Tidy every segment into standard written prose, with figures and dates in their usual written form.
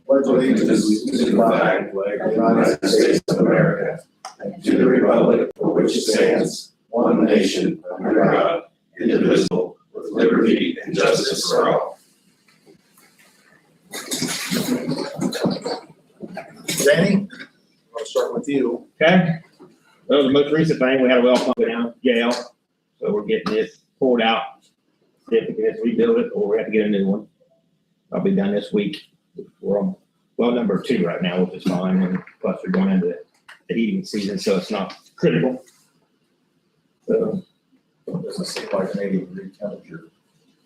pledge allegiance to the flag of the United States of America, and to the republic for which it stands, one nation, under God, indivisible, with liberty and justice for all. Danny, I'll start with you. Okay. Well, the most recent thing, we had a well pump down at jail, so we're getting this pulled out. See if we can just rebuild it, or we have to get a new one. I'll be done this week. We're on well number 2 right now, which is fine, and plus we're going into the heating season, so it's not critical. So, It doesn't seem like an 80-degree temperature.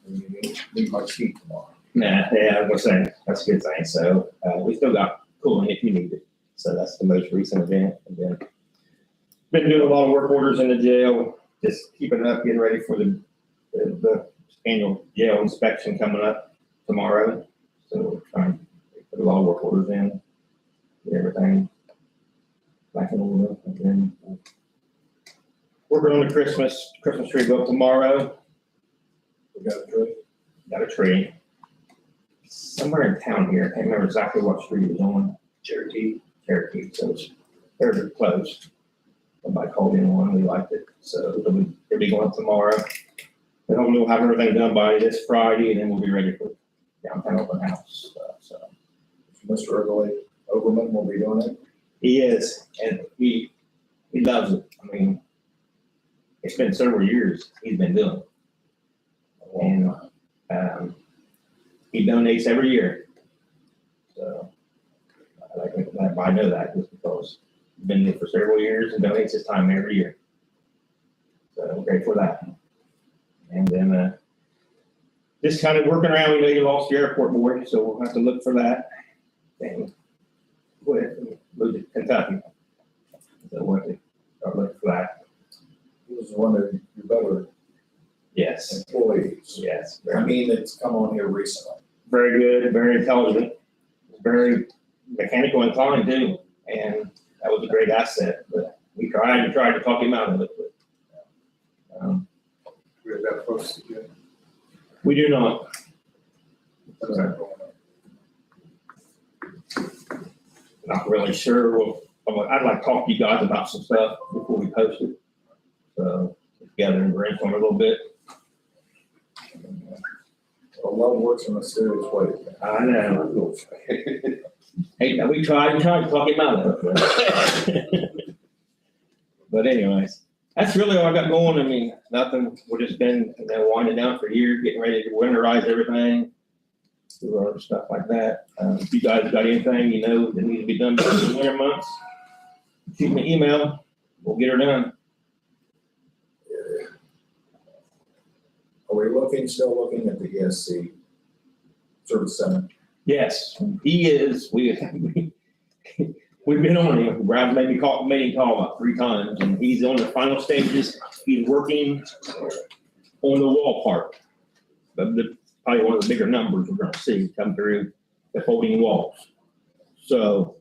You need much heat tomorrow. yeah, I was saying, that's a good thing. So, we still got cooling if you need it. So that's the most recent event. And then been doing a lot of work orders in the jail, just keeping up, getting ready for the annual jail inspection coming up tomorrow. So we're trying to put a lot of work orders in, get everything back in order. And then working on the Christmas tree go up tomorrow. We got a tree. Got a tree somewhere in town here. I can't remember exactly what street it was on. Cherokee. So it's very close. Somebody called in one, we liked it. So it'll be going up tomorrow. And hopefully we'll have everything done by this Friday, and then we'll be ready for downtown open house stuff. So Mr. Overman will be doing it. he is, and he loves it. I mean, it's been several years he's been doing it. And he donates every year. So I know that just because he's been there for several years and donates his time every year. So I'm grateful for that. And then just kind of working around, we know you lost your airport board, so we'll have to look for that. And moved to Kentucky. So we'll have to start looking for that. He was one of your better Yes, employees. yes. I mean, it's come on here recently. Very good, very intelligent, very mechanical inclined too, and that was a great asset. But we tried to talk him out of it. But, We have got folks to do. we do not. How's that going on? Not really sure. I'd like to talk to you guys about some stuff before we post it. So together and brainstorm a little bit. Well, love works in a serious way. I know. Hey, now we tried to talk him out of it. But anyways, that's really all I got going. I mean, nothing. We've just been winding down for a year, getting ready to winterize everything, do other stuff like that. If you guys got anything you know that needs to be done during the winter months, shoot me an email. We'll get her done. Are we still looking at the ESC service center? Yes, he is. We've been on him. Brad made me call about 3 times, and he's on the final stages. He's working on the wall part. Probably one of the bigger numbers we're going to see come through the folding walls. So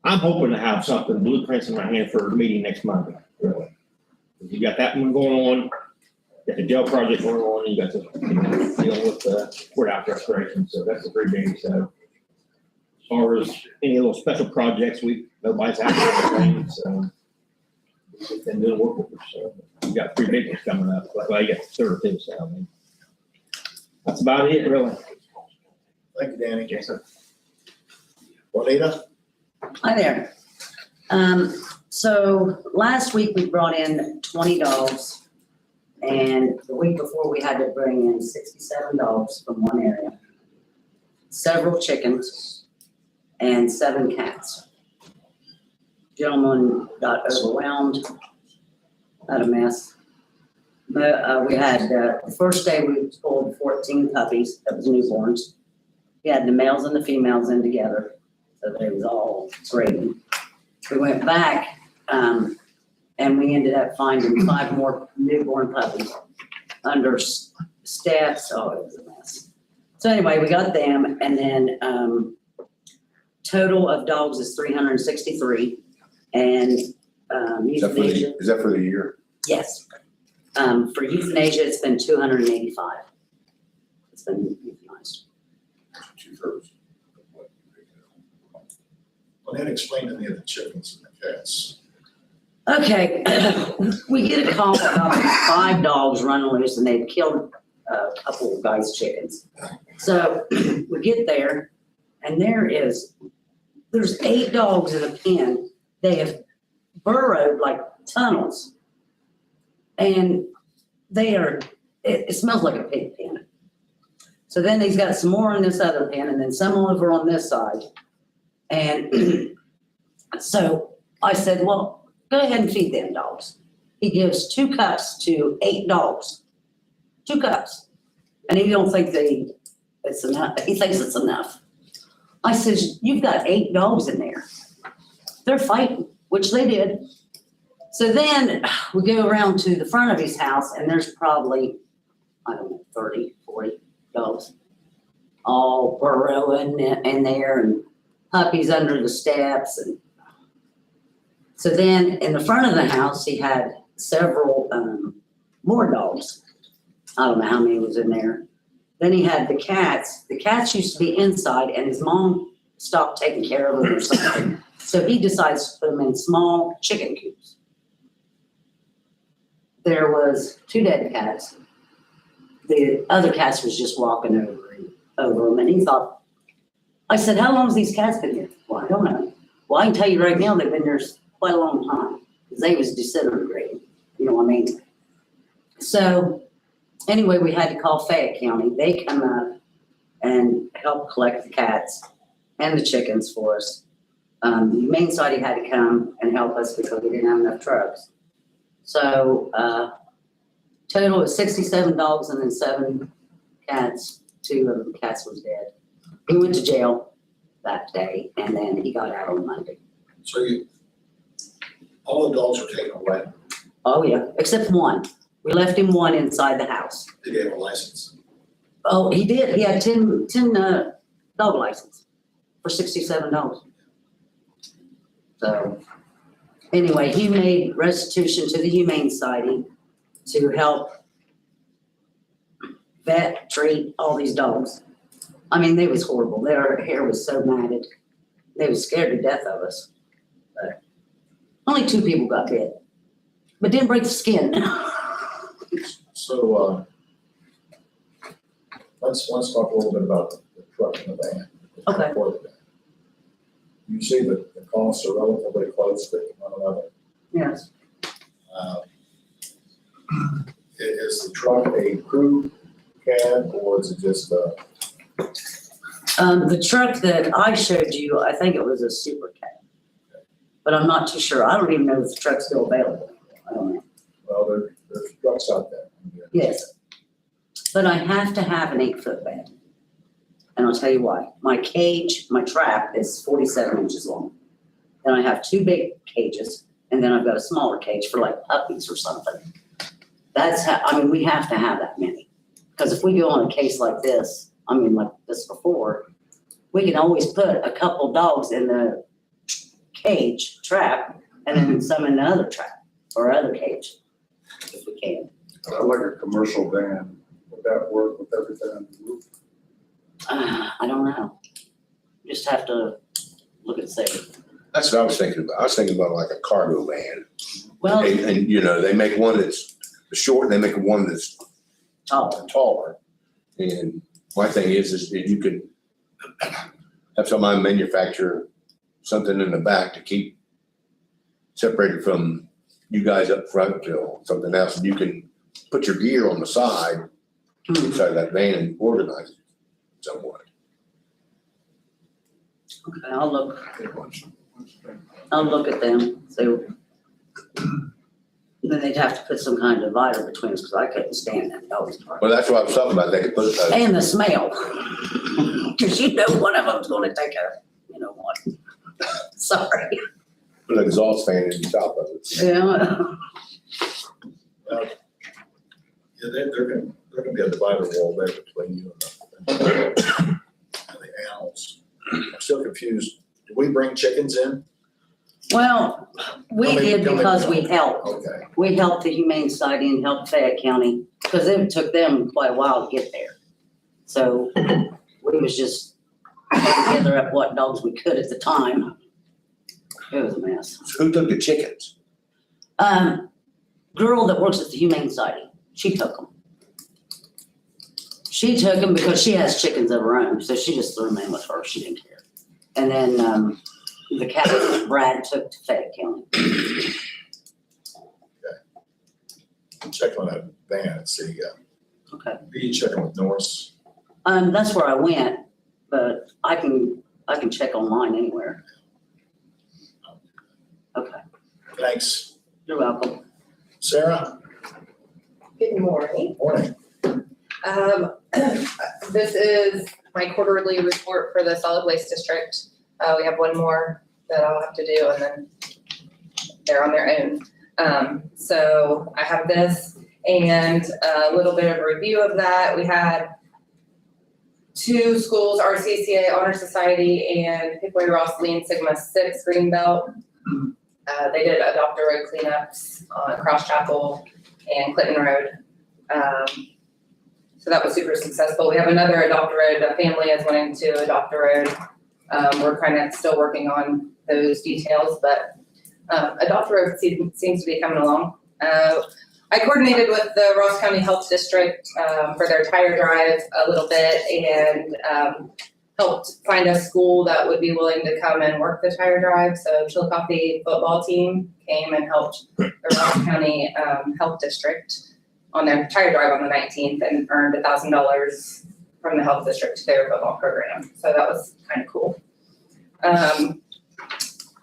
I'm hoping to have something, blueprints in my hand for a meeting next Monday, really. You got that one going on. Got the jail project going on, and you got the dealing with the courthouse restoration, so that's a pretty big. So as far as any little special projects, nobody's had anything, so we've been doing work with us. So we got 3 big ones coming up. Well, you got 3rd too, so I mean, that's about it, really. Thank you, Danny. Yes, sir. Juanita? Hi there. So last week we brought in 20 dogs, and the week before we had to bring in 67 dogs from one area, several chickens, and 7 cats. Gentleman got overwhelmed, had a mess. But we had, the first day we pulled 14 puppies, that was newborns. We had the males and the females in together, so they was all grading. We went back, and we ended up finding 5 more newborn puppies under steps. Oh, it was a mess. So anyway, we got them, and then total of dogs is 363, and euthanasia. Is that for the year? Yes. For euthanasia, it's been 285. It's been euthanized. 2/3. then explain to me the chickens and the cats. Okay, we get a call about 5 dogs running loose and they'd killed a couple of guys' chickens. So we get there and there's 8 dogs in a pen. They have burrowed like tunnels. And it smells like a pig pen. So then he's got some more in this other pen and then some over on this side. And so I said, well, go ahead and feed them dogs. He gives 2 cups to 8 dogs. 2 cups. And he don't think it's enough. He thinks it's enough. I says, you've got 8 dogs in there. They're fighting, which they did. So then we go around to the front of his house and there's probably, I don't know, 30, 40 dogs. All burrowing in there and puppies under the steps. And so then in the front of the house, he had several more dogs. I don't know how many was in there. Then he had the cats. The cats used to be inside and his mom stopped taking care of them or something. So he decides to put them in small chicken coops. There was 2 dead cats. The other cats was just walking over them and he thought, I said, how long has these cats been here? Well, I don't know. Well, I can tell you right now, they've been here quite a long time because they was disintegrating, you know what I mean? So anyway, we had to call Fayette County. They come up and help collect the cats and the chickens for us. The Humane Society had to come and help us because we didn't have enough trucks. So total was 67 dogs and then 7 cats. 2 of the cats was dead. He went to jail that day and then he got out on Monday. So all the dogs were taken away. Oh, yeah, except 1. We left him 1 inside the house. They gave a license. Oh, he did. He had 10 dog license for 67 dogs. So anyway, he made restitution to the Humane Society to help vet, treat all these dogs. I mean, they was horrible. Their hair was so matted. They was scared to death of us. But only 2 people got bit, but didn't break the skin. So, let's talk a little bit about the truck and the van. Okay. For the van. You see that the costs are relatively close to one another. Yes. Is the truck a crew cab or is it just a? The truck that I showed you, I think it was a super cab. But I'm not too sure. I don't even know if the truck's still available. I don't know. Well, there's trucks out there. Yes. But I have to have an 8-foot bed. And I'll tell you why. My cage, my trap is 47 inches long. Then I have 2 big cages, and then I've got a smaller cage for like puppies or something. That's how, I mean, we have to have that many. Because if we go on a case like this, I mean, like this before, we can always put a couple dogs in the cage trap and then some in the other trap or other cage, if we can. Like a commercial van, would that work with everything on the roof? I don't know. Just have to look and see. That's what I was thinking about. I was thinking about like a cargo van. Well, And you know, they make one that's short, and they make one that's taller. taller. And my thing is that you could have somebody manufacture something in the back to keep separated from you guys up front till something else. And you can put your gear on the side, inside of that van and organize it somewhat. Okay, I'll look at them, so. Then they'd have to put some kind of divider between us, because I couldn't stand that dog's part. Well, that's what I was talking about. They could put a, And the smell. Because you know one of them's gonna take a, you know what? Sorry. put an exhaust fan in the top of it. Yeah. Yeah, there can be a divider wall there between you and the animals. I'm still confused. Do we bring chickens in? Well, we Tell me- did tell me- because we helped. Okay. We helped the Humane Society and helped Fayette County, because it took them quite a while to get there. So we was just trying to gather up what dogs we could at the time. It was a mess. Who took the chickens? Girl that works at the Humane Society, she took them. She took them because she has chickens of her own, so she just threw them in with her. She didn't care. And then the cat Brad took to Fayette County. Check on that van and see, Okay. be checking with Norris. That's where I went, but I can check online anywhere. Okay, Thanks. you're welcome. Sarah, Good morning. morning. This is my quarterly report for the solid waste district. We have one more that I'll have to do and then they're on their own. So I have this and a little bit of a review of that. We had 2 schools, RCCA Honor Society and Pickaway Ross Lean Sigma 6 Greenbelt. They did Adopt a Road cleanups on Cross Chapel and Clinton Road. So that was super successful. We have another Adopt a Road, a family is wanting to adopt a road. We're kind of still working on those details, but Adopt a Road seems to be coming along. I coordinated with the Ross County Health District for their tire drive a little bit and helped find a school that would be willing to come and work the tire drive. So Chillicothe football team came and helped the Ross County Health District on their tire drive on the 19th and earned $1,000 from the health district to their football program. So that was kind of cool.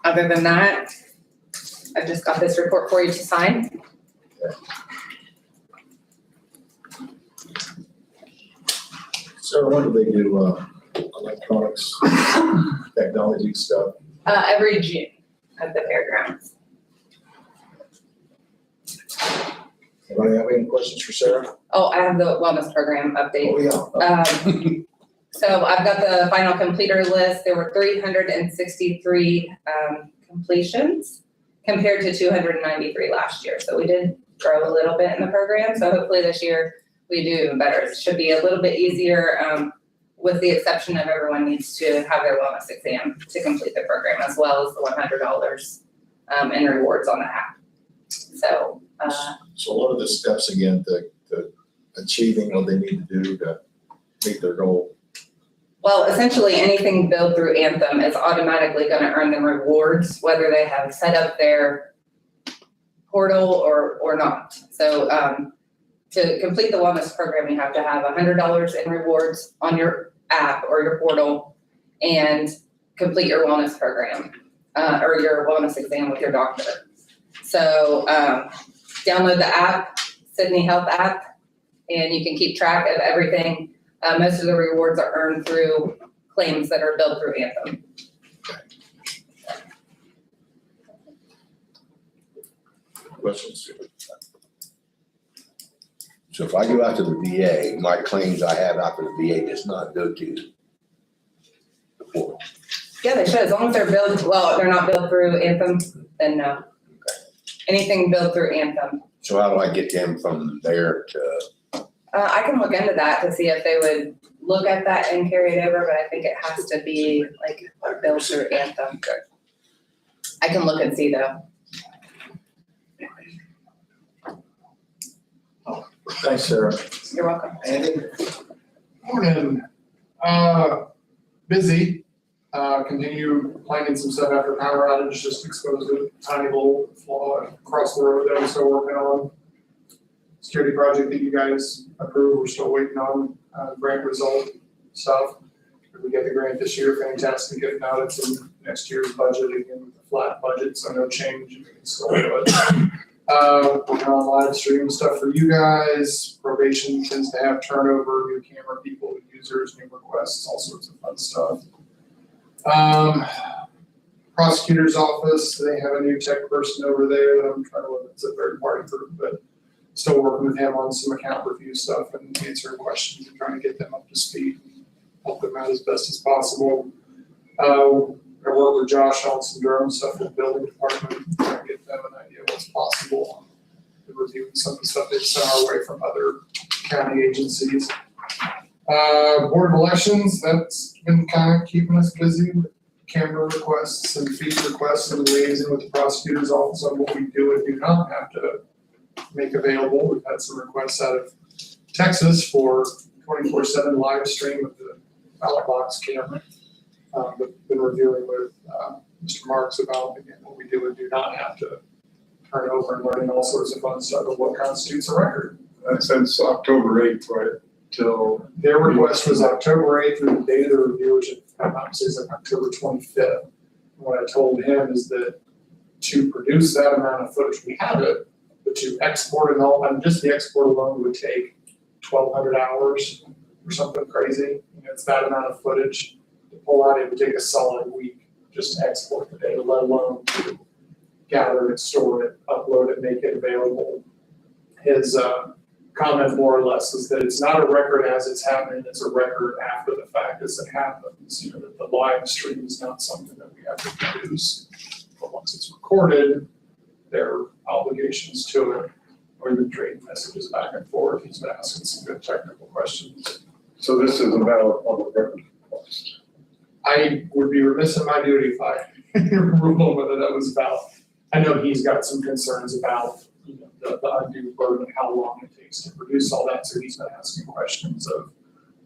Other than that, I've just got this report for you to sign. Sarah, when do they do electronics, technology stuff? Every June at the fairgrounds. Anybody have any questions for Sarah? Oh, I have the wellness program update. Oh, yeah. So I've got the final completer list. There were 363 completions compared to 293 last year. So we did grow a little bit in the program. So hopefully this year we do even better. It should be a little bit easier with the exception of everyone needs to have their wellness exam to complete the program as well as the $100 in rewards on the app. So So what are the steps again to achieving what they need to do to meet their goal? well, essentially anything billed through Anthem is automatically going to earn them rewards, whether they have set up their portal or not. So to complete the wellness program, you have to have $100 in rewards on your app or your portal and complete your wellness program or your wellness exam with your doctor. So download the app, Sydney Health app, and you can keep track of everything. Most of the rewards are earned through claims that are billed through Anthem. Questions? So if I go out to the VA, my claims I have out to the VA does not go to the portal. Yeah, they should, as long as they're billed, well, they're not billed through Anthem, then no. Anything billed through Anthem. So how do I get them from there to, I can look into that to see if they would look at that and carry it over, but I think it has to be like billed through Anthem. Okay. I can look and see though. Thanks, Sarah. You're welcome. Andy? Morning. Busy. Continue finding some stuff after power outage, just exposed a tiny little flaw across the road that I'm still working on. Security project that you guys approved, we're still waiting on, grant result stuff. If we get the grant this year, fantastic. If not, it's in next year's budget, again, with a flat budget, so no change. We can still do it. Working on live stream stuff for you guys. Probation tends to have turnover, new camera people, users, new requests, all sorts of fun stuff. Prosecutor's office, they have a new tech person over there that I'm trying to look, it's a third party group, but still working with him on some account review stuff and answering questions and trying to get them up to speed and help them out as best as possible. I work with Josh on some drone stuff with the building department, trying to get them an idea of what's possible and reviewing some of the stuff they've sent our way from other county agencies. Board of elections, that's been kind of keeping us busy with camera requests and feed requests and liaising with the prosecutor's office on what we do and do not have to make available. We've had some requests out of Texas for 24/7 live stream of the ballot box camera. But been reviewing with Mr. Marks about, again, what we do and do not have to turn over and learning all sorts of fun stuff of what constitutes a record. That's since October 8th, right, till, Their request was October 8th through the date of the review, which is like October 25th. What I told him is that to produce that amount of footage, we have it, but to export it all, and just the export alone would take 1,200 hours or something crazy. You know, it's that amount of footage to pull out. It would take a solid week just to export the data, let alone to gather it, store it, upload it, make it available. His comment more or less is that it's not a record as it's happening, it's a record after the fact as it happens. You know, that the live stream is not something that we have to produce. But once it's recorded, there are obligations to it. We've been trading messages back and forth. He's been asking some good technical questions. so this is about public record request. I would be remiss in my duty if I ruled on whether that was about. I know he's got some concerns about, you know, the undue burden, how long it takes to produce all that, so he's been asking questions of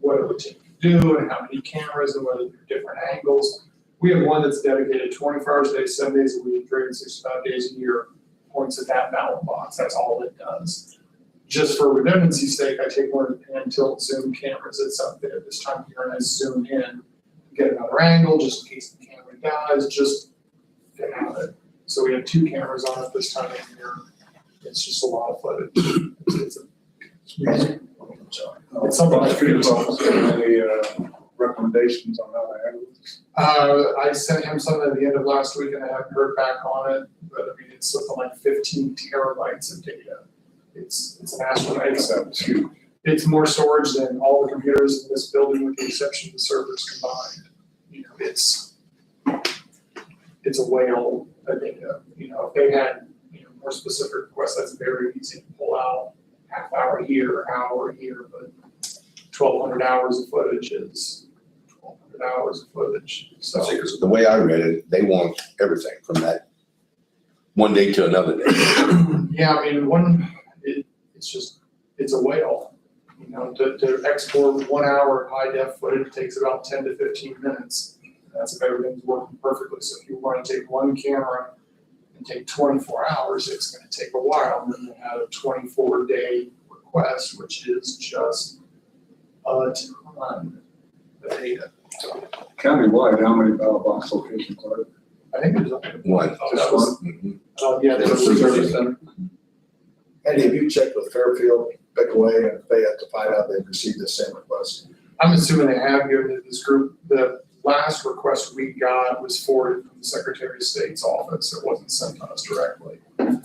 what it would take to do and how many cameras and whether there are different angles. We have one that's dedicated 24 hours a day, 7 days a week, 365 days a year, points at that ballot box, that's all it does. Just for redundancy's sake, I take one of the pan tilt zoom cameras that's up there this time of year and I zoom in, get another angle, just in case the camera dies, just to have it. So we have 2 cameras on it this time of year. It's just a lot of footage. It's something like. Prosecutor's office, any recommendations on how to handle this? I sent him something at the end of last week and I haven't heard back on it, but I mean, it's something like 15 terabytes of data. It's an astronomical. That's huge. It's more storage than all the computers in this building with the exception of the servers combined. You know, it's a whale of data. You know, if they had, you know, more specific requests, that's very easy to pull out. Half hour here, hour here, but 1,200 hours of footage is 1,200 hours of footage. So Because the way I read it, they want everything from that one day to another day. yeah, I mean, it's a whale. You know, to export 1 hour of high def footage takes about 10 to 15 minutes. That's if everything's working perfectly. So if you want to take one camera and take 24 hours, it's going to take a while. And then they have a 24-day request, which is just a ton of data. Countywide, how many ballot box locations are there? I think there's One. Oh, that was, Mhm. yeah, there was 37. Andy, have you checked with Fairfield, Pickaway, and if they have to find out they've received the same request? I'm assuming they have given it to this group. The last request we got was forwarded from the Secretary of State's office. It wasn't sent to us directly.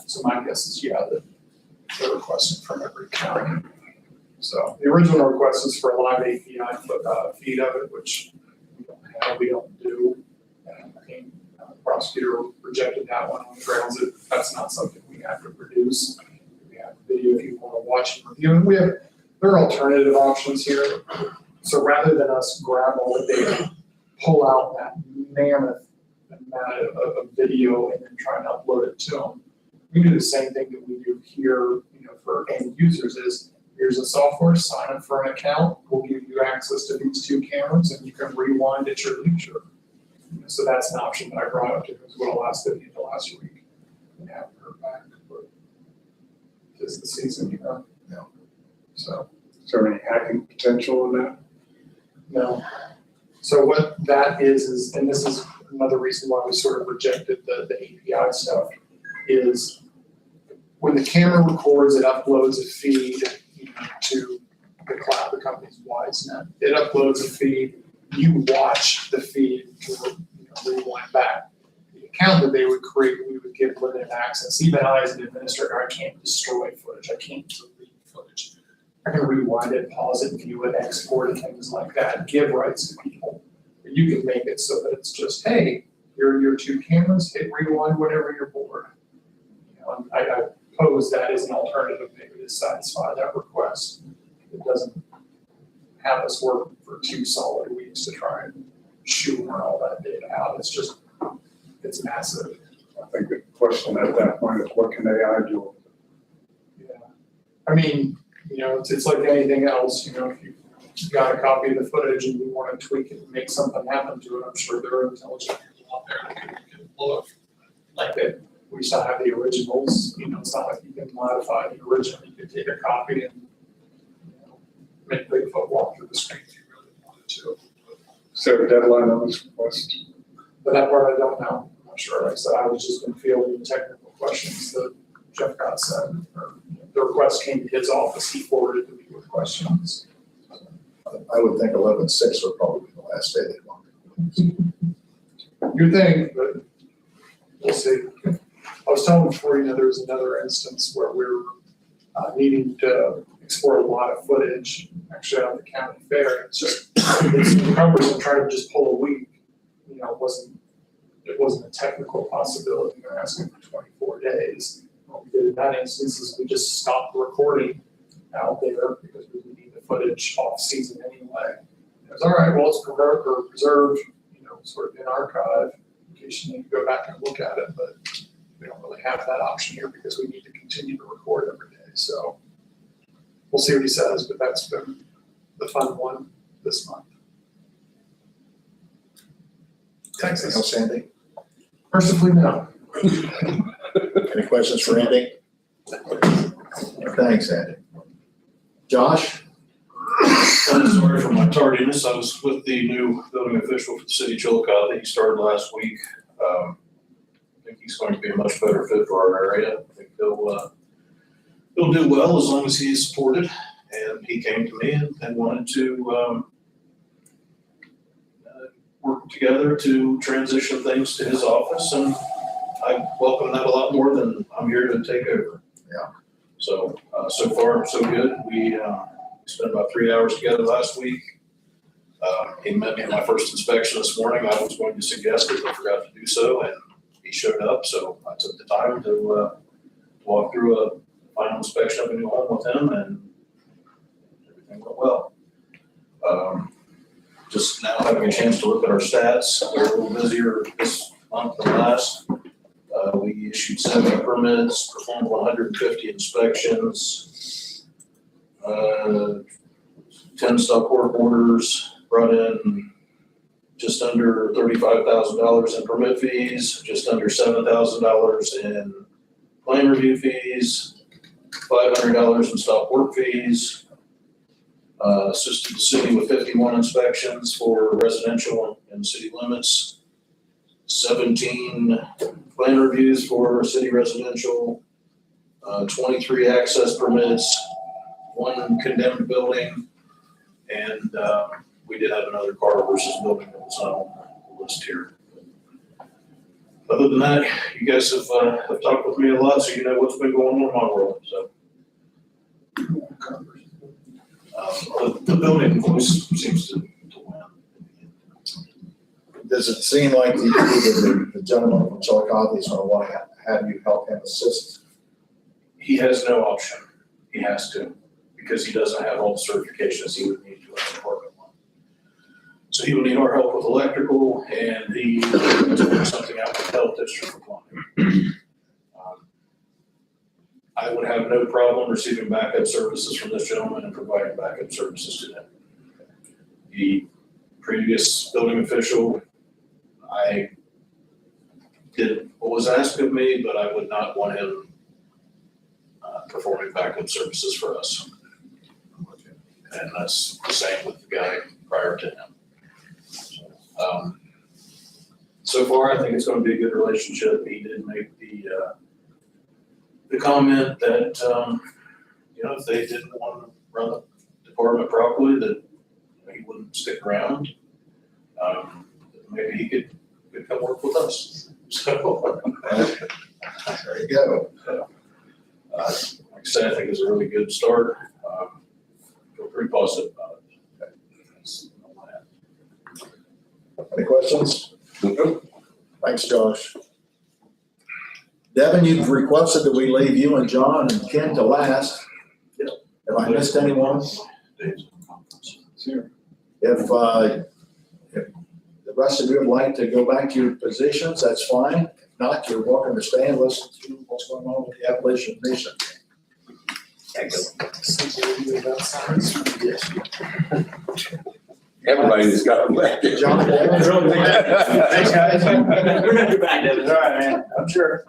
So my guess is, yeah, that they're requesting from every county. So the original request is for a live API feed of it, which we don't have, we don't do. And I mean, the prosecutor rejected that one on the grounds that that's not something we have to produce. We have video if you want to watch and review. And there are alternative options here. So rather than us grab all the data, pull out that mammoth amount of video and then try and upload it to them, we do the same thing that we do here, you know, for end users is, here's a software, sign up for an account, we'll give you access to these 2 cameras and you can rewind at your leisure. You know, so that's an option that I brought up to him as well last week. And haven't heard back, but tis the season, you know. Yeah. So. Is there any hacking potential in that? No. So what that is, and this is another reason why we sort of rejected the API stuff, is when the camera records, it uploads a feed, you know, to the cloud, the company's WiseNet. It uploads a feed, you watch the feed to, you know, rewind back. The account that they would create, we would give limited access. Even I, as an administrator, I can't destroy footage, I can't delete footage. I can rewind it, pause it, view it, export it, things like that, give rights to people. But you can make it so that it's just, hey, here are your 2 cameras, hit rewind whenever you're bored. You know, I pose that as an alternative, maybe to satisfy that request. It doesn't have us work for 2 solid weeks to try and shoehorn all that data out, it's massive. I think the question at that point is what can AI do? Yeah. I mean, it's like anything else, if you got a copy of the footage and you wanna tweak it and make something happen to it, I'm sure there are intelligent people out there that can look like that. We still have the originals, it's not like you can modify the original, you can take a copy and, make Bigfoot walk through the screen if you really wanted to. Is there a deadline on this request? But that part I don't know, I'm not sure, like I said, I was just been fielding the technical questions that Jeff got sent, or the request came to his office, he forwarded to me with questions. I would think 11/6 would probably be the last day they want. You'd think, but we'll see. I was telling before, there was another instance where we're needing to explore a lot of footage, actually out of the county fair. It's cumbersome trying to just pull a week, it wasn't a technical possibility. They're asking for 24 days. What we did in that instance is we just stopped recording out there because we need the footage off season anyway. It was all right, well, it's preserved, sort of in archive in case you need to go back and look at it, but we don't really have that option here because we need to continue to record every day. So we'll see what he says, but that's been the fun one this month. Anything else, Andy? Mercifully, no. Any questions for Andy? Thanks, Andy. Josh? Sorry for my tardiness. I was with the new building official for the city of Chillicothe that he started last week. I think he's going to be a much better fit for our area. I think he'll do well as long as he is supported. And he came to me and wanted to work together to transition things to his office, and I welcome that a lot more than I'm here to take over. Yeah. So, so far, so good. We spent about 3 hours together last week. He met me at my first inspection this morning. I was going to suggest it, but forgot to do so, and he showed up, so I took the time to walk through a final inspection of a new home with him, and everything went well. Just now having a chance to look at our stats, we're a little busier this month than last. We issued 70 permits, performed 150 inspections, 10 stop work orders, brought in just under $35,000 in permit fees, just under $7,000 in plan review fees, $500 in stop work fees. Assisted the city with 51 inspections for residential and city limits, 17 plan reviews for city residential, 23 access permits, 1 condemned building, and we did have another car versus building that was on the list here. Other than that, you guys have talked with me a lot, so you know what's been going on in my world, so. The building voice seems to win. Does it seem like the gentleman from Chillicothe is going to want to have you help him assist? He has no option. He has to, because he doesn't have all the certifications he would need to have an apartment one. So he will need our help with electrical, and he to work something out with the health district for plumbing. I would have no problem receiving backup services from this gentleman and providing backup services to him. The previous building official, I did what was asked of me, but I would not want him performing backup services for us. And that's the same with the guy prior to him. So far, I think it's going to be a good relationship. He did make the comment that, if they didn't want to run the department properly, that he wouldn't stick around. Maybe he could come work with us. So, There you go. like I said, I think it's a really good start. Feel pretty positive about it. That's all I have. Any questions? Thanks, Josh. Devin, you've requested that we leave you and John and Ken to last. Have I missed anyone? Dave's on conference. If the rest of you would like to go back to your positions, that's fine. If not, you're welcome to stay and listen to what's going on with the Appalachian Nation. Everybody's got a leg. John, Thanks, guys. We're not your back, Devin. All right, man, I'm sure.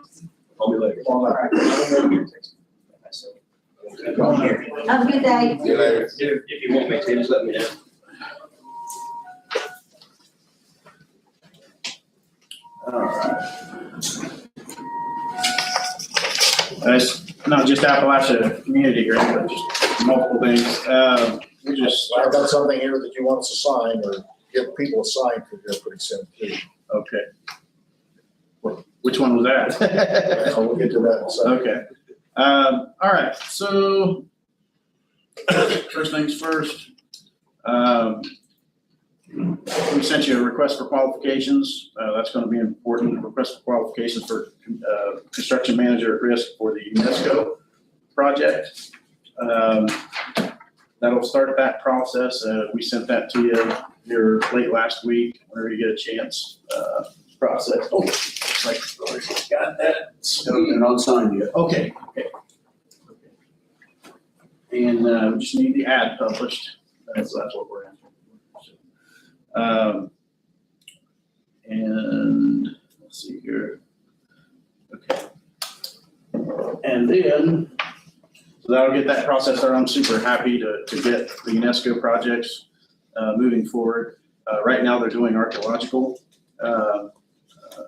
I'll be later. Come on up. Have a good day. See you later. If you want me to, just let me know. It's not just Appalachia Community Grant, but just multiple things. We just, I've got something here that you want us to sign or get people to sign for you pretty soon too. okay. Which one was that? We'll get to that in a second. Okay. All right, so first things first. We sent you a request for qualifications. That's going to be important. Request for qualifications for construction manager at risk for the UNESCO project. That'll start that process. We sent that to you here late last week, whenever you get a chance. Process. Oh, looks like we already got that. And I'll sign you. Okay. And we just need the ad published. That's what we're asking for. And let's see here. Okay. And then, so that'll get that process started. I'm super happy to get the UNESCO projects moving forward. Right now, they're doing archaeological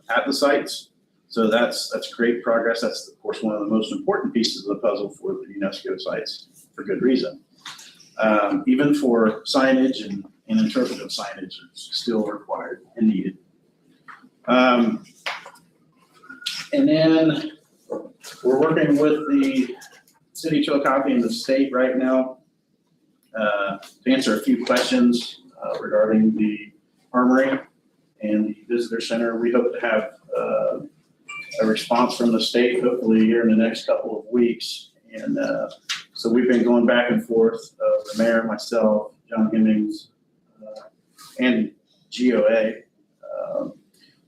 at the sites. So that's great progress. That's, of course, one of the most important pieces of the puzzle for the UNESCO sites, for good reason. Even for signage and interpretive signage is still required and needed. And then we're working with the city of Chillicothe and the state right now to answer a few questions regarding the armory and the visitor center. We hope to have a response from the state, hopefully here in the next couple of weeks. And so we've been going back and forth, the mayor, myself, John Hemmings, and GOA.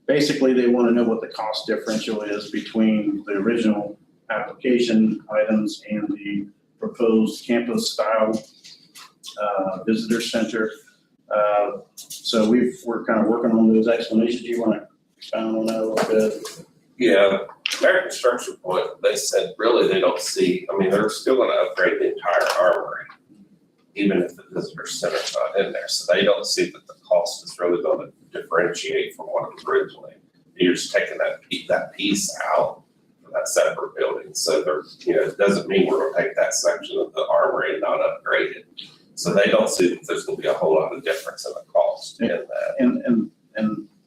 Basically, they want to know what the cost differential is between the original application items and the proposed campus-style visitor center. So we're kind of working on those explanations. Do you want to expound on that a little bit? Yeah, their construction point, they said really they don't see, I mean, they're still gonna upgrade the entire armory, even if the visitor center's not in there. So they don't see that the cost is really gonna differentiate from what it was originally. You're just taking that piece out for that separate building. So it doesn't mean we're gonna take that section of the armory and not upgrade it. So they don't see that there's gonna be a whole lot of difference in the cost in that. And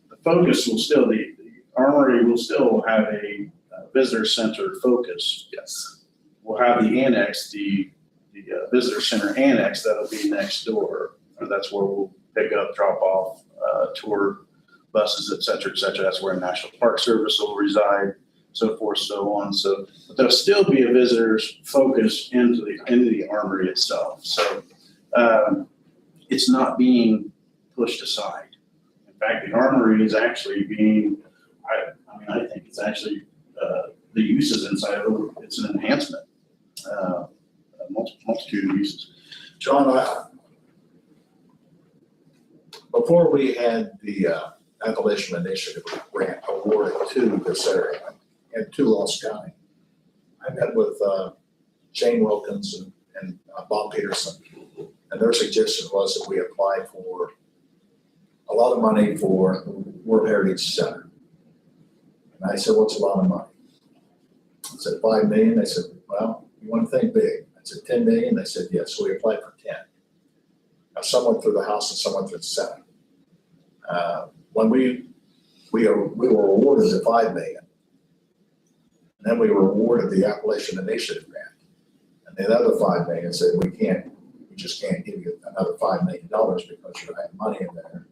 the focus will still, the armory will still have a visitor center focus. Yes. We'll have the annex, the visitor center annex that'll be next door. That's where we'll pick up, drop off, tour buses, et cetera, et cetera. That's where National Park Service will reside, so forth, so on. So, but there'll still be a visitor's focus into the armory itself. So it's not being pushed aside. In fact, the armory is actually being, I think it's actually, the uses inside of it, it's an enhancement, a multitude of uses. John, before we had the Appalachian Initiative grant awarded to this area and to Lost County, I met with Shane Wilkins and Bob Peterson, and their suggestion was that we apply for a lot of money for World Heritage Center. And I said, what's a lot of money? I said, $5 million. They said, well, you want to think big. I said, 10 million. They said, yes. So we applied for 10. Now, some went through the House and some went through the Senate. When we were awarded the 5 million, and then we were awarded the Appalachian Initiative grant. And the other 5 million said, we just can't give you another $5 million because you don't have money in there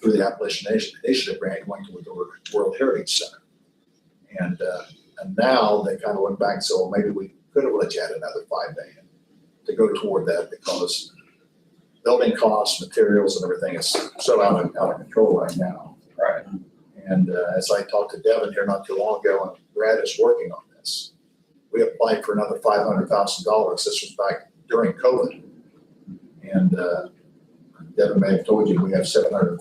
through the Appalachian Initiative grant going to the World Heritage Center. And now they kind of went back and said, well, maybe we could have let you add another 5 million to go toward that because building costs, materials and everything is so out of control right now. Right. And as I talked to Devin here not too long ago, and Brad is working on this, we applied for another $500,000. This was back during COVID. And Devin may have told you we have $730,000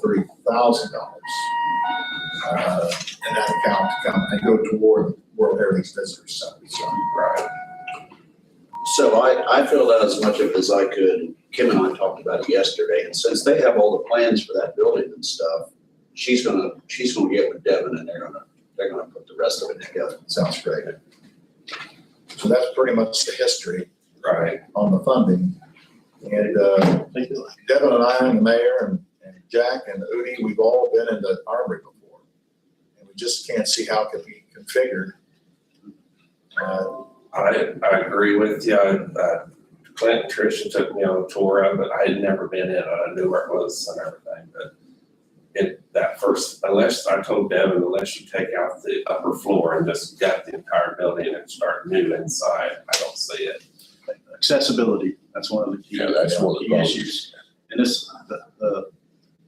in that account to come and go toward World Heritage Visitors Center. So, Right. So I filled out as much of it as I could. Kim and I talked about it yesterday, and since they have all the plans for that building and stuff, she's gonna get with Devin and they're gonna put the rest of it together. sounds great. So that's pretty much the history Right. on the funding. And Devin and I and the mayor and Jack and Udi, we've all been in the armory before. And we just can't see how it could be configured. I agree with you. Clint and Tricia took me on a tour of it. I had never been in it. I knew where it was and everything, but unless I told Devin, unless you take out the upper floor and just gut the entire building and start new inside, I don't see it. Accessibility, that's one of the key, Yeah, that's one of the key problems. issues. And this,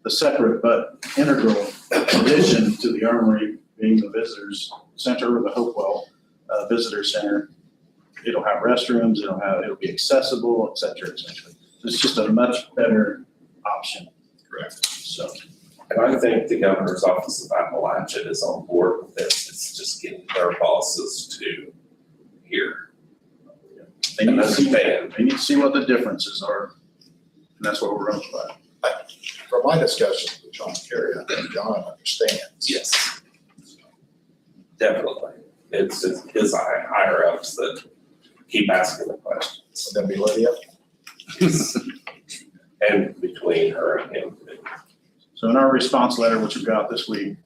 the separate but integral addition to the Armory being the visitors center or the Hopewell Visitor Center. It'll have restrooms, it'll be accessible, et cetera, et cetera. It's just a much better option. Correct. So, And I think the governor's office of Appalachia is on board with this. It's just getting their bosses to hear they and need to see, understand. they need to see what the differences are. And that's what we're going to provide. From my discussions with John Kerry, I think John understands. Yes. Definitely. It's his higher ups that keep asking the questions. Would that be Lydia? And between her and him. So in our response letter, which we got this week,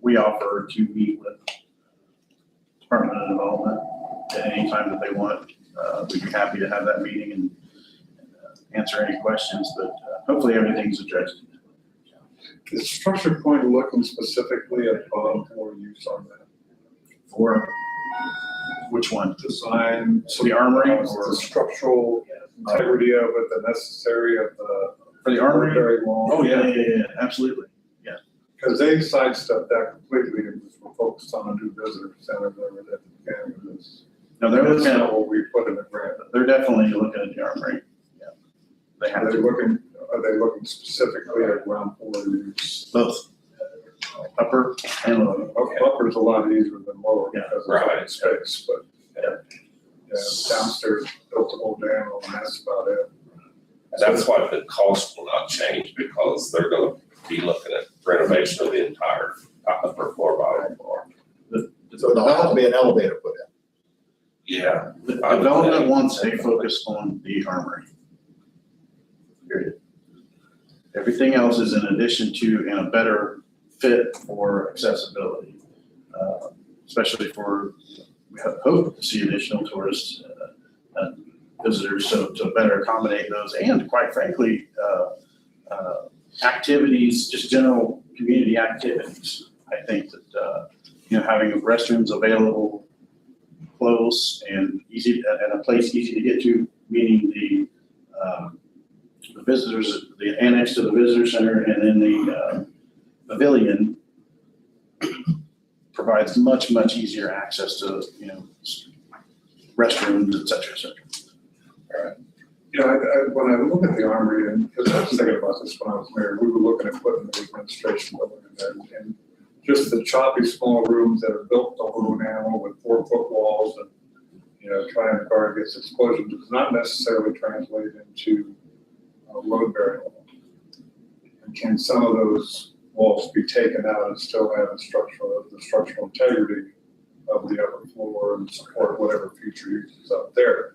we offer to meet with Department of Development at any time that they want. We'd be happy to have that meeting and answer any questions, but hopefully everything's addressed. Is Structure Point looking specifically at volunteer use on that For which one? design? The Armory or The structural integrity of it, the necessary of the. for the Armory? Very long. Oh, yeah, absolutely. Because they sidestepped that completely and just were focused on a new visitor center that was at the beginning of this. No, they're That's looking at, not what we put in the grant. they're definitely looking at the Armory. Yeah. They have Are they to, looking specifically at ground floor use? both upper and lower. Upper's a lot easier than lower Yeah, because right. of space, but downstairs built a whole dam and that's about it. That's why the cost will not change, because they're gonna be looking at renovation of the entire upper floor, bottom floor. So there'll have to be an elevator put in. Yeah. The development wants a focus on the Armory. Period. Everything else is in addition to and a better fit for accessibility, especially for, we have hope to see additional tourists, visitors, so to better accommodate those and quite frankly, activities, just general community activities. I think that, having restrooms available close and easy, and a place easy to get to, meaning the visitors, the annex to the visitor center and then the pavilion provides much, much easier access to, restrooms, et cetera, et cetera. When I look at the Armory, and because I was thinking about this when I was mayor, we were looking at putting the administration building in there. And just the choppy small rooms that are built to hold an animal with 4-foot walls and, trying to guard against explosions does not necessarily translate into load bearing. And can some of those walls be taken out and still have the structural integrity of the upper floor and support whatever future uses up there?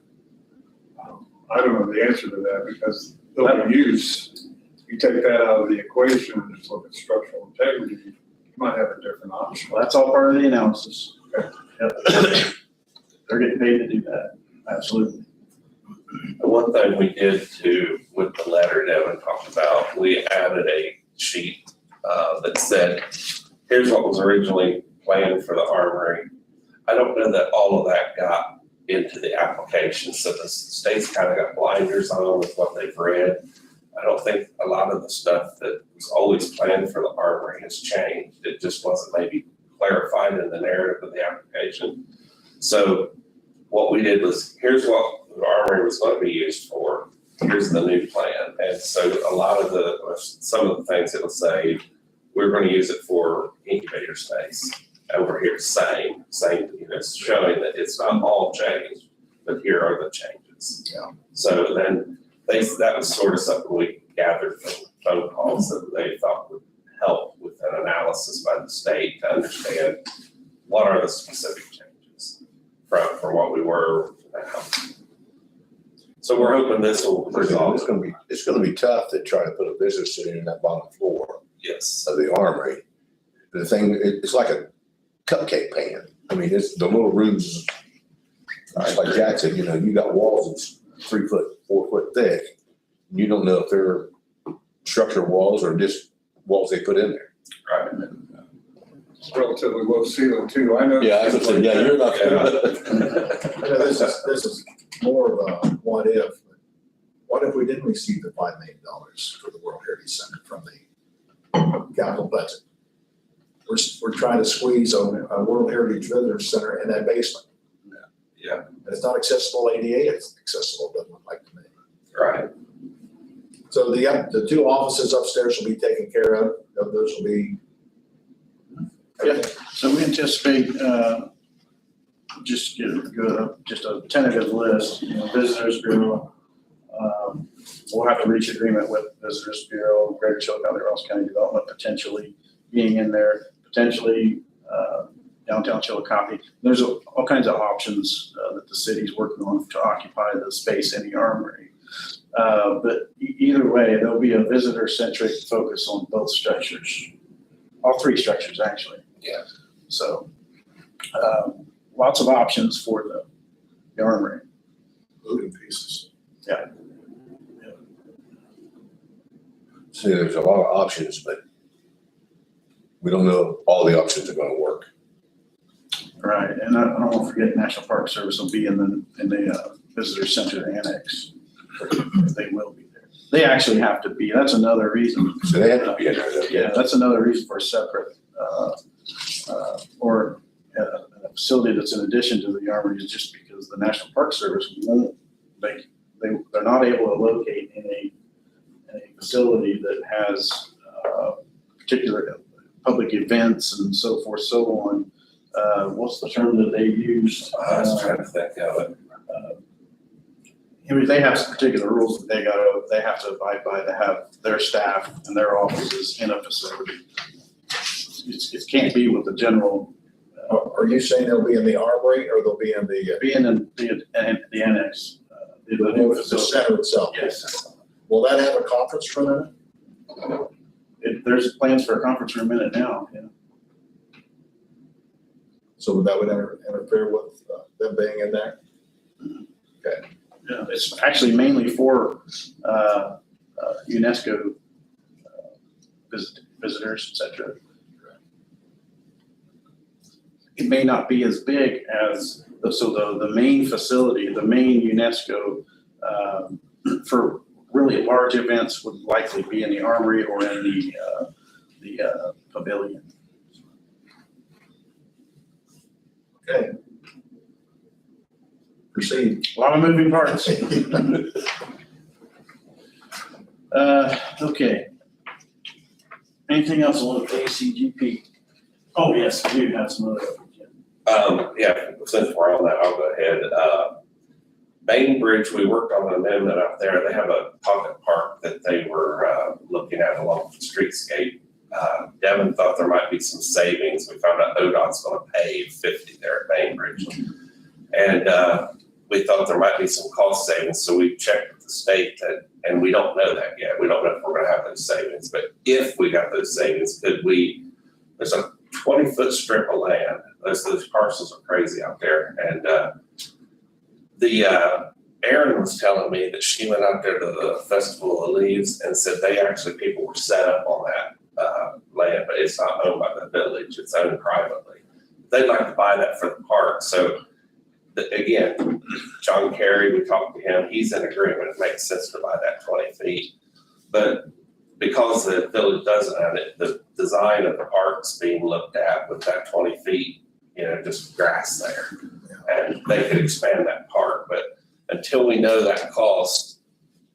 I don't know the answer to that because building use, you take that out of the equation and just look at structural integrity, you might have a different option. Well, that's all part of the analysis. Yep. They're getting paid to do that, absolutely. The one thing we did too, with the letter Devin talked about, we added a sheet that said, here's what was originally planned for the Armory. I don't know that all of that got into the application, so the state's kind of got blinders on with what they've read. I don't think a lot of the stuff that was always planned for the armory has changed. It just wasn't maybe clarified in the narrative of the application. So what we did was, here's what the armory was going to be used for. Here's the new plan. And so a lot of some of the things it'll say, we're going to use it for incubator space. Over here, same, showing that it's not all changed, but here are the changes. Yeah. So then that was sort of something we gathered from phone calls that they thought would help with an analysis by the state to understand what are the specific changes from what we were now. So we're hoping this will resolve. It's gonna be tough to try to put a business sitting in that bottom floor Yes. of the armory. The thing, it's like a cupcake pan. I mean, it's the little rooms, it's like Jack said, you know, you got walls that's 3 foot, 4 foot thick. You don't know if they're structural walls or just walls they put in there. Right. It's relatively low ceiling too. I know. Yeah, I said, yeah, you're not. You know, this is more of a what if. What if we didn't receive the $5 million for the World Heritage Center from the capital budget? We're trying to squeeze a World Heritage Visitor Center in that basement. Yeah. And it's not accessible ADA, it's accessible, doesn't look like to me. Right. So the 2 offices upstairs will be taken care of, those will be. Yeah. So we anticipate, just a tentative list, Visitors Bureau. We'll have to reach agreement with Visitors Bureau, Greater Chillicothe, Ross County Development potentially being in there, potentially downtown Chillicothe. There's all kinds of options that the city's working on to occupy the space in the armory. But either way, there'll be a visitor-centric focus on both structures, all 3 structures actually. Yeah. So lots of options for the armory. Moving pieces. See, there's a lot of options, but we don't know if all the options are gonna work. Right, and I don't want to forget National Park Service will be in the visitor center annex. They will be there. They actually have to be, that's another reason. So they have to be in there. Yeah, that's another reason for a separate, or a facility that's in addition to the armory is just because the National Park Service won't, they're not able to locate in a facility that has particular public events and so forth, so on. What's the term that they use? I was trying to think of it. I mean, they have some particular rules that they have to abide by to have their staff and their offices in a facility. It can't be with the general, Are you saying they'll be in the armory or they'll be in the being in the annex, the new the facility. center itself? Yes. Will that have a conference room in it? There's plans for a conference room in it now, yeah. So that would interfere with them being in there? Yeah, it's actually mainly for UNESCO visitors, et cetera. It may not be as big as, the main facility, the main UNESCO for really large events would likely be in the armory or in the pavilion. Okay. Proceed. A lot of moving parts. Okay. Anything else on ACGP? Oh, yes, we do have some other. Yeah, since we're on that, I'll go ahead. Bainbridge, we worked on an amendment out there. They have a pocket park that they were looking at along the streetscape. Devin thought there might be some savings. We found out ODOT's gonna pave 50 there at Bainbridge. And we thought there might be some cost savings, so we checked with the state and we don't know that yet. We don't know if we're gonna have those savings, but if we got those savings, there's a 20-foot strip of land. Those parcels are crazy out there. And Erin was telling me that she went out there to the Festival of Leaves and said people were set up on that land, but it's not owned by the village, it's owned privately. They'd like to buy that for the park. So again, John Kerry, we talked to him, he's in agreement, it makes sense to buy that 20 feet. But because the village doesn't have it, the design of the park's being looked at with that 20 feet, just grass there. And they could expand that park, but until we know that cost,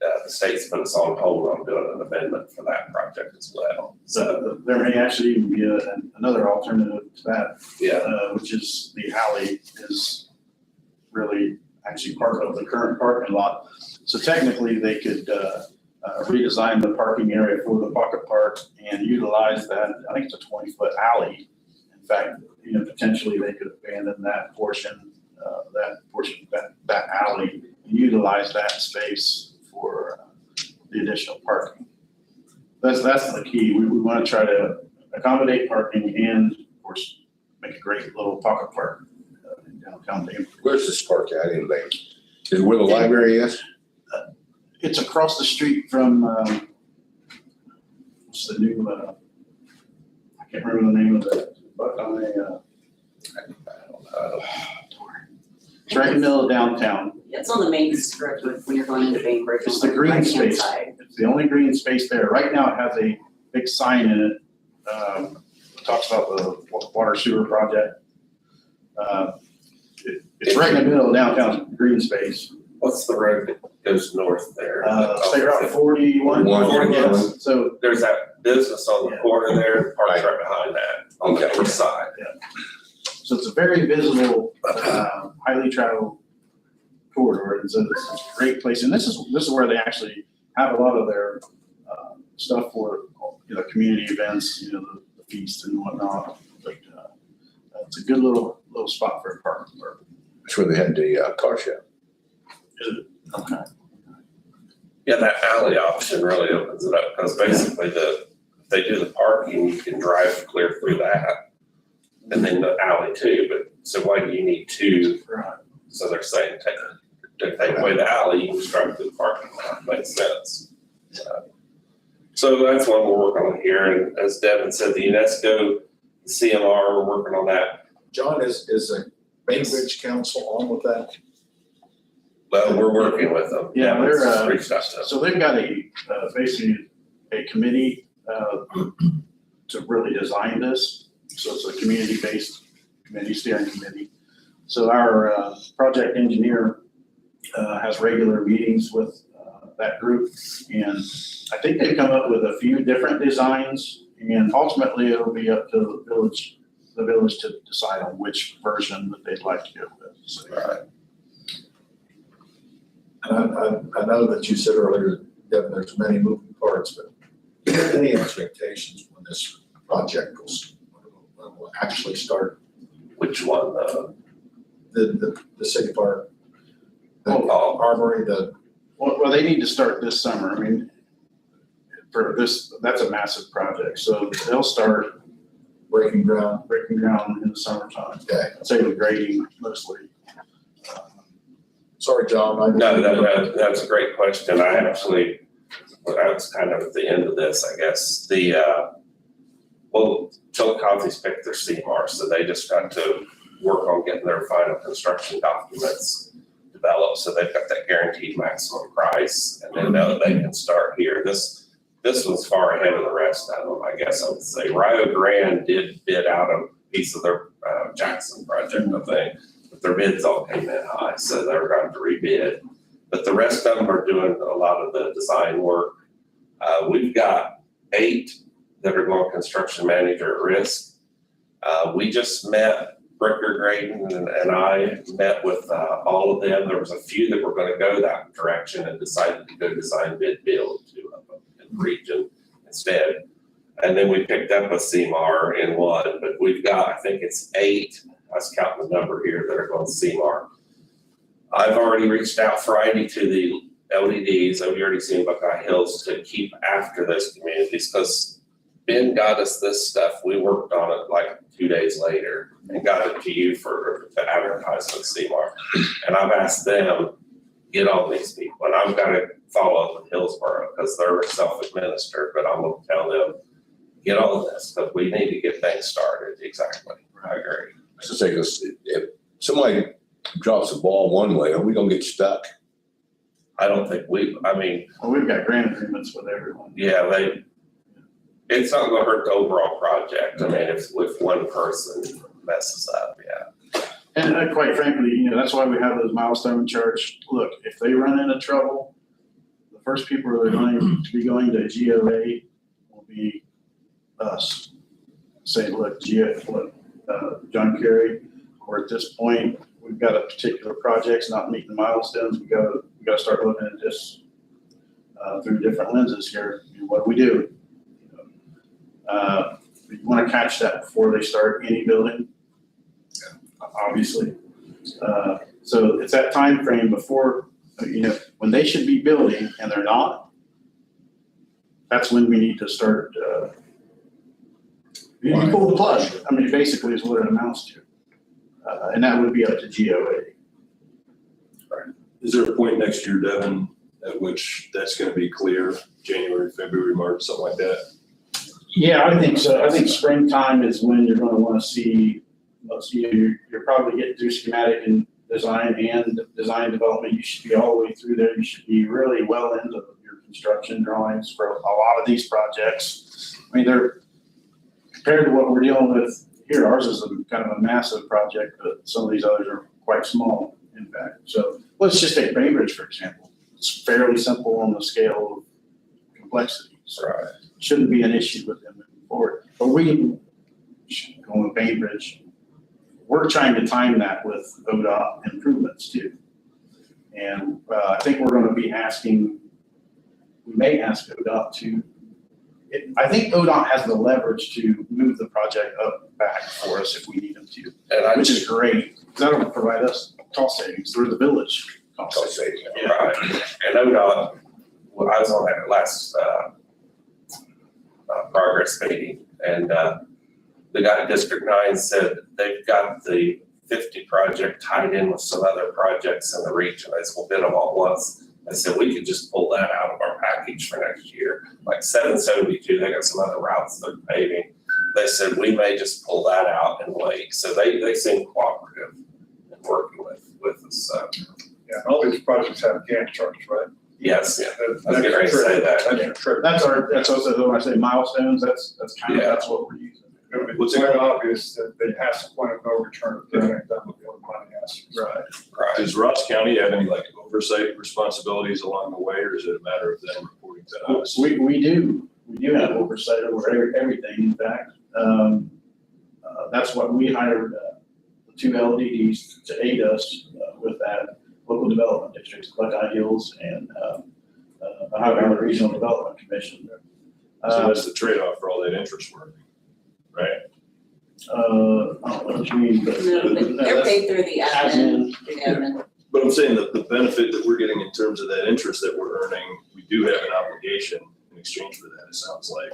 the state's put us on hold on doing an amendment for that project as well. So, So there may actually even be another alternative to that, yeah, which is the alley is really actually part of the current parking lot. So technically, they could redesign the parking area for the pocket park and utilize that. I think it's a 20-foot alley. In fact, potentially they could abandon that portion, that alley, and utilize that space for the additional parking. That's the key. We want to try to accommodate parking and, of course, make a great little pocket park in downtown Denver. Where's this park at anyway? Is it where the library is? It's across the street from, what's the new, I can't remember the name of it, but it's right in the middle of downtown. It's on the main strip when you're going into Bainbridge. It's the on green right-hand space. side. It's the only green space there. Right now, it has a big sign in it, talks about the water sewer project. It's right in the middle of downtown green space. what's the road that goes north there? State Route 41. Yes. So, There's that business on the corner there, the park's right behind that, on the north side. so it's a very visible, highly traveled corridor. It's a great place. And this is where they actually have a lot of their stuff for, community events, the feast and whatnot. But it's a good little spot for a park. That's where they had the car show. Okay. Yeah, that alley option really opens it up, because basically if they do the parking, you can drive clear through that. And then the alley too, but so why do you need two? Right. So they're saying take away the alley, you can just drive through the parking lot, makes sense. So that's what we're working on here, and as Devin said, the UNESCO, the CMR, we're working on that. John, is the Bainbridge Council on with that? Well, we're working with them. Yeah, they're, Let's reach out to them. So they've got basically a committee to really design this. So it's a community-based committee, steering committee. So our project engineer has regular meetings with that group. And I think they've come up with a few different designs, and ultimately it'll be up to the village to decide on which version that they'd like to go with. So, Right. And I know that you said earlier, Devin, there's many moving parts, but do you have any expectations when this project will actually start? Which one, The city park, the Oh. armory, Well, they need to start this summer. I mean, for this, that's a massive project. So they'll start breaking ground. in the summertime. Okay. I'd say the grading mostly. Sorry, John. No, that's a great question. I actually, that's kind of at the end of this, I guess. Chillicothe's picked their CMAR, so they just got to work on getting their final construction documents developed, so they've got that guaranteed maximum price, and they know they can start here. This was far ahead of the rest of them, I guess I would say. Rio Grande did bid out a piece of their Jackson project, I think, but their bids all came in high, so they were going to rebid. But the rest of them are doing a lot of the design work. We've got 8 that are going construction manager at risk. We just met, Bricker Graydon and I met with all of them. There was a few that were going to go that direction and decided to go design bid build to in the region instead. And then we picked up a CMAR in one, but we've got, I think it's 8, I was counting the number here, that are going CMAR. I've already reached out Friday to the LEDs, I've already seen Buckeye Hills, to keep after those communities, because Ben got us this stuff. We worked on it like 2 days later and got it to you to advertise on CMAR. And I've asked them, get on these people. And I've got to follow up with Hillsborough because they're self-administered, but I'm going to tell them, get on this, because we need to get things started. Exactly. I agree. So say, if somebody drops the ball one way, are we gonna get stuck? I don't think I mean, Well, we've got grant agreements with everyone. yeah, it's not gonna hurt the overall project. I mean, if one person messes up, yeah. And quite frankly, you know, that's why we have those milestone charts. Look, if they run into trouble, the first people that are going to be going to GOA will be us. Say, look, John Kerry, we're at this point, we've got a particular project's not meeting the milestones, we gotta start looking at this through different lenses here. What do we do? You wanna catch that before they start any building, obviously. So it's that time frame before, you know, when they should be building and they're not, that's when we need to start, you pull the plug. I mean, basically is what it amounts to. And that would be up to GOA. Is there a point next year, Devin, at which that's gonna be clear, January, February, March, something like that? Yeah, I think so. I think springtime is when you're gonna wanna see, you're probably getting through schematic and design development. You should be all the way through there. You should be really well into your construction drawings for a lot of these projects. I mean, they're, compared to what we're dealing with here, ours is kind of a massive project, but some of these others are quite small in fact. So let's just take Bainbridge, for example. It's fairly simple on the scale of complexity. So Right. shouldn't be an issue with them moving forward. But going with Bainbridge, we're trying to time that with ODOT improvements too. And I think we're gonna be we may ask ODOT to, I think ODOT has the leverage to move the project back for us if we need them to, And which is great. That'll provide us cost savings through the village cost savings. Yeah. Right, and ODOT, well, I was on that last, progress meeting, and, the guy at District 9 said they've got the 50 project tied in with some other projects in the region. I said, we'll bid them all at once. I said, we could just pull that out of our package for next year. Like 772, they got some other routes they're paving. They said, we may just pull that out and wait. So they seem cooperative in working with us, so. Yeah, all these projects have Gantt charts, right? Yes, yeah, I was That's getting ready to say that. That's your trick. That's also, when I say milestones, that's kind of, that's what we're using. It's quite obvious that they pass the point of no return if they ain't done with the money asked. Right. Right. Does Ross County have any like oversight responsibilities along the way, or is it a matter of them reporting to us? We do have oversight over everything, in fact. That's what we hired, the two LDDs to aid us with that, local development districts, Buckeye Hills and Ohio Valley Regional Development Commission. So that's the trade-off for all that interest work, right? I don't know what you mean, but. They're paid through the admin, But I'm saying that the benefit that we're getting in terms of that interest that we're earning, we do have an obligation in exchange for that, it sounds like,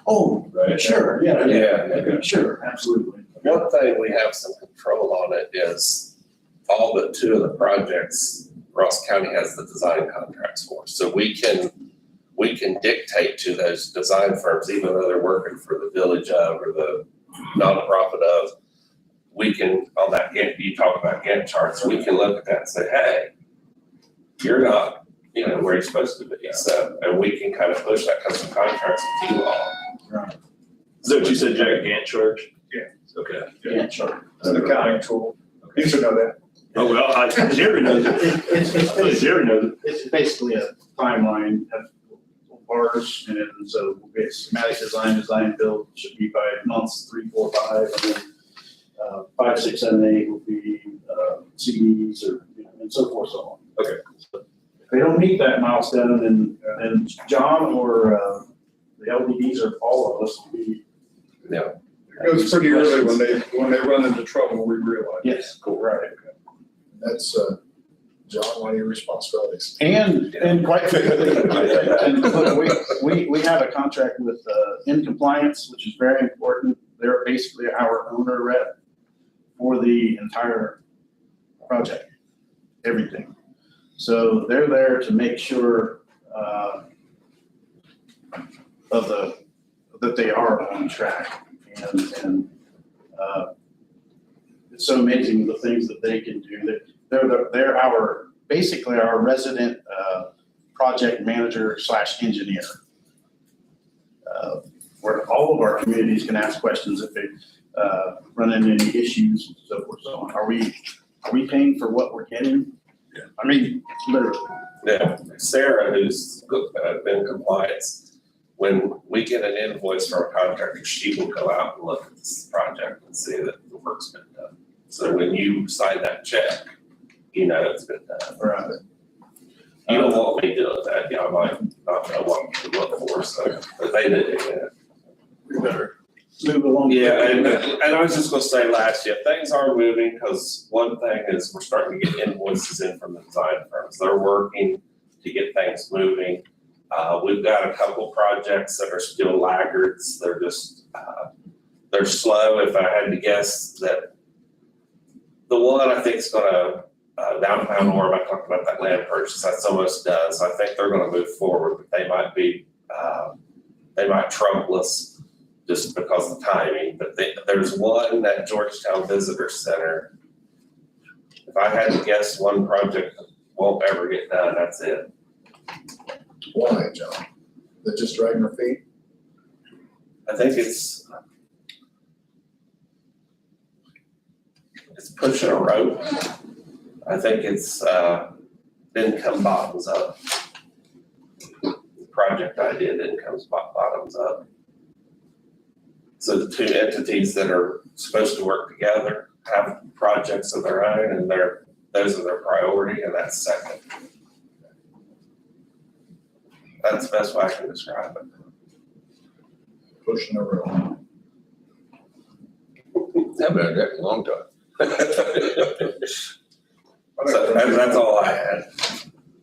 Oh, right? sure, yeah, Yeah. sure, absolutely. One thing we have some control on it is all but 2 of the projects Ross County has the design contracts for. So we can dictate to those design firms, even though they're working for the village of or the nonprofit of, we can, on that Gantt, you talk about Gantt charts, we can look at that and say, hey, you're not, where you're supposed to be. So, and we can kind of push that custom contracts with T-Law. Right. Is that what you said, Jack, Gantt charge? Yeah. Okay. Yeah, sure. It's an accounting tool. You should know that. Oh, well, Jerry knows it. Jerry knows it. It's basically a timeline of bars, and then so we get schematic design build should be by months 3, 4, 5, and then 5, 6, 7, 8 will be CDs or and so forth, so on. Okay. So if they don't meet that milestone, then John or the LDDs or all of us will be. Yeah. It goes pretty early when they run into trouble, we realize. Yes, cool, right. That's, John, one of your responsibilities. And quite frankly, and look, we have a contract with In Compliance, which is very important. They're basically our owner rep for the entire project, everything. So they're there to make sure that they are on track. And it's so amazing the things that they can do. That they're our basically our resident project manager / engineer. Where all of our communities can ask questions if they run into any issues and so forth. So are we paying for what we're getting? Yeah. I mean, literally. Yeah, Sarah, who's been in compliance, when we get an invoice from a contractor, she will go out and look at this project and see that the work's been done. So when you sign that check, you know it's been done. Right. You don't want me doing that, you know, I might not know what to look for, so, but they did it. We better move along. Yeah, and I was just gonna say last year, things are moving, because one thing is we're starting to get invoices in from the design firms. They're working to get things moving. We've got a couple projects that are still laggards. They're just, they're slow. If I had to guess, that the one I think is gonna, downtown Orem, I talked about that land purchase, that's almost done. So I think they're gonna move forward, but they might be, they might trouble us just because of the timing, but there's one at Georgetown Visitor Center. If I had to guess, one project won't ever get done, that's it. Why, John? They're just dragging their feet? I think it's pushing a rope. I think it's, didn't come bottoms up. The project idea didn't come bottoms up. So the two entities that are supposed to work together have projects of their own, and those are their priority, and that's second. That's the best way I can describe it. Pushing the rope. I've been at that a long time. So that's all I had.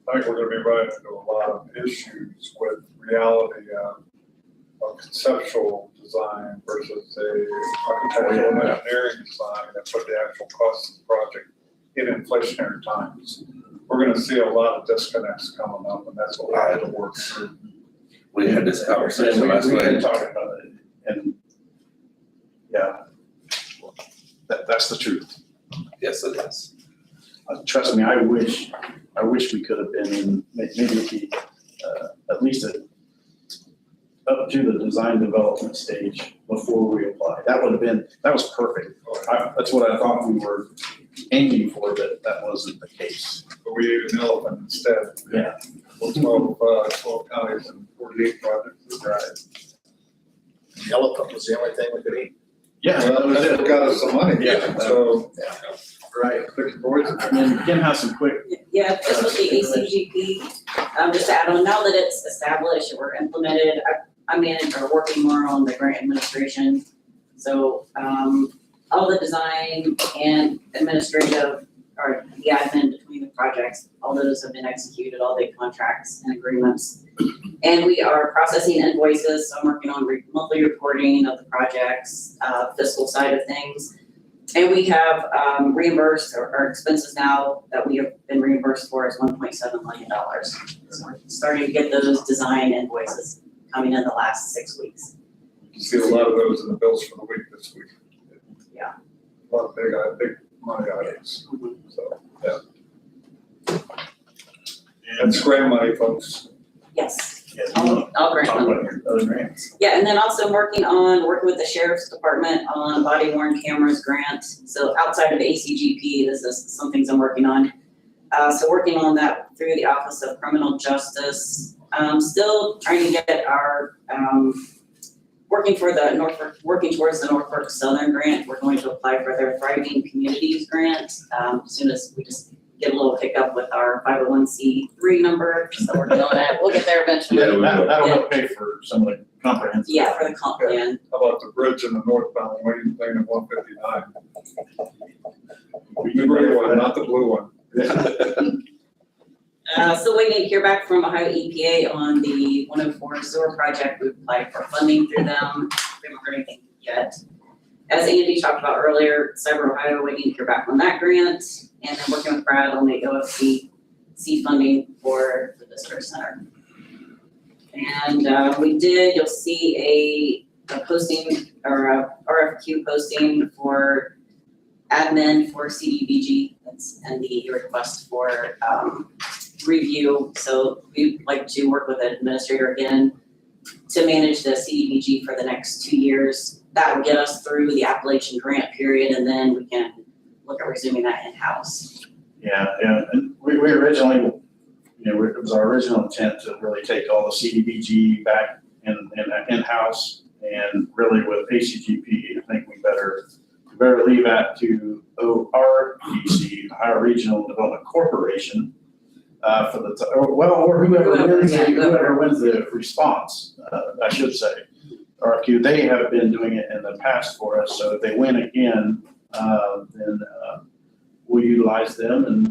I think we're gonna be running into a lot of issues with reality of conceptual design versus a architectural and engineering design that put the actual cost of the project in inflationary times. We're gonna see a lot of disconnects coming up, and that's what we have to work through. We had this conversation last We've been week. talking about it, and yeah, that's the truth. Yes, it is. Trust me, I wish we could have been in, maybe at least up to the design development stage before we applied. That was perfect. That's what I thought we were aiming for, but that wasn't the case. But we ate an elephant instead. Yeah. 12 counties and 48 projects. Right. The elephant was the only thing we could eat. Yeah, that Well, was that's it. what got us some money. Yeah. So, Right. pick your poison. And then Kim has some quick, Yeah, just with the ACGP, just to add on, now that it's established, we're implemented, I manage or working more on the grant administration. So, all the design and administrative, or the admin between the projects, all those have been executed, all the contracts and agreements. And we are processing invoices, so I'm working on monthly reporting of the projects, fiscal side of things. And we have reimbursed, our expenses now that we have been reimbursed for is $1.7 million. So we're starting to get those design invoices coming in the last 6 weeks. You see a lot of those in the bills for the week this week. Yeah. A lot of big money items, so, yeah. That's grant money, folks. Yes, yeah, all grant talk money. about your other grants. Yeah, and then also working with the sheriff's department on body worn cameras grant. So outside of ACGP, this is some things I'm working on. So working on that through the Office of Criminal Justice. Still trying to get our, working towards the Norfolk Southern grant. We're going to apply for their Thriving Communities grant, as soon as we just get a little hiccup with our 501c3 number, so we're doing it. We'll get there eventually. Yeah, that'll help pay for some of the comprehensive. Yeah, for the comp plan. How about the bridge in the northbound lane of 159? The gray one, not the blue one. Still waiting to hear back from Ohio EPA on the 104 sewer project. We've applied for funding through them. We haven't heard anything yet. As Andy talked about earlier, Cyber Ohio, waiting to hear back on that grant. And then working with Brad on the OFC funding for the visitor center. And you'll see a posting or a RFQ posting for admin for CDBG, that's in the request for, review. So we'd like to work with an administrator again to manage the CDBG for the next 2 years. That will get us through the Appalachian grant period, and then we can look at resuming that in-house. Yeah, and we originally, it was our original intent to really take all the CDBG back in-house, and really with ACGP, I think we better leave that to ORDC, Ohio Regional Development Corporation, for or whoever wins the response, I should say. RFQ, they have been doing it in the past for us, so if they win again, then we'll utilize them, and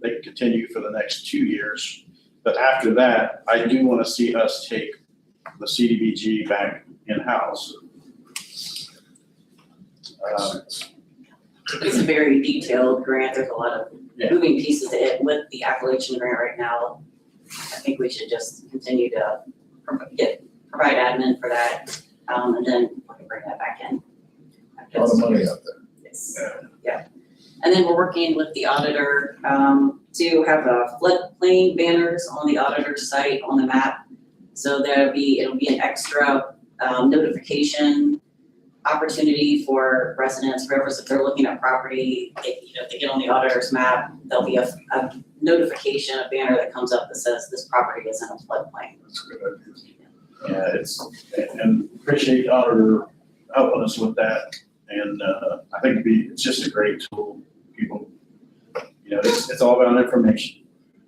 they can continue for the next 2 years. But after that, I do want to see us take the CDBG back in-house. It's a very detailed grant. There's a lot of Yeah. moving pieces to it with the Appalachian grant right now. I think we should just continue to provide admin for that, and then we can bring that back in. A lot of money out there. Yes, yeah. And then we're working with the auditor, to have floodplain banners on the auditor's site on the map. So it'll be an extra, notification opportunity for residents, whoever's, if they're looking at property, if they get on the auditor's map, there'll be a notification, a banner that comes up that says this property is in a floodplain. That's a good idea. Yeah, and appreciate the auditor helping us with that. And I think it's just a great tool. People, it's all about information.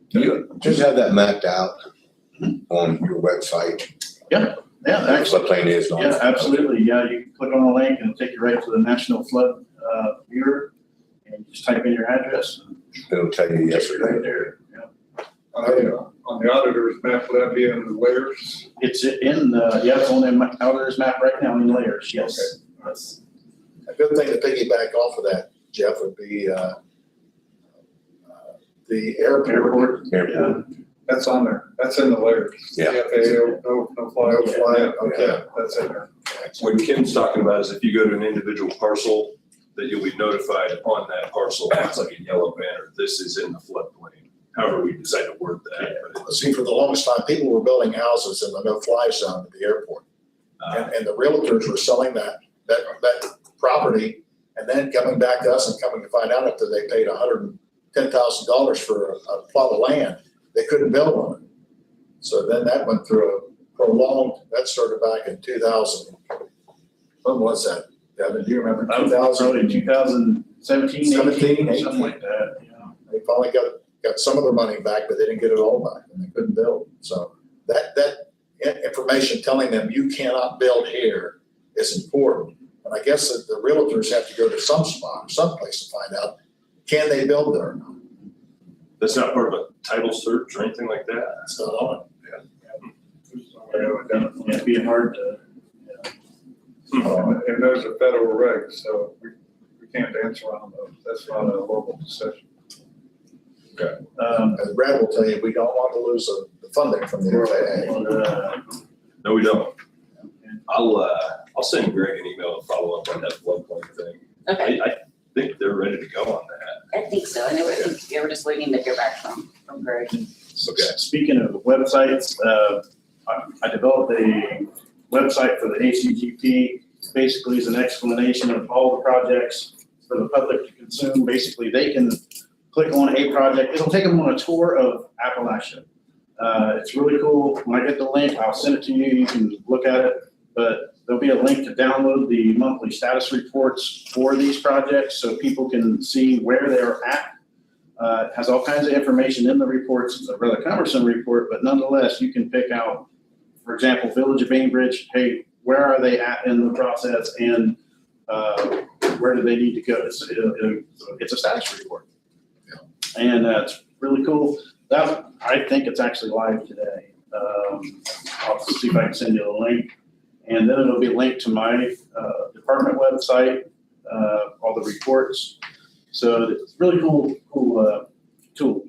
You just have that mapped out on your website. Yeah, That's what plane is. on it. Yeah, absolutely. Yeah, you can click on the link and it'll take you right to the National Flood Bureau, and you just type in your address and It'll tell you yes it's or right no. there. Yeah. On the auditor's map, would that be in the layers? It's in it's on the auditor's map right now in layers. Yes. Yes. A good thing to piggyback off of that, Jeff, would be, the airport. Yeah. That's on there. That's in the layers. Yeah. FAA, no fly. No fly, okay. Yeah, that's in there. What Kim's talking about is if you go to an individual parcel, that you'll be notified on that parcel, it's like a yellow banner, this is in the floodplain, however we decide to word that. But See, for the longest time, people were building houses in the no-fly zone at the airport. And the realtors were selling that property and then coming back to us and coming to find out after they paid $110,000 for a plot of land, they couldn't build on it. So then that went through a prolonged, that started back in 2000. When was that? Devin, do you remember? That was probably 2017, 17, 18, something like that. Yeah. They finally got some of their money back, but they didn't get it all back and they couldn't build. So that information telling them you cannot build here is important. And I guess that the realtors have to go to some spot, someplace to find out, can they build there or not? that's not part of a title search or anything like that? It's not on it. Yeah, it'd be hard to. And those are federal regs, so we can't dance around those. That's not a local decision. As Brad will tell you, we don't want to lose the funding from the FAA. No, we don't. I'll send Greg an email to follow up on that floodplain thing. Okay, I think they're ready to go on that. I think so. I think they were just waiting to hear back from Greg. Okay. Speaking of websites, I developed a website for the ACGP. Basically, is an explanation of all the projects for the public to consume. Basically, they can click on a project. It'll take them on a tour of Appalachia. It's really cool. When I get the link, I'll send it to you. You can look at it. But there'll be a link to download the monthly status reports for these projects so people can see where they're at. It has all kinds of information in the reports. It's a rather cumbersome report, but nonetheless, you can pick out, for example, Village of Bainbridge, hey, where are they at in the process and where do they need to go? It's a status report. And it's really cool. I think it's actually live today. I'll see if I can send you a link. And then it'll be linked to my department website, all the reports. So it's really cool tool.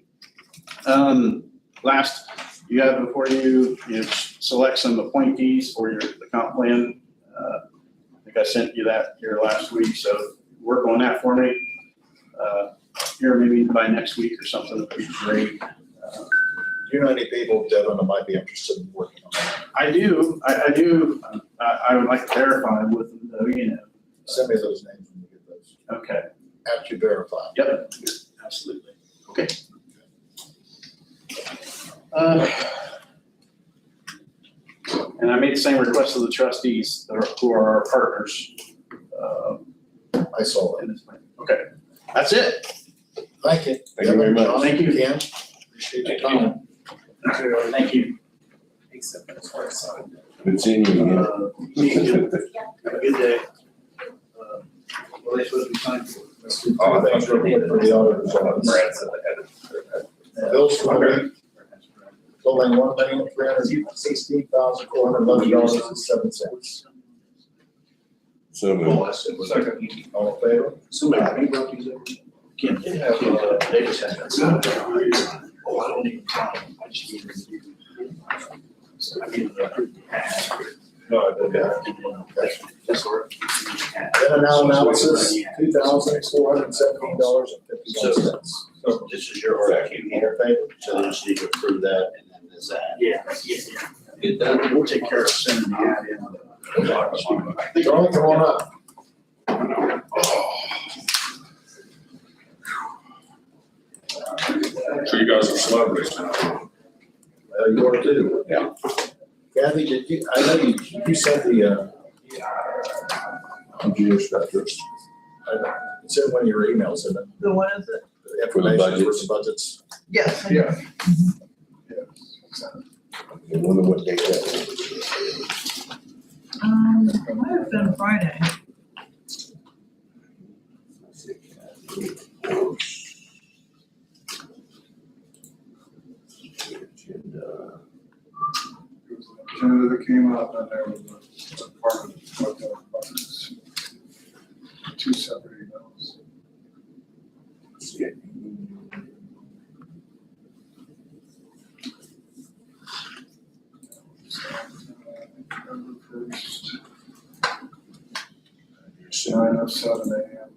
Last, you have before you select some appointees for the comp plan. I think I sent you that here last week, so work on that for me, here maybe by next week or something, would be great. Do you know any people, Devin, that might be interested in working on that? I do. I would like to verify with them though, you know. Send me those names when you get those. Okay, After you verify. yep, absolutely. Okay. And I made the same request to the trustees who are our partners. I saw that. In this plan. Okay, that's it. Thank you. Thank you very much. John, Thank you. Ken, appreciate your time. Thank you. Good seeing you again. Have a good day. What are they supposed to be signed for? Let's do two things real quick for the auditor's office. Bills for the week totaling $1,316,411.07. So moved. Second. All in favor? Somebody, can you brought these over? Kim, they have, they just have that. Oh, I don't even count them. I just need to review. So I mean, No, I didn't. that's all right. Then now analysis, $2,417.51. So this is your RFQ here, All in favor? so you just need to approve that and then there's that. Yeah. Get done. We'll take care of sending the ad in. Charlie, come on up. So you guys are celebrities now. You are too. Yeah. Kathy, did you, I know you sent the, I'm geostructures. it's in one of your emails, isn't it? The what is it? The information for the budgets. Yes. Yeah. I wonder what date that is. It might have been Friday. Agenda. Agenda that came up and there was a part of the budgets. Two separate emails. Yeah. November 1st, So, 9:07 a.m.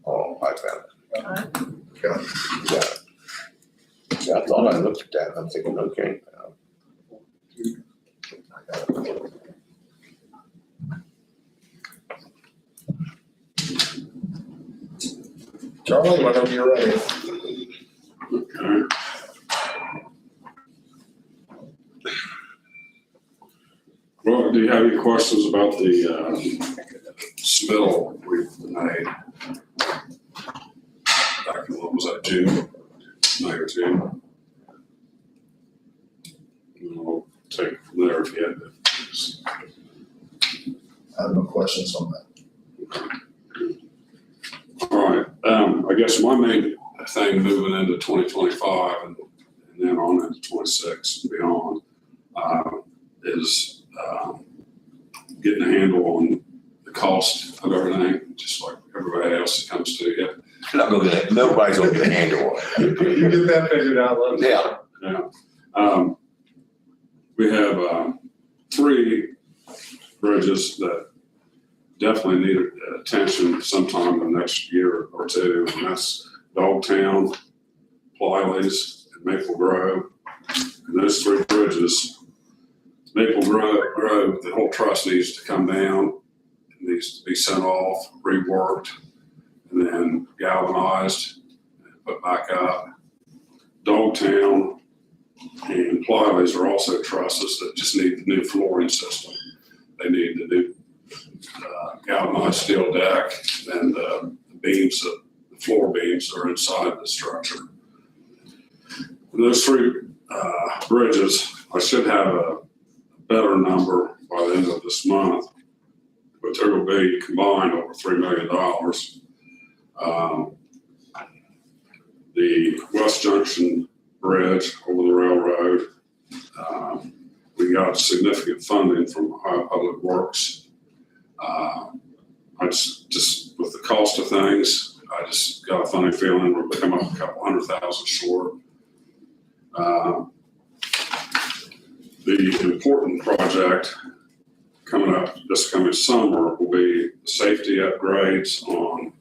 oh, I found it. Got it. Yeah, I thought I looked at that, I'm thinking, okay. I got it. Charlie, whenever you're ready. Well, do you have any questions about the submittal we've made? Back in, what was that, June, May or June? We'll take it from there if you have it. I have no questions on that. All right, I guess my main thing moving into 2025 and then on into 26 and beyond, is getting a handle on the cost of everything, just like everybody else that comes to you. Not gonna get it. Nobody's gonna get a handle on it. You get that figured out, let us know. Yeah. Yeah. We have 3 bridges that definitely need attention sometime in the next year or two, and that's Dogtown, Plyleys, and Maple Grove. And those 3 bridges, Maple Grove, the whole truss needs to come down, it needs to be sent off, reworked, and then galvanized, and put back up. Dogtown and Plyleys are also trusses that just need the new flooring system. They need the new galvanized steel deck and the beams, the floor beams that are inside the structure. Those 3 bridges, I should have a better number by the end of this month, but there will be combined over $3 million. The West Junction Bridge over the railroad, we got significant funding from Ohio Public Works. I just with the cost of things, I just got a funny feeling we're coming up a couple $100,000 short. The important project coming up this coming summer will be safety upgrades on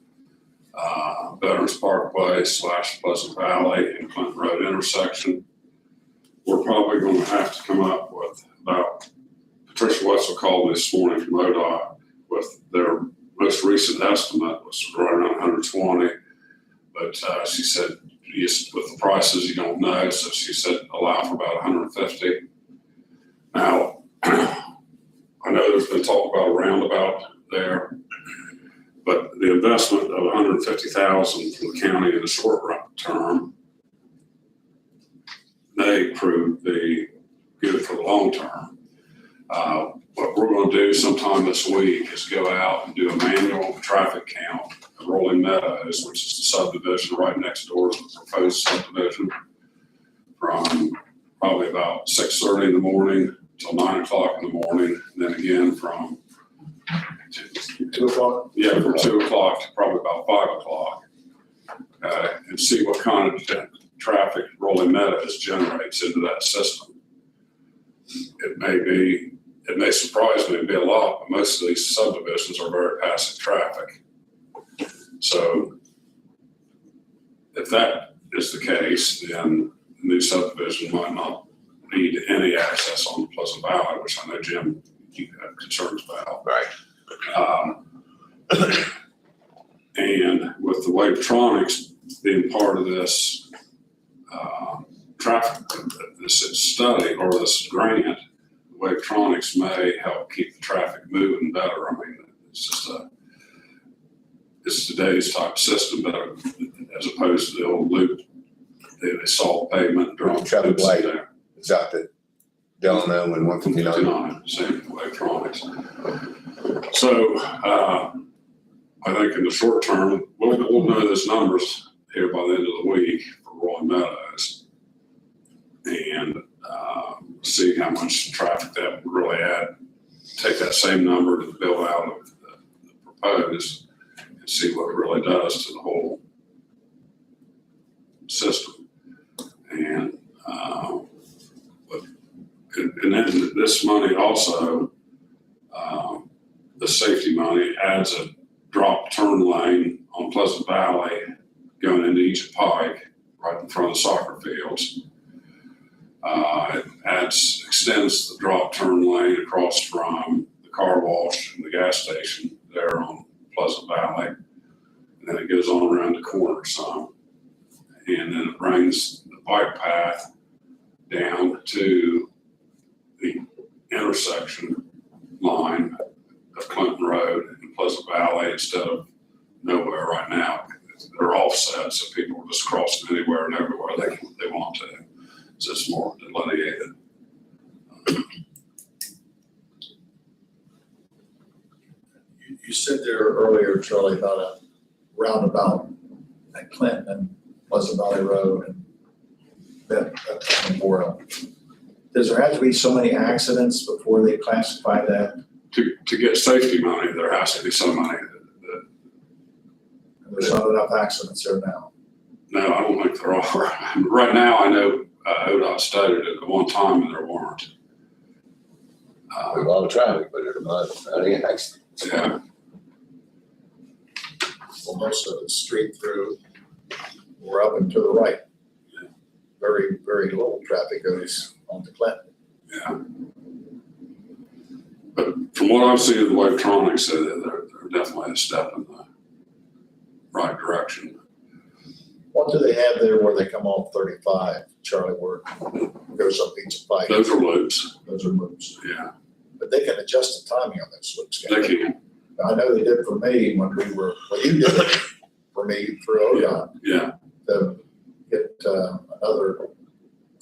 Veterans Parkway / Pleasant Valley and Clinton Road intersection. We're probably going to have to come up with about, Patricia Wetzel called me this morning from ODOT with their most recent estimate was right around 120. But she said, yes, with the prices, you don't know. So she said, allow for about 150. Now, I know there's been talk about a roundabout there, but the investment of 150,000 from the county in the short run term may prove to be good for the long term. What we're going to do sometime this week is go out and do a manual traffic count at Rolling Meadows, which is the subdivision right next door to the proposed subdivision, from probably about 6:30 in the morning till 9 o'clock in the morning, and then again from 2 o'clock? Yeah, from 2 o'clock to probably about 5 o'clock. And see what kind of traffic Rolling Meadows generates into that system. It may surprise me and be a lot, but most of these subdivisions are very passive traffic. So if that is the case, then the new subdivision might not need any access on Pleasant Valley, which I know, Jim, you have concerns about. Right. And with the Wavetronics being part of this traffic, this study or this grant, Wavetronics may help keep the traffic moving better. I mean, it's today's type system better as opposed to the old loop. They saw pavement and drop Traffic loops light. there. It's out the Delano and 159. Same Wavetronics. So, I think in the short term, we'll know those numbers here by the end of the week for Rolling Meadows. And, see how much traffic that would really add. Take that same number to the build out of the proposed and see what it really does to the whole system. And, and then this money also, the safety money adds a drop turn lane on Pleasant Valley going into Egypt Pike right in front of the soccer fields. It extends the drop turn lane across from the car wash and the gas station there on Pleasant Valley. And then it goes on around the corner some. And then it brings the bike path down to the intersection line of Clinton Road and Pleasant Valley instead of nowhere right now. They're offset, so people are just crossing anywhere and everywhere they want to. So it's more delineated. You said there earlier, Charlie, about a roundabout at Clinton and Pleasant Valley Road and that memorial. Does there have to be so many accidents before they classify that? To get safety money, there has to be some money. There's not enough accidents there now. No, I don't think there are. Right now, I know ODOT stated at one time and there weren't. A lot of traffic, but there's not any accidents. Yeah, Well, most of it's straight through or up and to the right. Very, very little traffic goes on to Clinton. yeah. But from what I've seen of the Wavetronics, they're definitely a step in the right direction. What do they have there where they come off 35, Charlie, where it goes up Egypt Pike? Those are loops, Those are loops. yeah, But they can adjust the timing on those loops. they can, I know they did for me when we were, well, you did it for me through ODOT yeah. to get another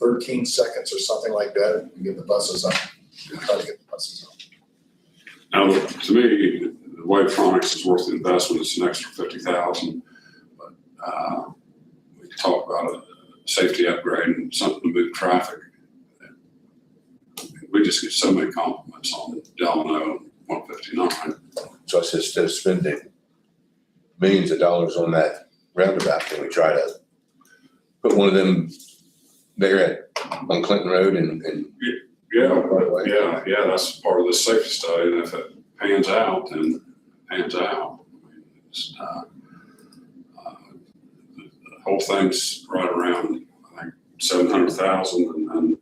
13 seconds or something like that to get the buses up. Try to get the buses up. Now, to me, the Wavetronics is worth the investment. It's an extra 50,000. But we can talk about a safety upgrade and something to move traffic. We just get so many compliments on Delano 159. So I said, instead of spending millions of dollars on that roundabout, can we try to put one of them there on Clinton Road and Yeah, that's part of the safety study, and if it pans out, then pans out. It's, the whole thing's right around, I think, 700,000, and then,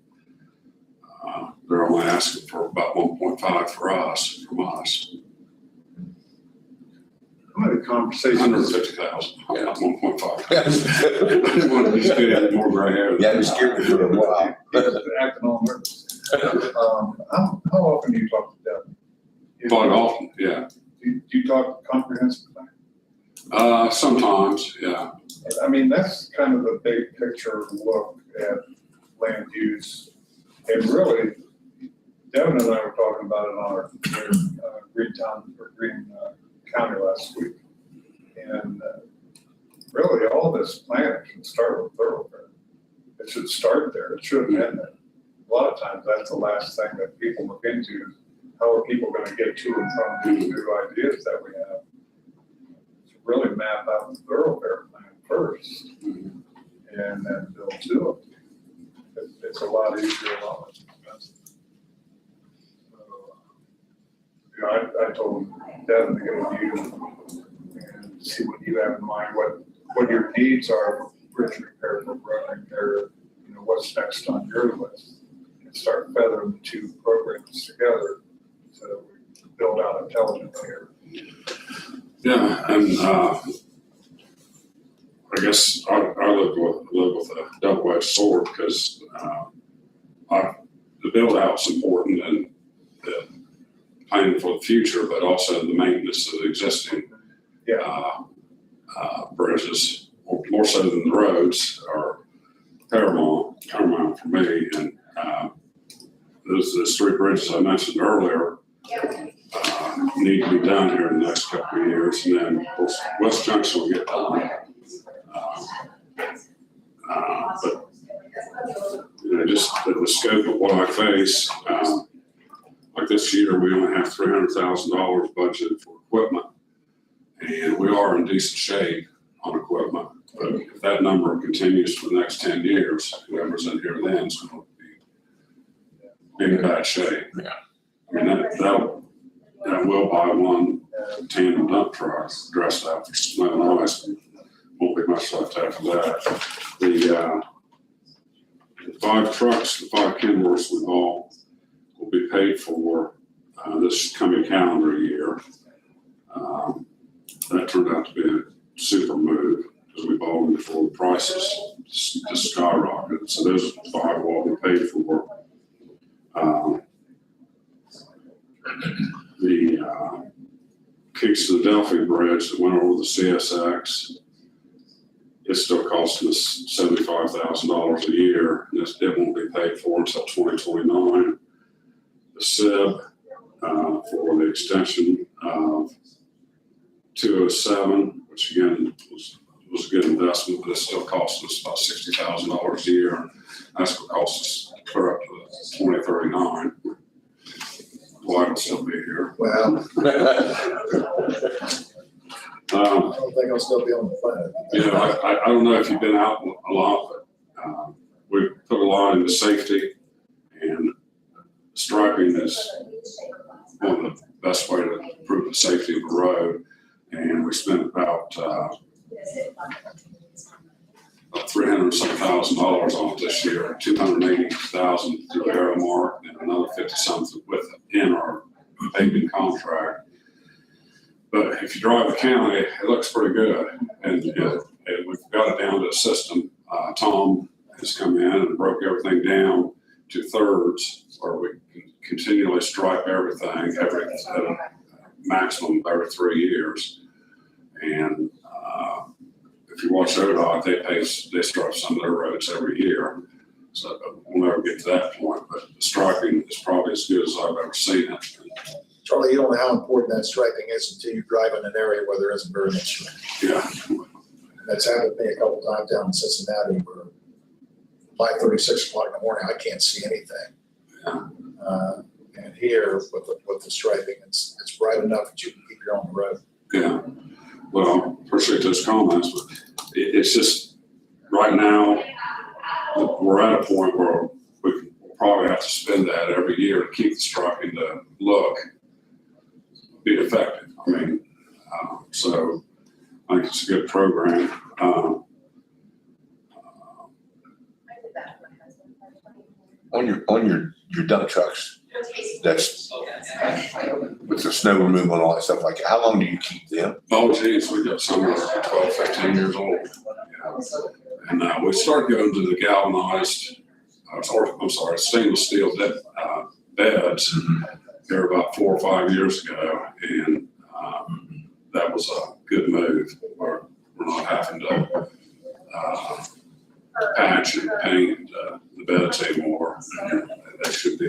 they're only asking for about 1.5 from us. I had a conversation. 150,000, not 1.5. Yeah, I didn't want to be scared, more gray hair. you scared me for a while. Acting on nervous. How often do you talk to Devin? Quite often, yeah. Do you talk comprehensive plan? Sometimes, yeah. I mean, that's kind of a big picture look at land use. And really, Devin and I were talking about it on our Green County last week. And really, all this planning should start with thoroughfare. It should start there. It shouldn't end there. A lot of times, that's the last thing that people look into. How are people going to get to and from these new ideas that we have? To really map out the thoroughfare plan first, and then build to it. It's a lot easier, a lot less expensive. So, you know, I told Devin to get with you and see what you have in mind, what your needs are, bridge repair, for road repair, you know, what's next on your list. And start feathering the two programs together so that we build out intelligently here. Yeah, and I guess I live with a double-edged sword because the build out's important and the planning for the future, but also the maintenance of the existing bridges, more so than the roads, are paramount for me. And those three bridges I mentioned earlier need to be done here in the next couple of years, and then of course West Junction will get done. But you know, just the scope of what I face, like this year, we only have $300,000 budgeted for equipment, and we are in decent shape on equipment. But if that number continues for the next 10 years, whoever's in here then is going to be in bad shape. Yeah. I mean, that will buy one tandem dump truck dressed out for snow and ice. Won't be much left after that. The 5 trucks, the 5 Kenworths we bought will be paid for this coming calendar year. That turned out to be a super move because we bought them before the prices just skyrocketed. So those 5 will all be paid for. The Kings to the Delphi Bridge that went over the CSX, it's still costing us $75,000 a year. It won't be paid for until 2029. The SIB for the extension of 207, which again was a good investment, but it still costs us about $60,000 a year. That's what costs us clear up to 2039. Well, I will still be here. Well, I don't think I'll still be on the planet. You know, I don't know if you've been out a lot, but we put a lot into safety, and striping is one of the best way to improve the safety of a road. And we spent about $300,000 on it this year, $280,000 through Aramark, and another 50-something with it in our paving contract. But if you drive the county, it looks pretty good, and we've got it down to a system. Tom has come in and broke everything down to thirds, where we can continually stripe everything at a maximum of every 3 years. And if you watch ODOT, they stripe some of their roads every year. So we'll never get to that point, but the striping is probably as good as I've ever seen it. Charlie, you don't know how important that striping is until you drive in an area where there isn't very much striping. Yeah. That's happened to me a couple times down in Cincinnati where 5:30, 6 o'clock in the morning, I can't see anything. Yeah. And here with the striping, it's bright enough that you can keep your own road. Yeah. Well, appreciate those comments, but it's just right now we're at a point where we can probably have to spend that every year to keep the striping to look, be effective. I mean, so I think it's a good program. On your dump trucks, that's with the snow removal and all that stuff like that, how long do you keep them? Oh geez, we got some that are 12, 15 years old. Yeah. And we started going to the galvanized, stainless steel beds here about 4 or 5 years ago. And that was a good move. We're not having to patch and paint the beds anymore. That should be,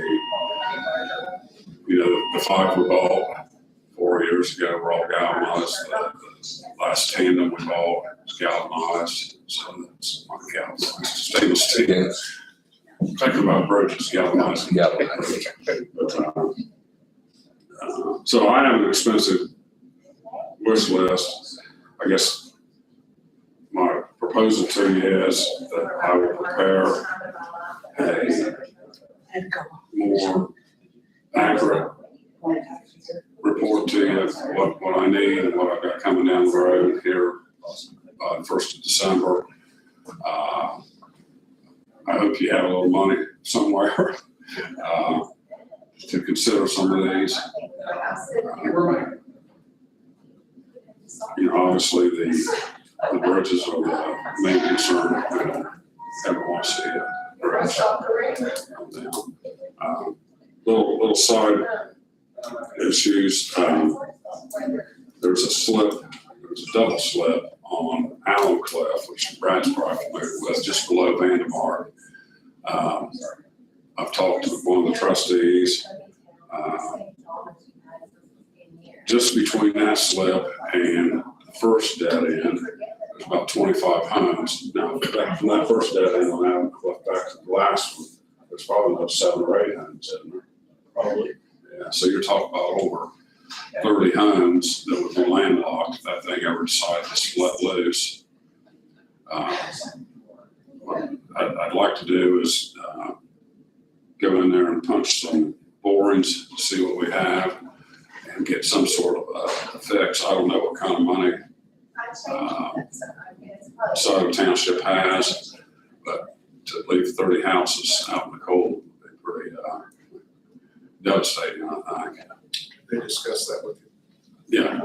the 5 we bought 4 years ago were all galvanized. The last tandem we bought was galvanized. So that's not galvanized, stainless steel. Talking about broaches, galvanized. Yeah. So I have an expensive wish list. I guess my proposal to you is that I will prepare a more accurate report to you of what I need and what I've got coming down the road here by the 1st of December. I hope you have a little money somewhere to consider some of these. Obviously the bridges are the main concern. I don't ever want to see it. Little side issues. There's a double slip on Allen Cliff, which Brad's probably familiar with, just below Vandemark. I've talked to one of the trustees. Just between that slip and the first dead end, there's about 25 homes. Now, back from that first dead end on Allen Cliff back to the last one, there's probably about 7 or 8 homes in there. Probably. Yeah, so you're talking about over 30 homes that would be landlocked if that thing ever decided to let loose. What I'd like to do is go in there and punch some borings, see what we have, and get some sort of a fix. I don't know what kind of money Southern Township has, but to leave 30 houses out in the cold would be pretty devastating, I think. They discussed that with you. Yeah.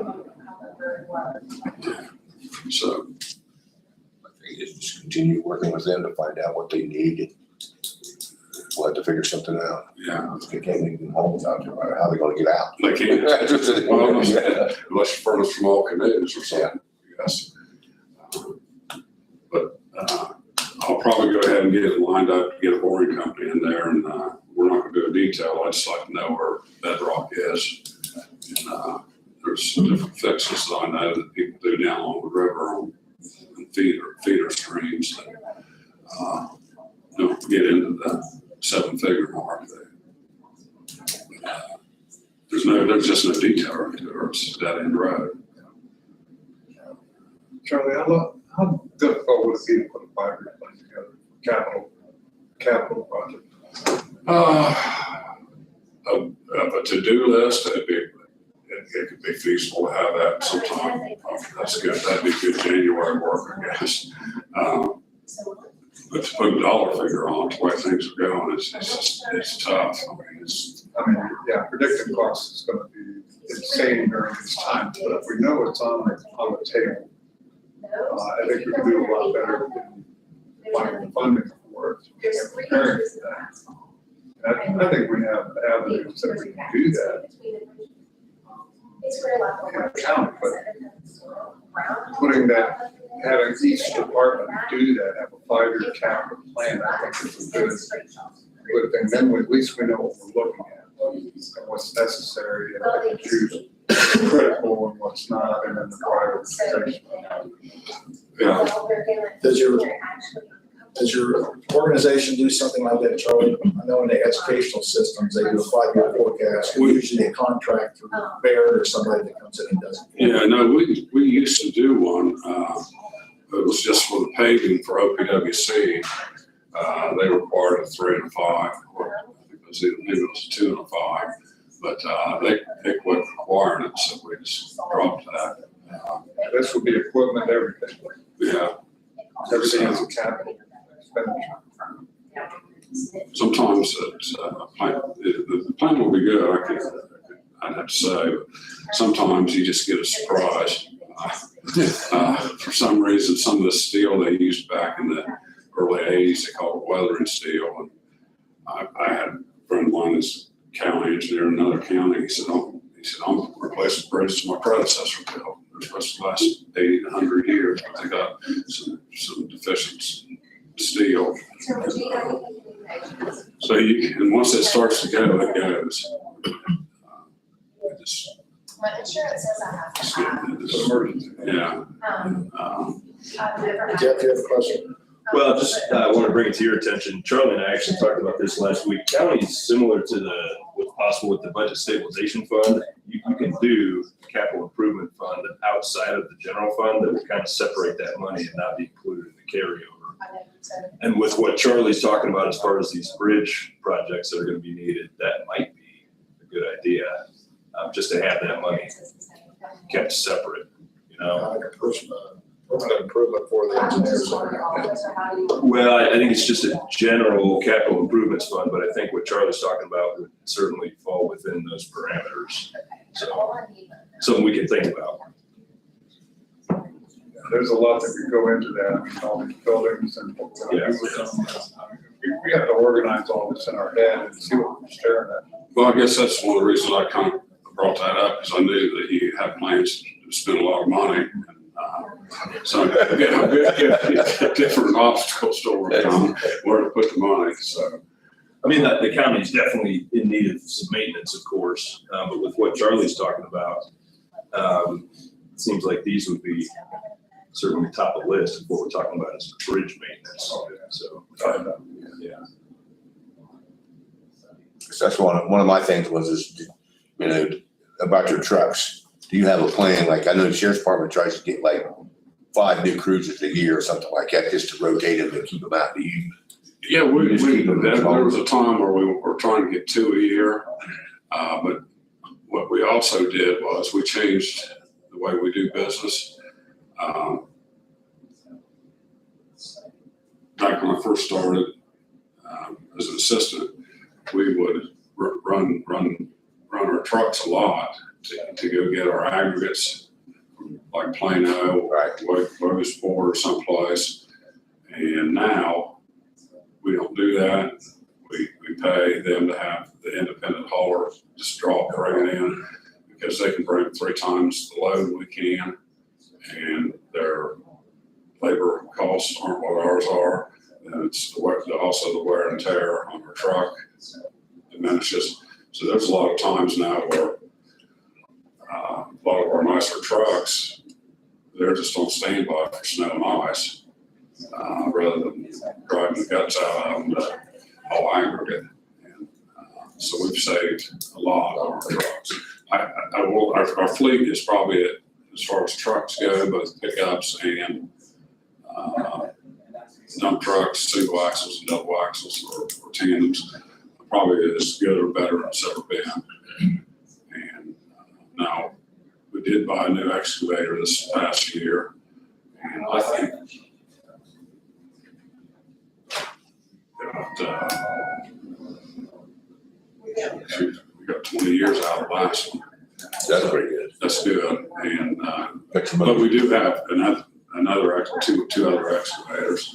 So, I think just continue working with them to find out what they need. We'll have to figure something out. yeah, They can't leave them homes out there, how are they gonna get out? they can't. Well, unless you furnish from all canoes or something, yes. But I'll probably go ahead and get it lined up, get a boring company in there, and we're not gonna do a detail. I just like to know where bedrock is. And there's some different fixes that I know that people do down along the river on feeder streams that don't get into the 7-figure mark. There's just no detail right there. It's dead end road. Charlie, how difficult would it be to put a 5-year plan together, capital project? A to-do list, it could be feasible to have that sometime. That's good. That'd be good January work, I guess. But to put a dollar figure on the way things are going, it's tough. I mean, Predictive cost is gonna be insane during these times, but if we know it's on the table, I think we can do a lot better than finding funding for it, and preparing for that. I think we have avenues that we can do that. Putting that, having each department do that, have a 5-year capital plan, I think is a good thing. Then at least we know what we're looking at and what's necessary and what choose critical and what's not, and then the prioritization. Yeah. Does your organization do something like that, Charlie? I know in the educational systems, they do a 5-year forecast, usually a contract through Baird or somebody that comes in and does it. Yeah, no, we used to do one. It was just for the paving for OPWC. They required a 3 and a 5, or I think it was either, maybe it was a 2 and a 5. But they quit requiring it, so we just dropped that. This would be equipment, everything. Yeah, Everything is a capital expenditure. sometimes it's, the plan will be good, I'd have to say, but sometimes you just get a surprise. For some reason, some of the steel they used back in the early 80s, they called it weathering steel. And I had a friend of mine that's county engineer in another county. He said, I'm replacing bridges my predecessor built. They're supposed to last 80 to 100 years, but they got some deficient steel. So and once it starts to go, it goes. My insurance says I have to have. It's emergency. Yeah. Jeff, you have a question? Well, just, I want to bring it to your attention. Charlie and I actually talked about this last week. Counties, similar to what's possible with the budget stabilization fund, you can do a capital improvement fund outside of the general fund that will kind of separate that money and not be included in the carryover. And with what Charlie's talking about as far as these bridge projects that are going to be needed, that might be a good idea, just to have that money kept separate, you know? Like a permanent improvement for the engineers. Well, I think it's just a general capital improvements fund, but I think what Charlie's talking about would certainly fall within those parameters. So, something we can think about. There's a lot that could go into that, I mean, all these buildings and. We have to organize all this in our head and see what we're staring at. Well, I guess that's one of the reasons I kind of brought that up, because I knew that he had plans to spend a lot of money. So, different obstacles to overcome, where to put the money, so. I mean, the county's definitely in need of some maintenance, of course, but with what Charlie's talking about, it seems like these would be certainly top of the list of what we're talking about is bridge maintenance, so. Yeah. That's one of my things was, about your trucks. Do you have a plan? Like, I know the sheriff's department tries to get like 5 new cruisers a year or something like that, just to rotate them and keep them out. Do you? Yeah, there was a time where we were trying to get 2 a year. But what we also did was we changed the way we do business. Back when I first started as an assistant, we would run our trucks a lot to go get our aggregates from like Plano, Lowe's or someplace. And now we don't do that. We pay them to have the independent hauler just bring it in, because they can bring 3 times the load we can, and their labor costs aren't what ours are. And it's also the wear and tear on our truck diminishes. So there's a lot of times now where a lot of our nicer trucks, they're just on standby for snow and ice, rather than driving the guts out of them to haul aggregate. And so we've saved a lot on our trucks. Our fleet is probably, as far as trucks go, both pickups and dump trucks, single axles and double axles or tandems, probably as good or better than it's ever been. And now we did buy a new excavator this past year, and I think we got 20 years out of the last one. That's pretty good. That's good. And but we do have two other excavators.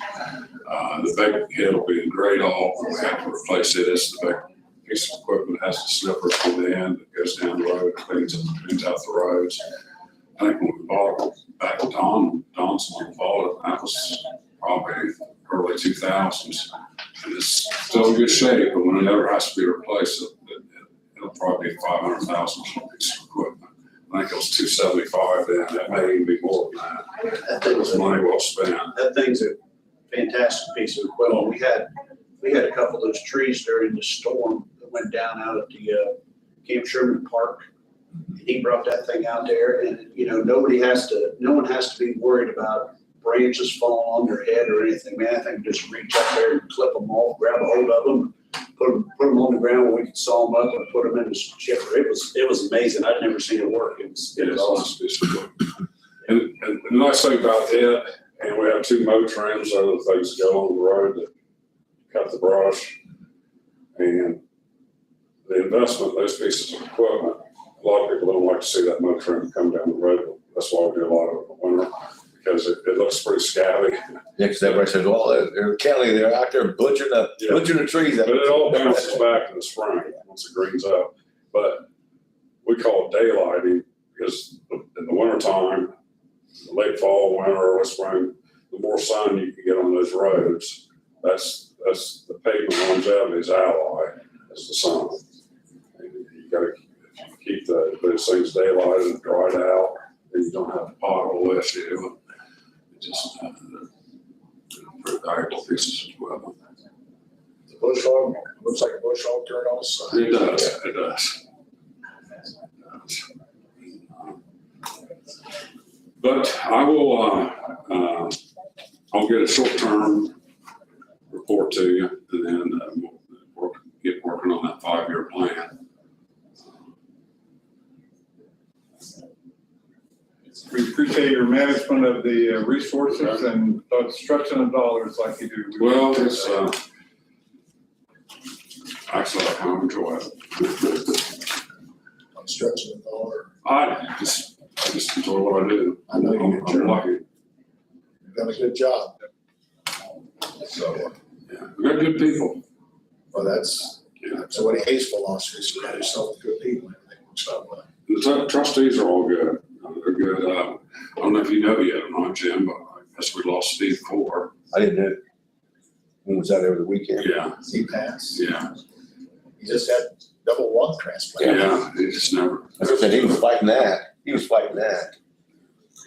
The big head will be in great all. We have to replace it. It's the big piece of equipment that has the slipper from the end that goes down the road, cleans out the roads. I think when we bought it back to Don's when we bought it, that was probably early 2000s. And it's still in good shape, but when it ever has to be replaced, it'll probably be 500,000 piece of equipment. I think it was 275 then. That may even be more than that. It was money well spent. That thing's a fantastic piece of equipment. We had a couple of those trees during the storm that went down out at the Camp Sherman Park. He brought that thing out there, and no one has to be worried about branches falling on their head or anything, man, I think just reach up there and clip them off, grab a hold of them, put them on the ground where we could saw them up and put them in the chipper. It was amazing. I'd never seen it work. It was awesome. And the nice thing about it, and we have 2 mow trims, other things that go on the road that cut the brush. And the investment, those pieces of equipment, a lot of people don't like to see that mow trim come down the road. That's why we do a lot of it in the winter, because it looks pretty scabby. Yeah, because everybody says, well, they're counting, they're out there butchering the trees. But it all bounces back in the spring, once it greens up. But we call it daylighting, because in the wintertime, late fall, winter, early spring, the more sun you can get on those roads, that's the pavement longevity's ally, is the sun. And you gotta keep those things daylighted and dried out, and you don't have the pothole issue. It just, pretty valuable pieces as well. The bush hog, looks like a bush hog turned on its side. It does, it does. But I will, I'll get a short-term report to you, and then we'll get working on that 5-year plan. We appreciate your management of the resources and the destruction of dollars like you do. Well, it's, actually, I kind of enjoy it. I'm stretching the dollar. I just enjoy what I do. I know you do. I'm lucky. You've done a good job. So, Yeah, we got good people. well, that's what he hates philosophy, surround yourself with good people, everything works out well. The trustees are all good. They're good. I don't know if you know yet or not, Jim, but I guess we lost Steve Core. I didn't know. When was that over the weekend? Yeah, He passed. yeah, He just had double lung transplant. yeah. He just never. As I said, he was fighting that.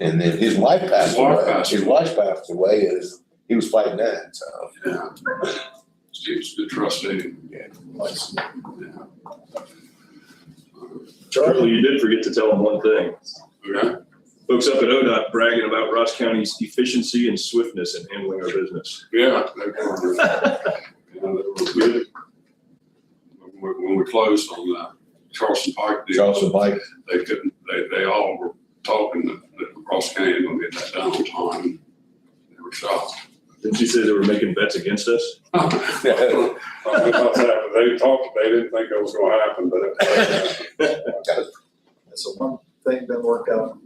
And then his wife passed away. His wife passed away as he was fighting that, so. Yeah. Steve's a good trustee. Nice. Yeah. Charlie, You did forget to tell them one thing. Okay. Folks up at ODOT bragging about Ross County's efficiency and swiftness in handling our business. Yeah, they were, they were good. When we closed on the Charleston Pike deal. Charleston Pike. They all were talking that Ross County was gonna get that done on time. They were shocked. Didn't you say they were making bets against us? They didn't think it was gonna happen, but it. so one thing been worked out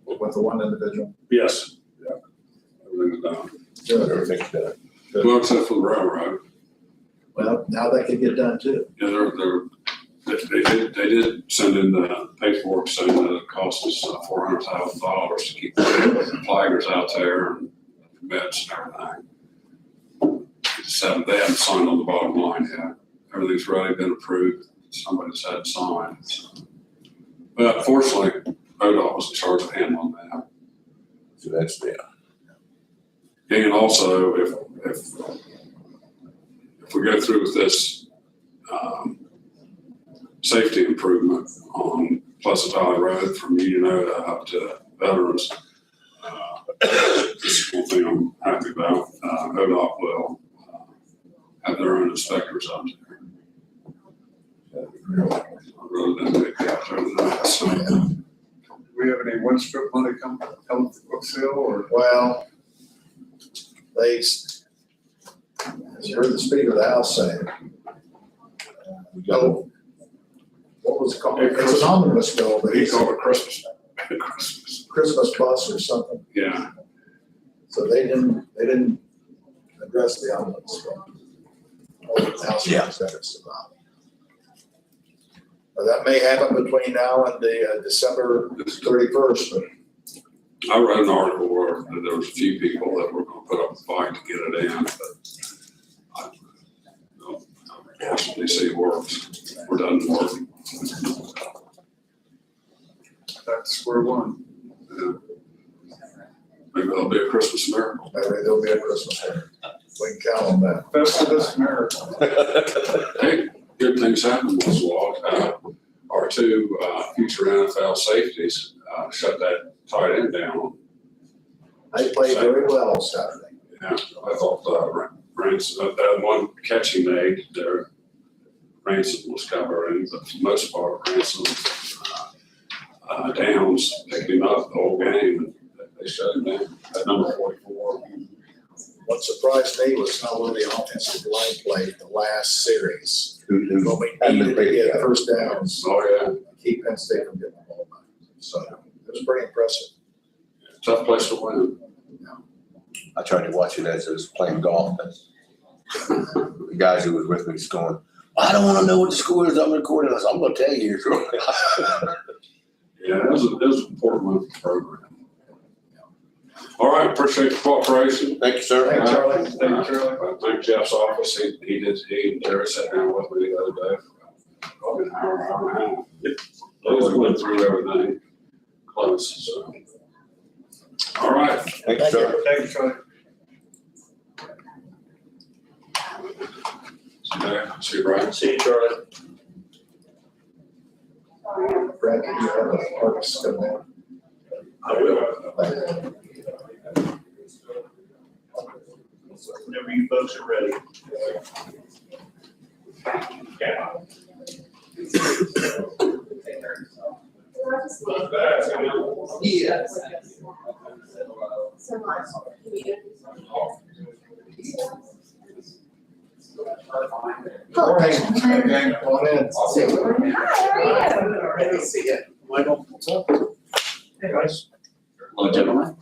with the one individual. Yes. Everything's done. Good. Everything's done. Well, except for the railroad. Well, now that can get done too. Yeah, they did send in the paperwork saying that it cost us $400,000 to keep the flaggers out there and permits and everything. They haven't signed on the bottom line yet. Everything's already been approved. Somebody just hadn't signed. So. But fortunately, ODOT was in charge of handling that. So that's, yeah. And also, if we go through with this safety improvement on Pleasant Valley Road from Union Oda up to Veterans, this is one thing I'm happy about. ODOT will have their own inspectors out there. Rather than they get out there with that. So, Do we have any one strip money coming to book sale or? Well, they, as you heard the Speaker of the House say, no, what was it called? It's an omnibus bill, but he he's called it Christmas. Christmas bus or something. Yeah. So they didn't address the omnibus bill. All the House representatives about. That may happen between now and the December 31st, but I read an article where there was a few people that were going to put up a fight to get it in, but unfortunately, see it works or doesn't work. That's square one. Yeah. Maybe there'll be a Christmas miracle. maybe there'll be a Christmas there. We can count on that. Best of this America. Hey, good things happen once in a while. Our 2 future NFL safeties shut that tight end down They played very well Saturday. Yeah, I thought, Ransom, that one catching day there, Ransom was covering, but for the most part, Ransom, Downs picked him up the whole game, and they shut him down at number 44. What surprised me was how well the offensive line played the last series. When we Hadn't been needed to played get together. first downs, Oh, keep Penn State from getting the ball back. So it was pretty impressive. yeah, tough place to win. I tried to watch it as I was playing golf. And the guys who was with me was going, I don't want to know what the score is. I'm recording. I said, I'm going to tell you. Yeah, it was an important one for the program. All right, appreciate the cooperation. Thank you, sir. Thank you, Charlie. Thank you, Charlie. I think Jeff's office, he and Terry sat down with me the other day, probably an hour and a half. They went through everything close, so. All right. Thank you, sir. Thank you, Charlie. See you, Brian. See you, Charlie. Brad, did you have a artist come in? I will. Whenever you folks are ready. Yes. Morning. Gang, come on in. Hi, how are you? Good to see you. Michael, what's up? Hey, guys. Hello, gentlemen.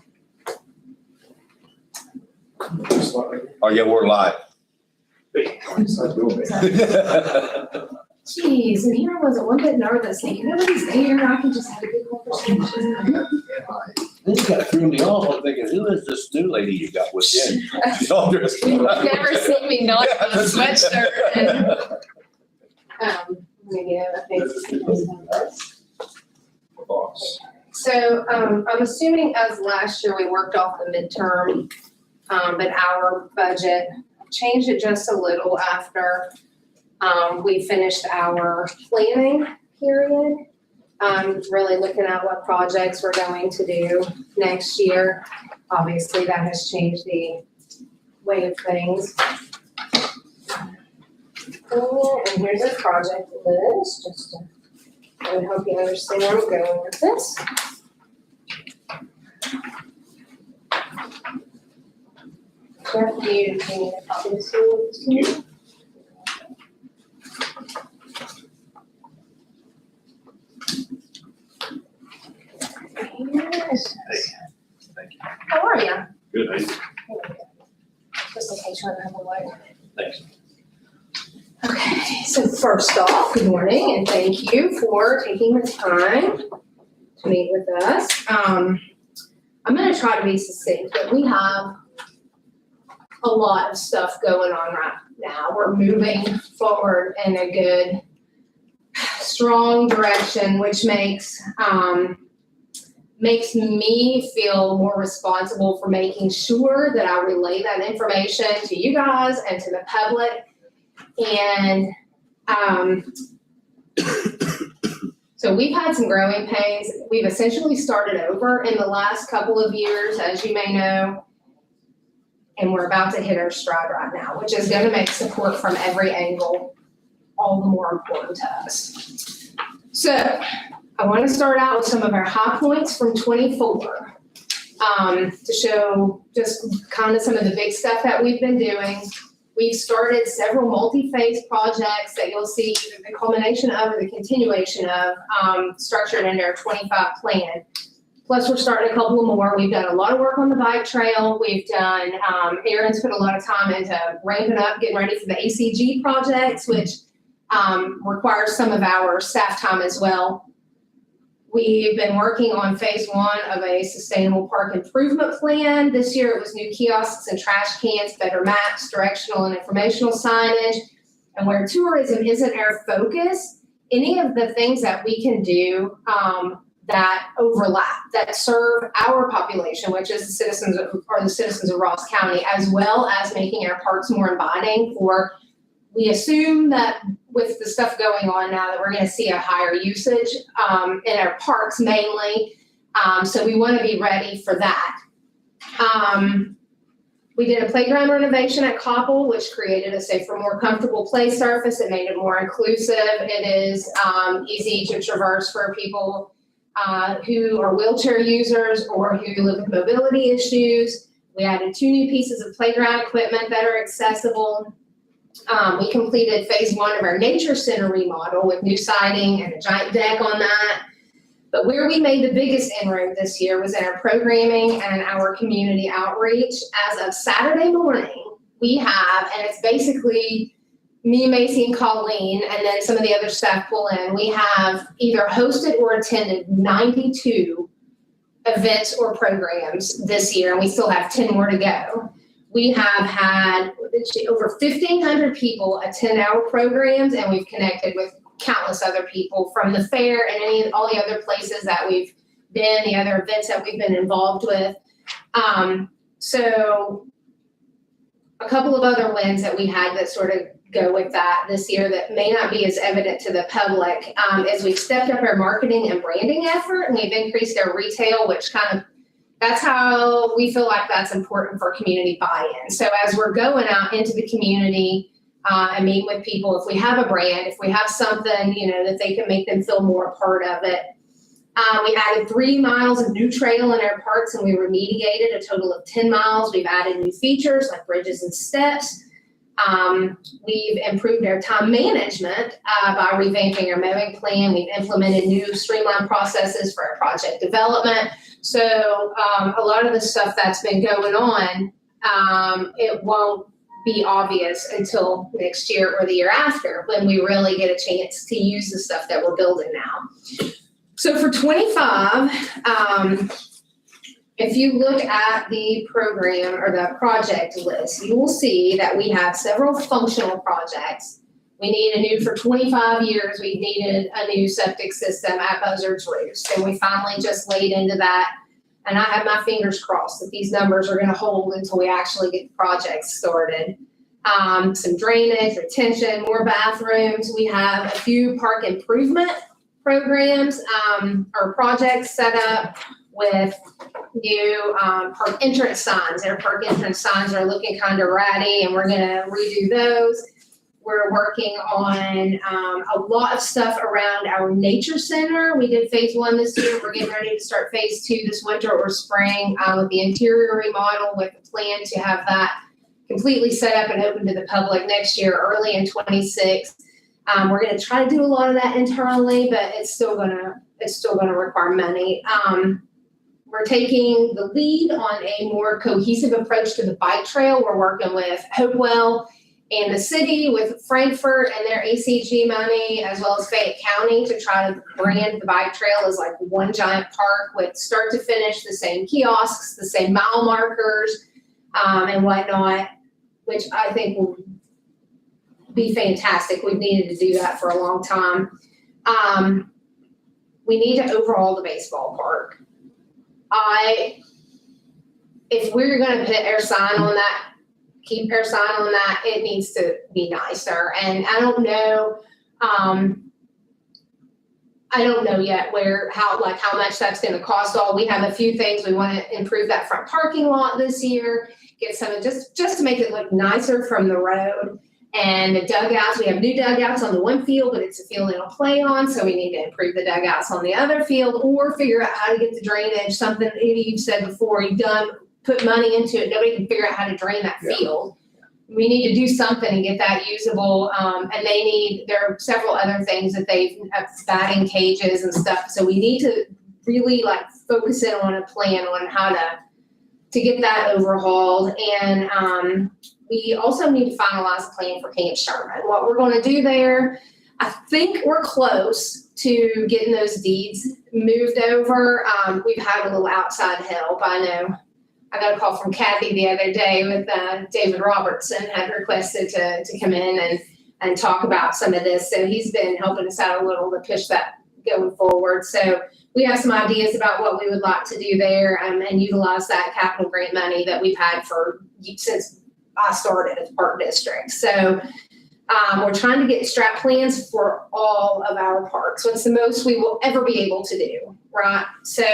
Oh, yeah, we're live. Jeez, and here I wasn't one bit nervous, thinking nobody's there, I can just have a good conversation. This kind of threw me off. I'm thinking, who is this new lady you got with you? She's all dressed You've up. never seen me not in a Yeah, sweatshirt and, let me get a face. So, I'm assuming as last year, we worked off the midterm, but our budget changed it just a little after, we finished our planning period. Really looking at what projects we're going to do next year. Obviously, that has changed the way of things. And here's a project list, just to, I hope you understand where I'm going with this. Jeff, do you need a copy of this? Yes. Thank you. How are you? Good, how you? Just in case you want to have a look. Thanks. Okay, so first off, good morning and thank you for taking the time to meet with us. I'm gonna try to be succinct, but we have a lot of stuff going on right now. We're moving forward in a good, strong direction, which makes me feel more responsible for making sure that I relay that information to you guys and to the public. And so we've had some growing pains. We've essentially started over in the last couple of years, as you may know. And we're about to hit our stride right now, which is gonna make support from every angle all the more important to us. So I wanna start out with some of our high points from '24. To show just kind of some of the big stuff that we've been doing. We've started several multi-phase projects that you'll see either the culmination of or the continuation of, structured into our 25 plan. Plus, we're starting a couple more. We've done a lot of work on the bike trail. We've done, Aaron's put a lot of time into ramping up, getting ready for the ACG projects, which requires some of our staff time as well. We've been working on phase 1 of a sustainable park improvement plan. This year it was new kiosks and trash cans, better maps, directional and informational signage. And where tourism isn't our focus, any of the things that we can do that overlap, that serve our population, which is the citizens of Ross County, as well as making our parks more inviting for, we assume that with the stuff going on now that we're gonna see a higher usage in our parks mainly. So we wanna be ready for that. We did a playground renovation at Koppel, which created a safer, more comfortable play surface. It made it more inclusive. It is easy to traverse for people who are wheelchair users or who live with mobility issues. We added 2 new pieces of playground equipment that are accessible. We completed phase 1 of our nature center remodel with new siding and a giant deck on that. But where we made the biggest inroad this year was in our programming and our community outreach. As of Saturday morning, we have, and it's basically me, Macy, and Colleen, and then some of the other staff pull in, we have either hosted or attended 92 events or programs this year, and we still have 10 more to go. We have had over 1,500 people attend our programs, and we've connected with countless other people from the fair and all the other places that we've been, the other events that we've been involved with. So a couple of other wins that we had that sort of go with that this year that may not be as evident to the public is we've stepped up our marketing and branding effort, and we've increased our retail, which that's how we feel like that's important for community buy-in. So as we're going out into the community and meeting with people, if we have a brand, if we have something, that they can make them feel more a part of it. We added 3 miles of new trail in our parks, and we remediated a total of 10 miles. We've added new features like bridges and steps. We've improved our time management by revamping our mowing plan. We've implemented new streamlined processes for our project development. So a lot of the stuff that's been going on, it won't be obvious until next year or the year after when we really get a chance to use the stuff that we're building now. So for 25, if you look at the program or the project list, you will see that we have several functional projects. We need for 25 years, we've needed a new septic system at Buzzards Roost, and we finally just laid into that. And I have my fingers crossed that these numbers are gonna hold until we actually get the project started. Some drainage, retention, more bathrooms. We have a few park improvement programs or projects set up with new park entrance signs. Our park entrance signs are looking kind of ratty, and we're gonna redo those. We're working on a lot of stuff around our nature center. We did phase 1 this year. We're getting ready to start phase 2 this winter or spring with the interior remodel, with the plan to have that completely set up and open to the public next year, early in 26. We're gonna try to do a lot of that internally, but it's still gonna require money. We're taking the lead on a more cohesive approach to the bike trail. We're working with Hopewell and the city, with Frankfurt and their ACG money, as well as Fayette County, to try to brand the bike trail as like one giant park with start to finish the same kiosks, the same mile markers, and whatnot, which I think will be fantastic. We've needed to do that for a long time. We need to overhaul the baseball park. If we're gonna put our sign on that, keep our sign on that, it needs to be nicer. And I don't know yet how much that's gonna cost all. We have a few things. We wanna improve that front parking lot this year, get some, just to make it look nicer from the road. And the dugouts, we have new dugouts on the one field, but it's a field they don't play on, so we need to improve the dugouts on the other field, or figure out how to get the drainage, something you've said before, put money into it, nobody can figure out how to drain that field. We need to do something and get that usable, and there are several other things that batting cages and stuff, so we need to really focus in on a plan on how to get that overhauled. And we also need to finalize a plan for Camp Sherman. What we're gonna do there, I think we're close to getting those deeds moved over. We've had a little outside help. I know I got a call from Kathy the other day with David Robertson, had requested to come in and talk about some of this. So he's been helping us out a little to push that going forward. So we have some ideas about what we would like to do there, and utilize that capital grant money that we've had since I started at the Park District. So we're trying to get strat plans for all of our parks. What's the most we will ever be able to do, right? So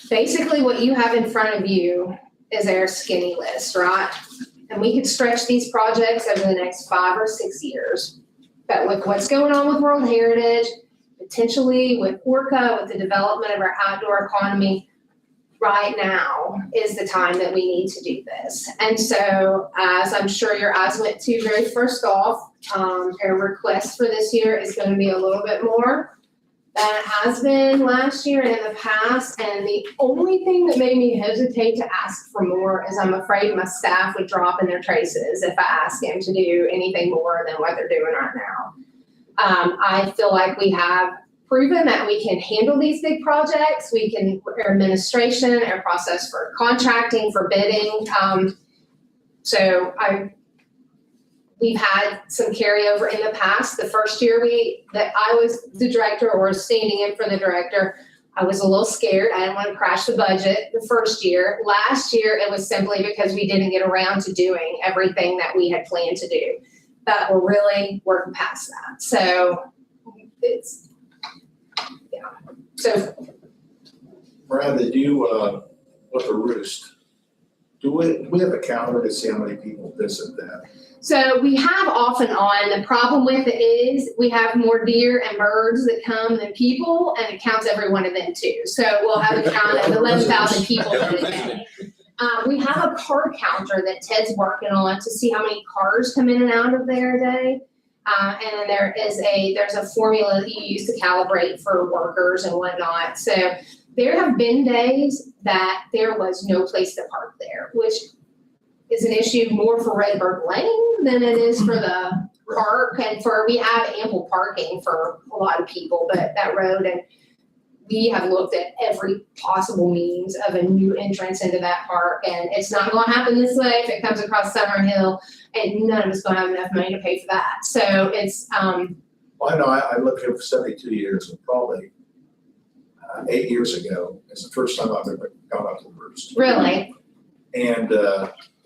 basically what you have in front of you is our skinny list, right? And we could stretch these projects over the next 5 or 6 years. But with what's going on with World Heritage, potentially with Orca, with the development of our outdoor economy, right now is the time that we need to do this. And so, as I'm sure your eyes went to very first off, our request for this year is going to be a little bit more than it has been last year and in the past. And the only thing that made me hesitate to ask for more is I'm afraid my staff would drop in their traces if I asked them to do anything more than what they're doing right now. I feel like we have proven that we can handle these big projects. We can, our administration, our process for contracting, for bidding. We've had some carryover in the past. The first year that I was the director or standing in for the director, I was a little scared. I didn't want to crash the budget the first year. Last year, it was simply because we didn't get around to doing everything that we had planned to do. But we're really working past that. So it's, yeah. So Brad, did you, with the Roost, do we have a calendar to see how many people visit that? So we have off and on. The problem with it is we have more deer and birds that come than people, and it counts every one of them too. So we'll have a count of 11,000 people in a day. We have a car counter that Ted's working on to see how many cars come in and out of there a day. And then there's a formula that you use to calibrate for workers and whatnot. So there have been days that there was no place to park there, which is an issue more for Redbird Lane than it is for the park. And we have ample parking for a lot of people, but that road, and we have looked at every possible means of a new entrance into that park, and it's not gonna happen this way if it comes across Summer Hill, and none of us gonna have enough money to pay for that. So it's, Well, I know, I lived here for 72 years, and probably 8 years ago, it's the first time I've ever gone up to the Roost. really, And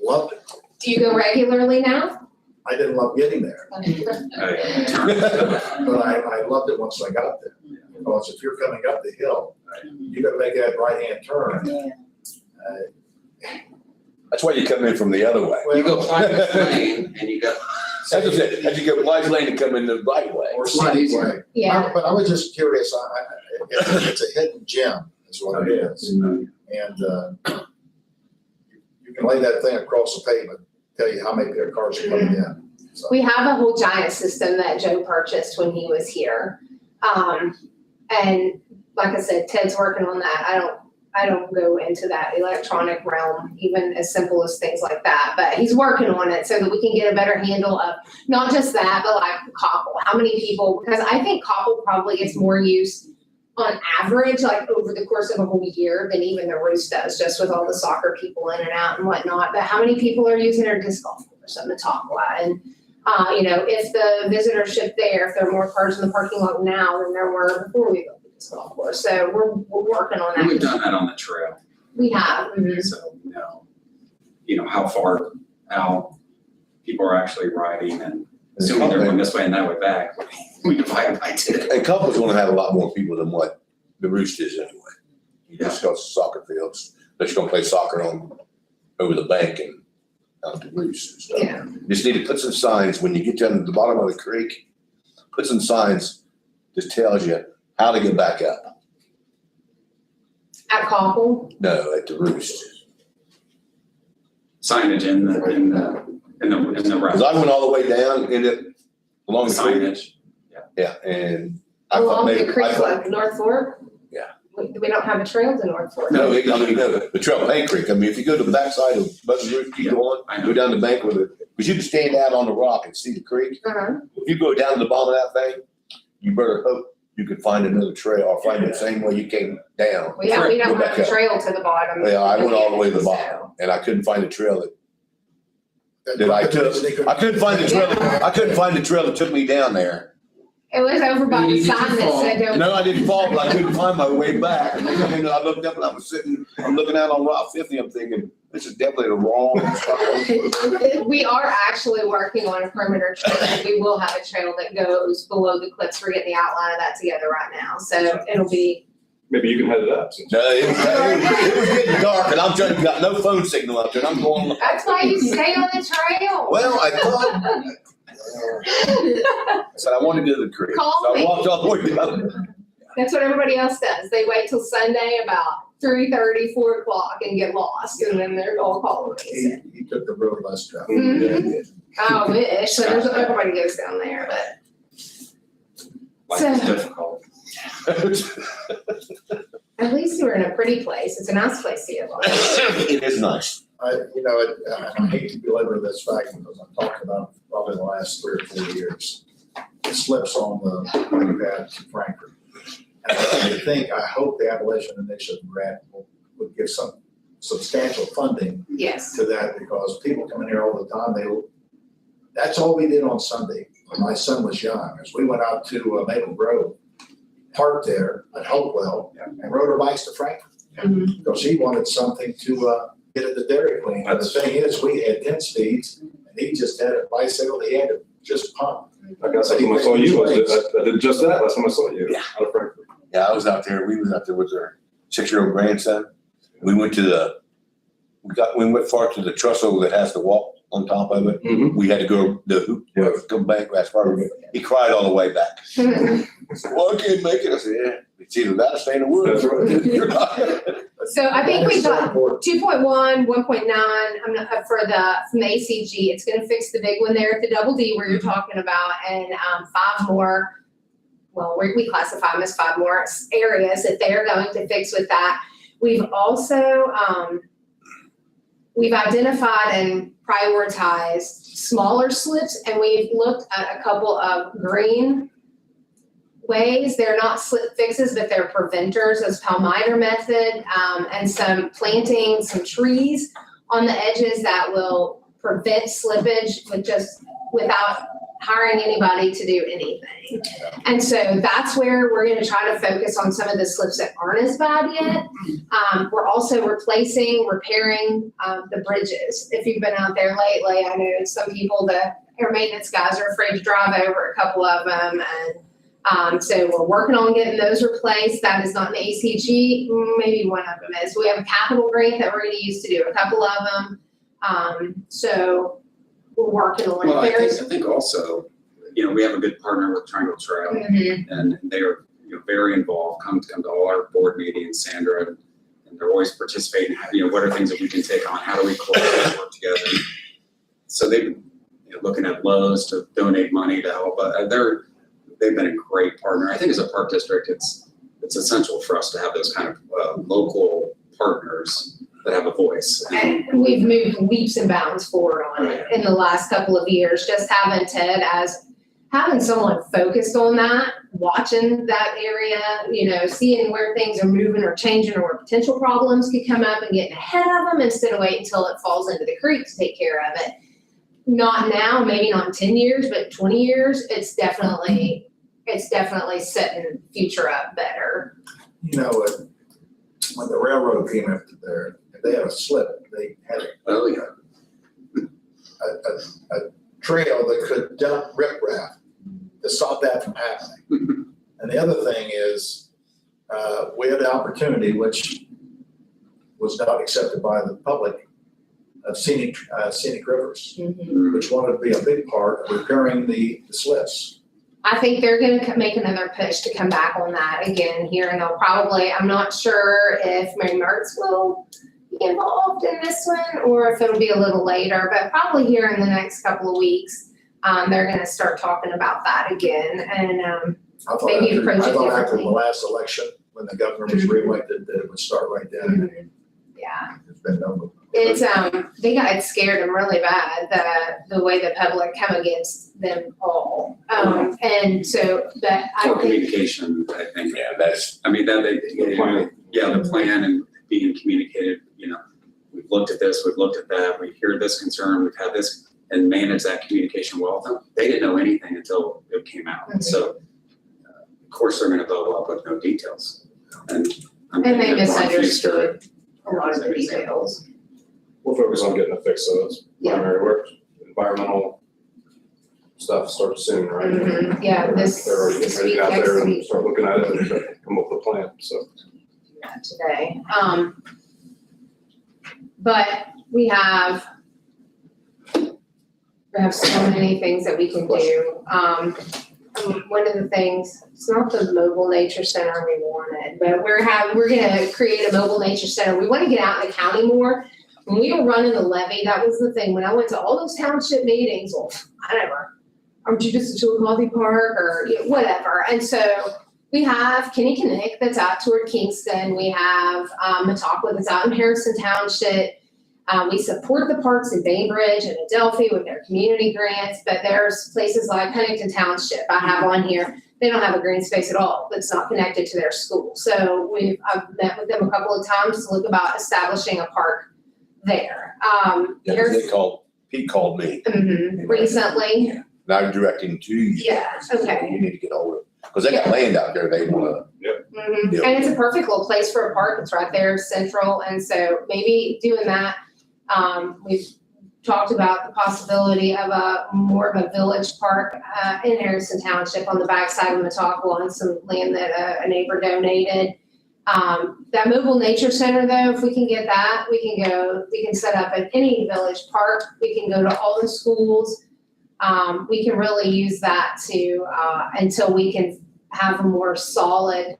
loved it. do you go regularly now? I didn't love getting there, but I loved it once I got there. Because if you're coming up the hill, you gotta make that right-hand turn. That's why you come in from the other way. You go Clyde's Lane and you go. That's what I said, as you go Clyde's Lane and come in the right way. Or City's Way. Yeah, But I was just curious, it's a hidden gem is what it is. And you can lay that thing across the pavement, tell you how many cars are coming in. So, we have a whole giant system that Joe purchased when he was here. And like I said, Ted's working on that. I don't go into that electronic realm, even as simple as things like that, but he's working on it so that we can get a better handle of not just that, but like Coppell, how many people, because I think Coppell probably gets more use on average, like over the course of a whole year than even the Roost does, just with all the soccer people in and out and whatnot. But how many people are using our disc golf course on the Matauqua? And if the visitorship there, if there are more cars in the parking lot now than there were before we built the disc golf course. So we're working on that. We've done that on the trail. We have. Mhm. So, how far out people are actually riding and assuming they're going this way and that way back, we divide by two. And Couple's gonna have a lot more people than what the Roost is anyway. Just because soccer fields, they're just gonna play soccer over the bank and out the Roost and stuff. Yeah. Just need to put some signs, when you get down to the bottom of the creek, put some signs that tells you how to get back up. At Coppell. No, at the Roost. Signage in the Cause I went all the way down in it, along the creek. signage. Yeah, and I thought Along maybe, the creek, I thought, like North Fork? Yeah. We don't have a trail to North Fork. no, the Trail Bank Creek, I mean, if you go to the backside of Buzzard Roost, keep going, I know. go down the bank with it, cause you can stand out on the rock and see the creek. Uh-huh. If you go down to the bottom of that thing, you better hope you could find another trail or find the same way you came down. We don't Go back have a up. trail to the bottom. Yeah, I went all the way to the So- bottom and I couldn't find the trail that I took. I couldn't find the trail that took me down there. It was over by the Did you sign that fall? said don't. No, I didn't fall, but I couldn't find my way back. And then, I looked up and I'm looking out on Route 50, I'm thinking, this is definitely the wrong spot. We are actually working on a perimeter trail. We will have a trail that goes below the cliffs. We're getting the outline of that together right now. So it'll be Maybe you can head it up since. No, it was getting dark and I'm trying, you got no phone signal out there and I'm going, That's why you stay on the trail. well, I thought, I said, I want to go to the creek. Call So I me. walked all the way down. That's what everybody else does. They wait till Sunday about 3:30, 4 o'clock and get lost, and then they're all calling me. He took the road less traveled. Mhm. I wish, so there's, everybody goes down there, but Life is So- difficult. at least we're in a pretty place. It's a nice place to get lost. It is nice. I hate to belabor this fact because I've talked about it probably the last 3 or 4 years. It slips on the bike path to Frankfurt. And I hope the Abolition Initiative grant would give some substantial funding Yes. to that because people come in here all the time, that's all we did on Sunday when my son was young, is we went out to Maple Grove, parked there at Hopewell, and rode our bikes to Frankfurt. Mhm. Because he wanted something to get at the Dairy Queen. And the thing is, we had 10 speeds, and he just had a bicycle, he had to just pump. I guess that's when I saw you, I did just that, last time I saw you, out of Frankfurt. Yeah, I was out there, we was out there with our 6-year-old grandson. We went to we went far to the trestle that has the walk on top of it. Mhm. We had to go, go back as far as, he cried all the way back. I said, well, I can't make it. I said, yeah, it's either that or stay in the woods. That's right. You're not- So I think we've got Support. 2.1, 1.9, I'm not, from the ACG, it's gonna fix the big one there at the Double D where you're talking about, and, 5 more. Well, we classify them as 5 more areas that they're going to fix with that. We've also, we've identified and prioritized smaller slips, and we've looked at a couple of green ways. They're not slip fixes, but they're preventers, as Palmiter method, and some planting some trees on the edges that will prevent slippage without hiring anybody to do anything. And so that's where we're gonna try to focus on some of the slips that aren't as bad yet. We're also repairing the bridges. If you've been out there lately, I know some people, the air maintenance guys are afraid to drive over a couple of them, and so we're working on getting those replaced. That is not an ACG, maybe one of them is. We have a capital grant that we're gonna use to do a couple of them. So we're working on Well, it. I think also, we have a good partner with Triangle Trail, Mhm. and they're, very involved, come to all our board meetings, Sandra, and they're always participating, what are things that we can take on, how do we collaborate, work together? So they've been, looking at Lowe's to donate money to help, they've been a great partner. I think as a park district, it's essential for us to have those kind of local partners that have a voice. And we've moved leaps and bounds forward on it in the last couple of years, just having Ted having someone focused on that, watching that area, seeing where things are moving or changing or where potential problems could come up and getting ahead of them instead of waiting until it falls into the creek to take care of it. Not now, maybe not in 10 years, but 20 years, it's definitely setting future up better. When the railroad came up to there, if they had a slip, they had a trail that could dump riprap to stop that from happening. And the other thing is, we had the opportunity, which was not accepted by the public, of scenic rivers, which wanted to be a big part of repairing the slips. I think they're gonna make another push to come back on that again here, and they'll probably, I'm not sure if Mary Mertz will be involved in this one, or if it'll be a little later, but probably here in the next couple of weeks, they're gonna start talking about that again, and, I thought maybe after- approach it I thought after the differently. last election, when the governor was reelected, that it would start right then. Yeah. It's been no. It's, it scared them really bad, the way the public come against them all. And so, but I Or think, communication, I think. Yeah, that's, I mean, the plan and being communicated, we've looked at this, we've looked at that, we hear this concern, we've had this, and manage that communication well. They didn't know anything until it came out. Mhm. So, of course, they're gonna blow up with no details. And I'm and they thinking of Ron Fuster. misunderstood a lot of the details. We'll focus on getting it fixed, so that's Yeah. primary work, environmental stuff starts soon, right? Mhm. Yeah, this They're already getting ready to week, get out there next and week. start looking at it and come up with a plan, so. that today. But we have so many things that we can do. One of the things, it's not the mobile nature center we wanted, but we're gonna create a mobile nature center. We wanna get out in the county more. When we were running the levy, that was the thing. When I went to all those township meetings, well, aren't you just a Chillicothe Park or whatever? And so we have Kenny Kinnick that's out toward Kingston. We have Mataqua that's out in Harrison Township. We support the parks in Bainbridge and Adelphi with their community grants, but there's places like Huntington Township I have on here. They don't have a green space at all that's not connected to their school. So I've met with them a couple of times to look about establishing a park there. Yeah, 'cause Pete called me. Recently. Yeah. Now I'm directing to you. Yeah, okay. You need to get hold of it, because they got land out there they wanna. Mhm. Yeah. And it's a perfect little place for a park. It's right there central. And so maybe doing that. We've talked about the possibility of more of a village park in Harrison Township on the backside of Mataqua on some land that a neighbor donated. That mobile nature center though, if we can get that, we can set up at any village park. We can go to all the schools. We can really use that to, until we can have a more solid,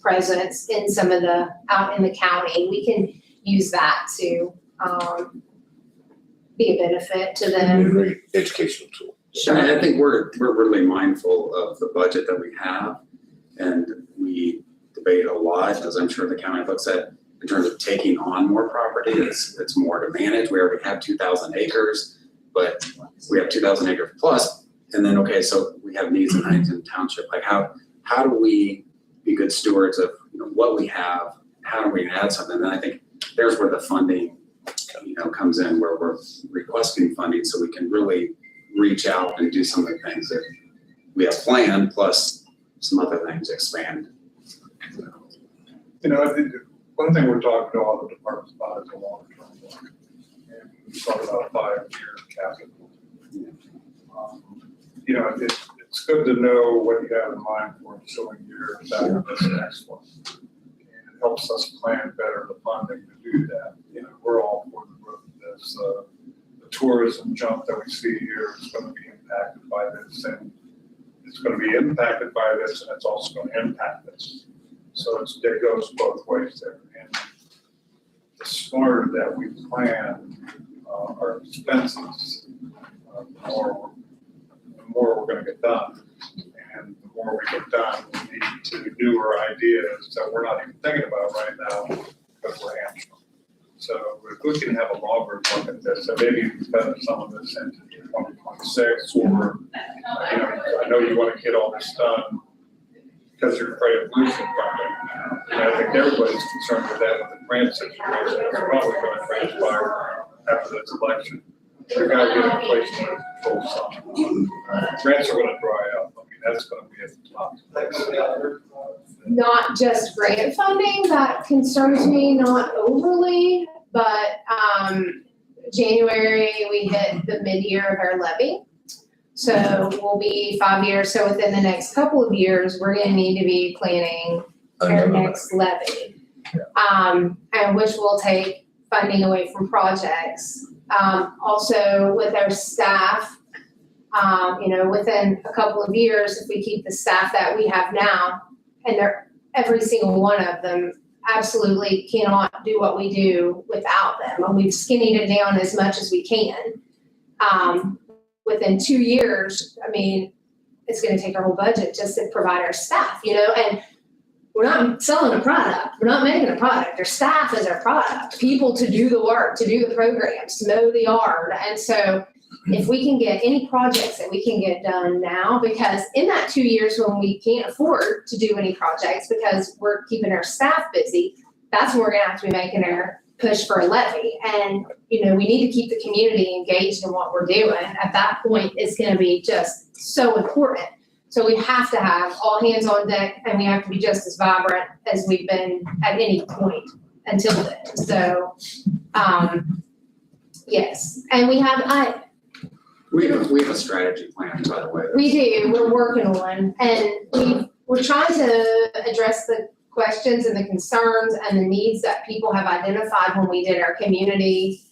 presence in some of out in the county. We can use that to, be a benefit to It'd be a them. great educational tool. I think we're really mindful of the budget that we have, and we debate a lot, as I'm sure the county looks at, in terms of taking on more property. It's more to manage. We already have 2,000 acres, but we have 2,000 acres plus. And then, okay, so we have needs in Huntington Township. Like how do we be good stewards of what we have? How do we add something? And I think there's where the funding, comes in, where we're requesting funding so we can really reach out and do some of the things that we have planned, plus some other things expand. I think one thing we're talking to all the departments about is a long-term plan. And we talk about a 5-year capital. It's good to know what you have in mind for ensuing year that this next one. And it helps us plan better the funding to do that. We're all for the growth of this. The tourism jump that we see here is going to be impacted by this, and it's going to be impacted by this, and it's also going to impact this. So it goes both ways there. And the smarter that we plan our expenses, the more we're going to get done. And the more we get done, we need to newer ideas that we're not even thinking about right now because we're hamstrung. So if we can have a longer look at this, and maybe spend some of this into 2026, or I know you want to get all this done because you're afraid of losing funding. And I think everybody's concerned with that, with the grant situation that's probably going to transpire after this election. We're going to get inflation under control some. Grants are going to dry up. I mean, that's going to be at the top. Not just grant funding that concerns me, not overly, but January, we hit the mid-year of our levy. So we'll be 5 years. So within the next couple of years, we're gonna need to be planning our next levy. And which will take funding away from projects. Also with our staff, within a couple of years, if we keep the staff that we have now, and every single one of them absolutely cannot do what we do without them. And we've skinnied it down as much as we can. Within 2 years, it's gonna take our whole budget just to provide our staff, and we're not selling a product. We're not making a product. Our staff is our product. People to do the work, to do the programs, to mow the yard. And so if we can get any projects that we can get done now, because in that 2 years when we can't afford to do any projects because we're keeping our staff busy, that's when we're gonna have to be making our push for a levy. And, we need to keep the community engaged in what we're doing. At that point, it's gonna be just so important. So we have to have all hands on deck, and we have to be just as vibrant as we've been at any point until then. So, yes, and we have We have a strategy plan, by the way. we do. We're working on, and we're trying to address the questions and the concerns and the needs that people have identified when we did our community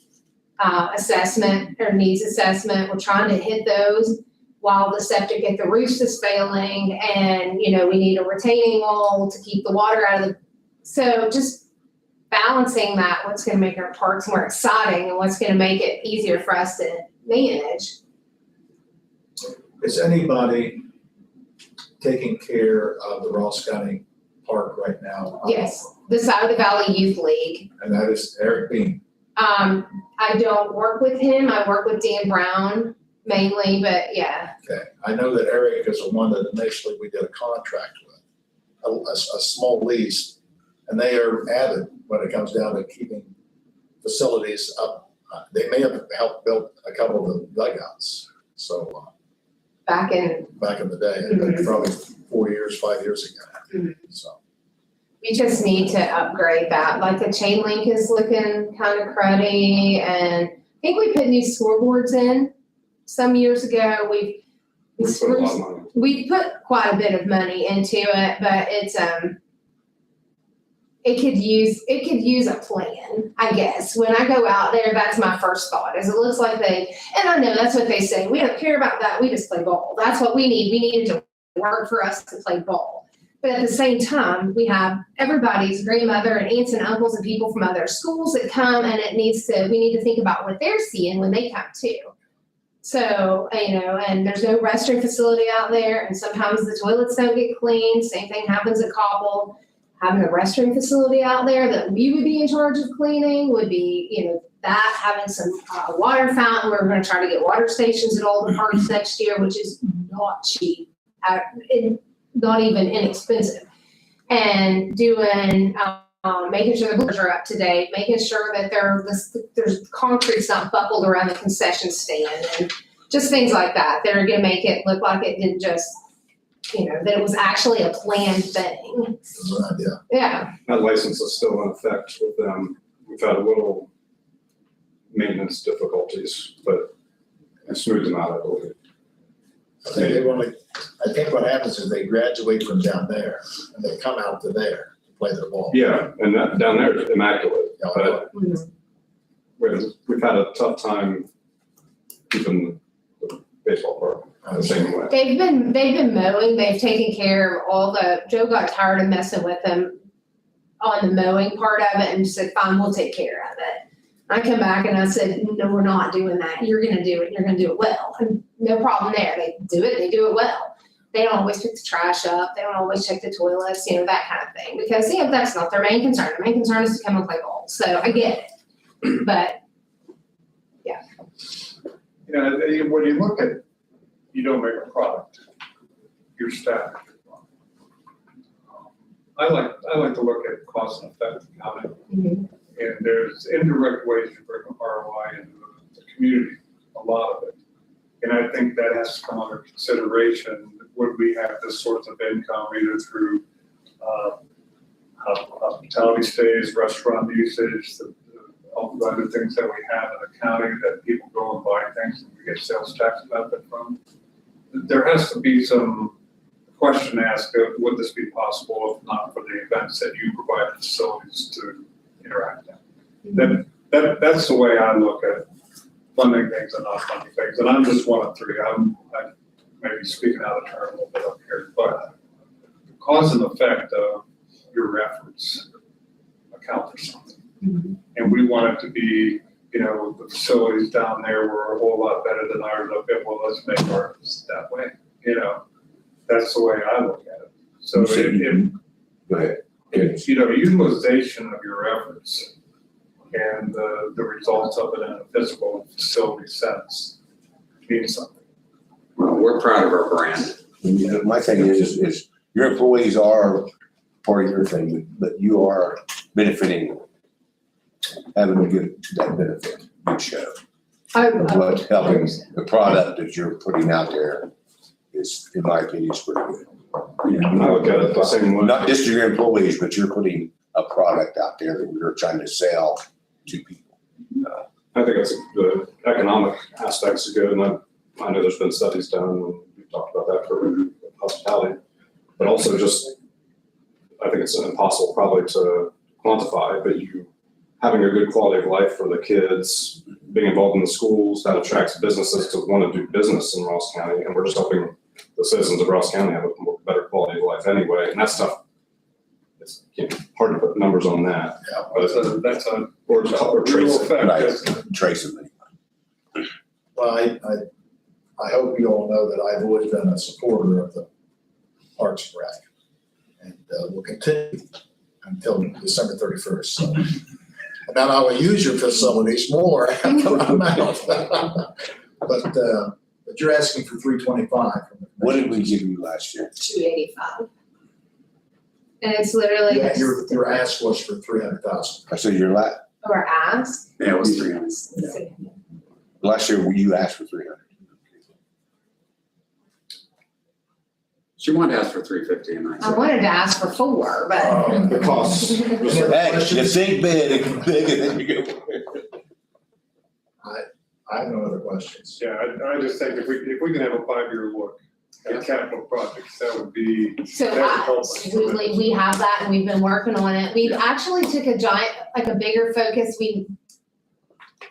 assessment or needs assessment. We're trying to hit those while the septic at the roofs is failing, and, you know, we need a retaining wall to keep the water out of the, so just balancing that, what's gonna make our parks more exciting and what's gonna make it easier for us to manage. Is anybody taking care of the Ross County Park right now? Yes, the Souda Valley Youth League. And that is Eric Bean. I don't work with him, I work with Dan Brown mainly, but yeah. Okay, I know that Eric is the one that initially we did a contract with, a small lease, and they are added when it comes down to keeping facilities up. They may have helped build a couple of the dugouts, so, Back in, back in the day, probably 5 years ago, so. we just need to upgrade that, like the chain link is looking kind of cruddy, and I think we put new scoreboards in some years ago. We We put a lot of money. we put quite a bit of money into it, but it's, it could use a plan, I guess. When I go out there, that's my first thought, is it looks like and I know that's what they say, we don't care about that, we just play ball. That's what we need. We need it to work for us to play ball. But at the same time, we have everybody's grandmother and aunts and uncles and people from other schools that come, and we need to think about what they're seeing when they come too. So, you know, and there's no restroom facility out there, and sometimes the toilets don't get cleaned. Same thing happens at Cobble. Having a restroom facility out there that we would be in charge of cleaning would be, you know, that, having some water fountain. We're gonna try to get water stations at all the parks next year, which is not cheap, not even inexpensive. And doing, making sure the boilers are up to date, making sure that there's concrete's not buckled around the concession stand, and just things like that that are gonna make it look like it didn't just, you know, that it was actually a planned thing. That's an idea. Yeah. That license is still in effect with them. We've had a little maintenance difficulties, but it smoothed them out, I believe. I think what happens is they graduate from down there and they come out to there to play their ball. Yeah, and that down there is immaculate, Yeah, but we've had a tough time keeping the baseball park the same way. They've been mowing, they've taken care of all Joe got tired of messing with them on the mowing part of it and said, fine, we'll take care of it. I come back and I said, no, we're not doing that. You're gonna do it, you're gonna do it well. And no problem there. They do it well. They don't always pick the trash up, they don't always check the toilets, you know, that kind of thing. Because, yeah, that's not their main concern. Their main concern is to come and play ball. So I get it. But You know, when you look at, you don't make a product, your staff. I like to look at cost and effective accounting. And there's indirect ways you bring ROI into the community, a lot of it. And I think that has to come under consideration. Would we have this sorts of income either through hospitality stays, restaurant usage, all the other things that we have in the county that people go and buy things and we get sales tax benefit from? There has to be some question asked of would this be possible if not for the events that you provide the facilities to interact in? That's the way I look at funding things and not funding things. And I'm just one of three. I'm maybe speaking out of turn a little bit up here, but the cause and effect of your efforts account for something. And we want it to be, you know, the facilities down there were a whole lot better than ours up there. Well, let's make ours that way. You know, that's the way I look at it. So Go ahead. you know, utilization of your efforts and the results of it in a physical and facility sense means something. Well, we're proud of our brand. My thing is your employees are part of your thing, but you are benefiting, having a good, that benefit, good show. Of what helping the product that you're putting out there is, in my opinion, is pretty good. I look at it the same way. Not just your employees, but you're putting a product out there that we're trying to sell to people. I think it's the economic aspects are good, and I know there's been studies done, and we've talked about that for hospitality, but also just I think it's impossible probably to quantify, but having a good quality of life for the kids, being involved in the schools, that attracts businesses to want to do business in Ross County. And we're just hoping the citizens of Ross County have a better quality of life anyway. And that stuff, it's hard to put numbers on that. Yeah. But That's a or trace real it. effect. Trace them. Well, I hope you all know that I've always been a supporter of the Parks and Rec. And will continue until December 31st, so. And then I will use your facilities more after I'm out. But you're asking for 325. What did we give you last year? 285. And it's literally, Yeah, your ask was for 300,000. I said your or asked. Yeah, it was 300. last year you asked for 300. She wanted to ask for 350 and I I said. wanted to ask for 4, but. The costs. Hey, you think big and then you go. I have no other questions. Yeah, I just think if we can have a 5-year look at capital projects, that would be, So that would help us absolutely, tremendously. we have that and we've been working on it. We've actually took a giant, like a bigger focus.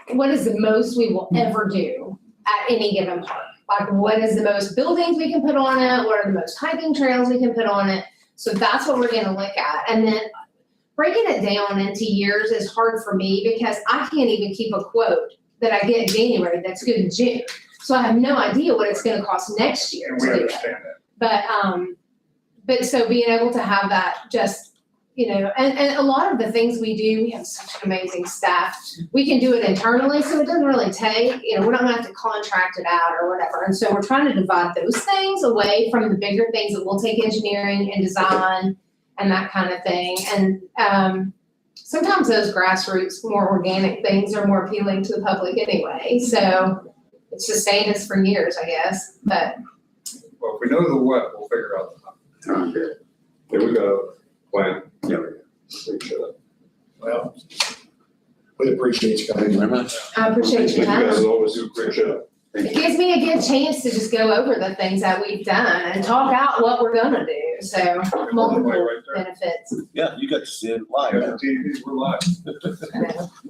What is the most we will ever do at any given park? Like what is the most buildings we can put on it? What are the most hiking trails we can put on it? So that's what we're gonna look at. And then breaking it down into years is hard for me because I can't even keep a quote that I get in January that's good in June. So I have no idea what it's gonna cost next year And to we do it. understand that. But so being able to have that just, and a lot of the things we do, we have such an amazing staff. We can do it internally, so it doesn't really take, we're not gonna have to contract it out or whatever. And so we're trying to divide those things away from the bigger things that will take engineering and design and that kind of thing. And sometimes those grassroots, more organic things are more appealing to the public anyway. So it's sustained us for years, I guess, but. Well, if we know the what, we'll figure out the how. Here we go. Plan. Yeah. Well, we appreciate you Thank coming. you very much. I appreciate You your guys time. always do a great job. It gives me a good chance to just go over the things that we've done and talk out what we're gonna do, so multiple Right there. benefits. Yeah, you got to see it live. Yeah, TV, we're live.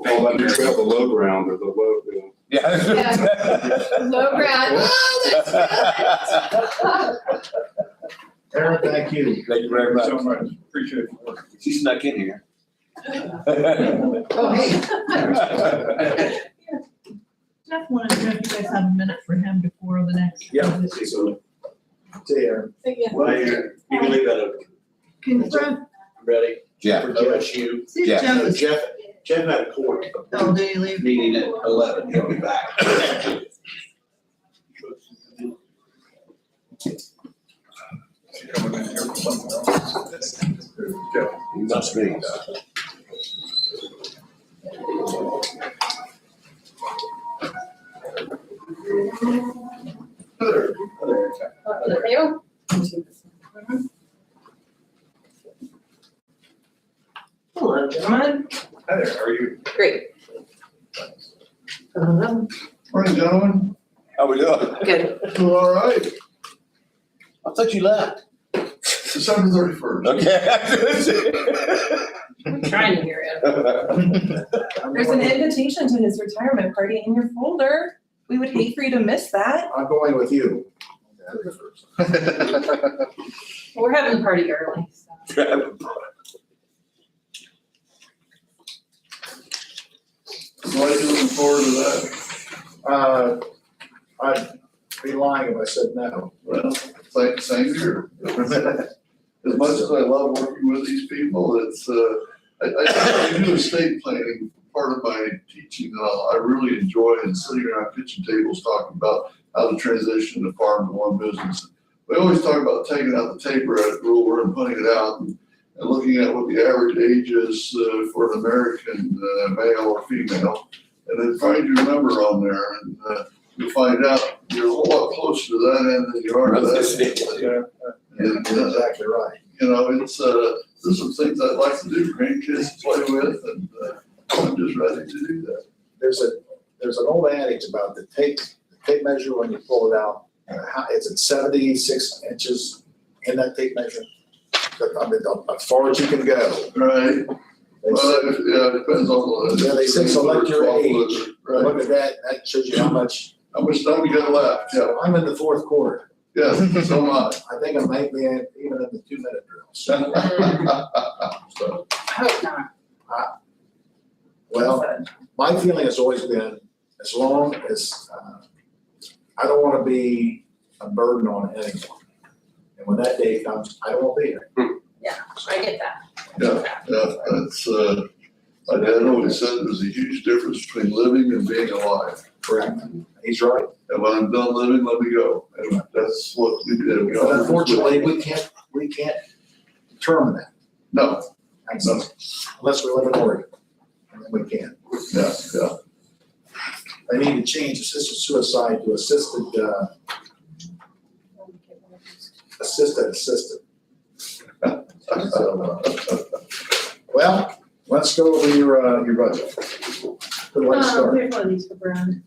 All that new trail, the low ground or the low, Yeah. Low ground, oh, that's good. Aaron, thank you. Thank you very much. So much, appreciate your work. She snuck in here. Oh, hey. Jeff wanted to know if you guys have a minute for him before the next. Yeah. See you, Aaron. Well, you can leave that open. Can you throw, Ready? Yeah. For OSU. see if Yeah. Jeff is, Jeff had a court oh, do you leave? meeting at 11. He'll be back. Coming in here for something else. Yeah. Must be. There you go. Hello, gentlemen. Hi there, how are you? Great. Morning, gentlemen. How we doing? Good. Doing all right. I thought you left. December 31st. Okay. I'm trying to hear you. There's an invitation to his retirement party in your folder. We would hate for you to miss that. I'm going with you. We're having the party early, so. Why are you looking forward to that? I'd be lying if I said no. Well, same here. As much as I love working with these people, it's, I do estate planning, part of my teaching and all. I really enjoy and sitting around kitchen tables talking about how to transition to farm to one business. We always talk about taking out the taper out ruler and putting it out and looking at what the average age is for an American male or female, and then find your number on there, and you'll find out you're a whole lot closer to that end than you are to that end. And, You're exactly right. it's, there's some things I'd like to do, grandkids to play with, and I'm just ready to do that. There's an old adage about the tape measure when you pull it out. It's at 76 inches in that tape measure. I mean, as far as you can go. Right, They well, say- yeah, it depends on the. Yeah, they say select your age. Right, Look at that, that shows you how much, how much time you got left, yeah, I'm in the fourth quarter. yeah, so am I. I think I might be even in the 2-minute drills. So, I hope not. well, my feeling has always been, as long as, I don't wanna be a burden on anyone. And when that day comes, I don't wanna be here. I get that. Yeah, that's, my dad always said there's a huge difference between living and being alive. Correct. He's right. And when I'm done living, let me go. And that's what we did. We all- But unfortunately, we can't determine that. No, Unless we live in Oregon, and then we can. yeah, yeah. They need to change assisted suicide to assisted. So, well, let's go over your budget. Good way to start. Here's one of these for Brad.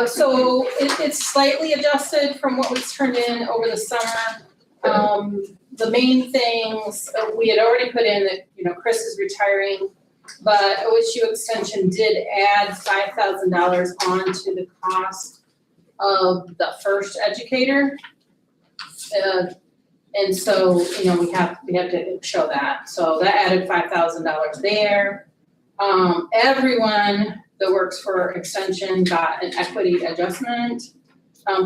So it's slightly adjusted from what was turned in over the summer. The main things, we had already put in that, Chris is retiring, but OSU Extension did add $5,000 onto the cost of the first educator. And so, we have to show that. So that added $5,000 there. Everyone that works for Extension got an equity adjustment.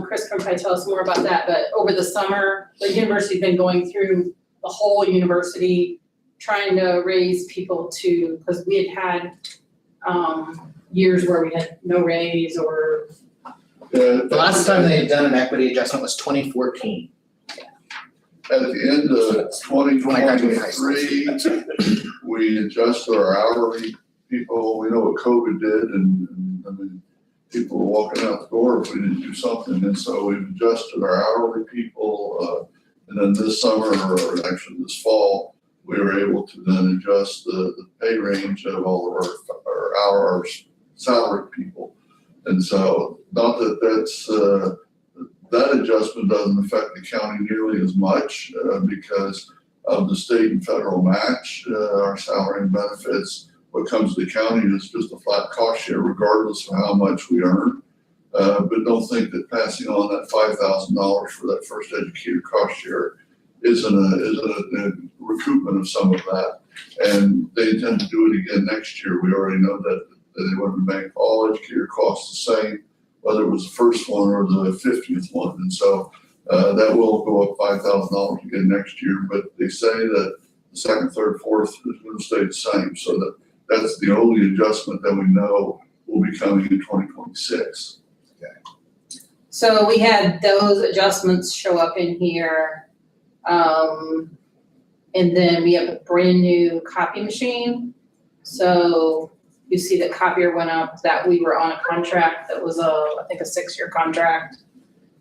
Chris can probably tell us more about that, but over the summer, the university's been going through the whole university, trying to raise people because we had years where we had no raise or. The Last time they had done an equity adjustment was 2014. At the end of 2023, we adjusted our hourly people. We know what COVID did, and I mean, people were walking out the door if we didn't do something. And so we've adjusted our hourly people. And then this summer, or actually this fall, we were able to then adjust the pay range of all of our salaried people. And so, not that that's, that adjustment doesn't affect the county nearly as much because of the state and federal match, our salary and benefits. What comes to the county is just a flat cost share regardless of how much we earn. But don't think that passing on that $5,000 for that first educator cost share isn't a recoupment of some of that. And they intend to do it again next year. We already know that they want to make all educator costs the same, whether it was the first one or the 50th one. And so that will go up $5,000 again next year. But they say that the second, third, fourth is going to stay the same. So that's the only adjustment that we know will be coming in 2026. So we had those adjustments show up in here. And then we have a brand new copy machine. So you see that copier went up, that we were on a contract that was I think a 6-year contract.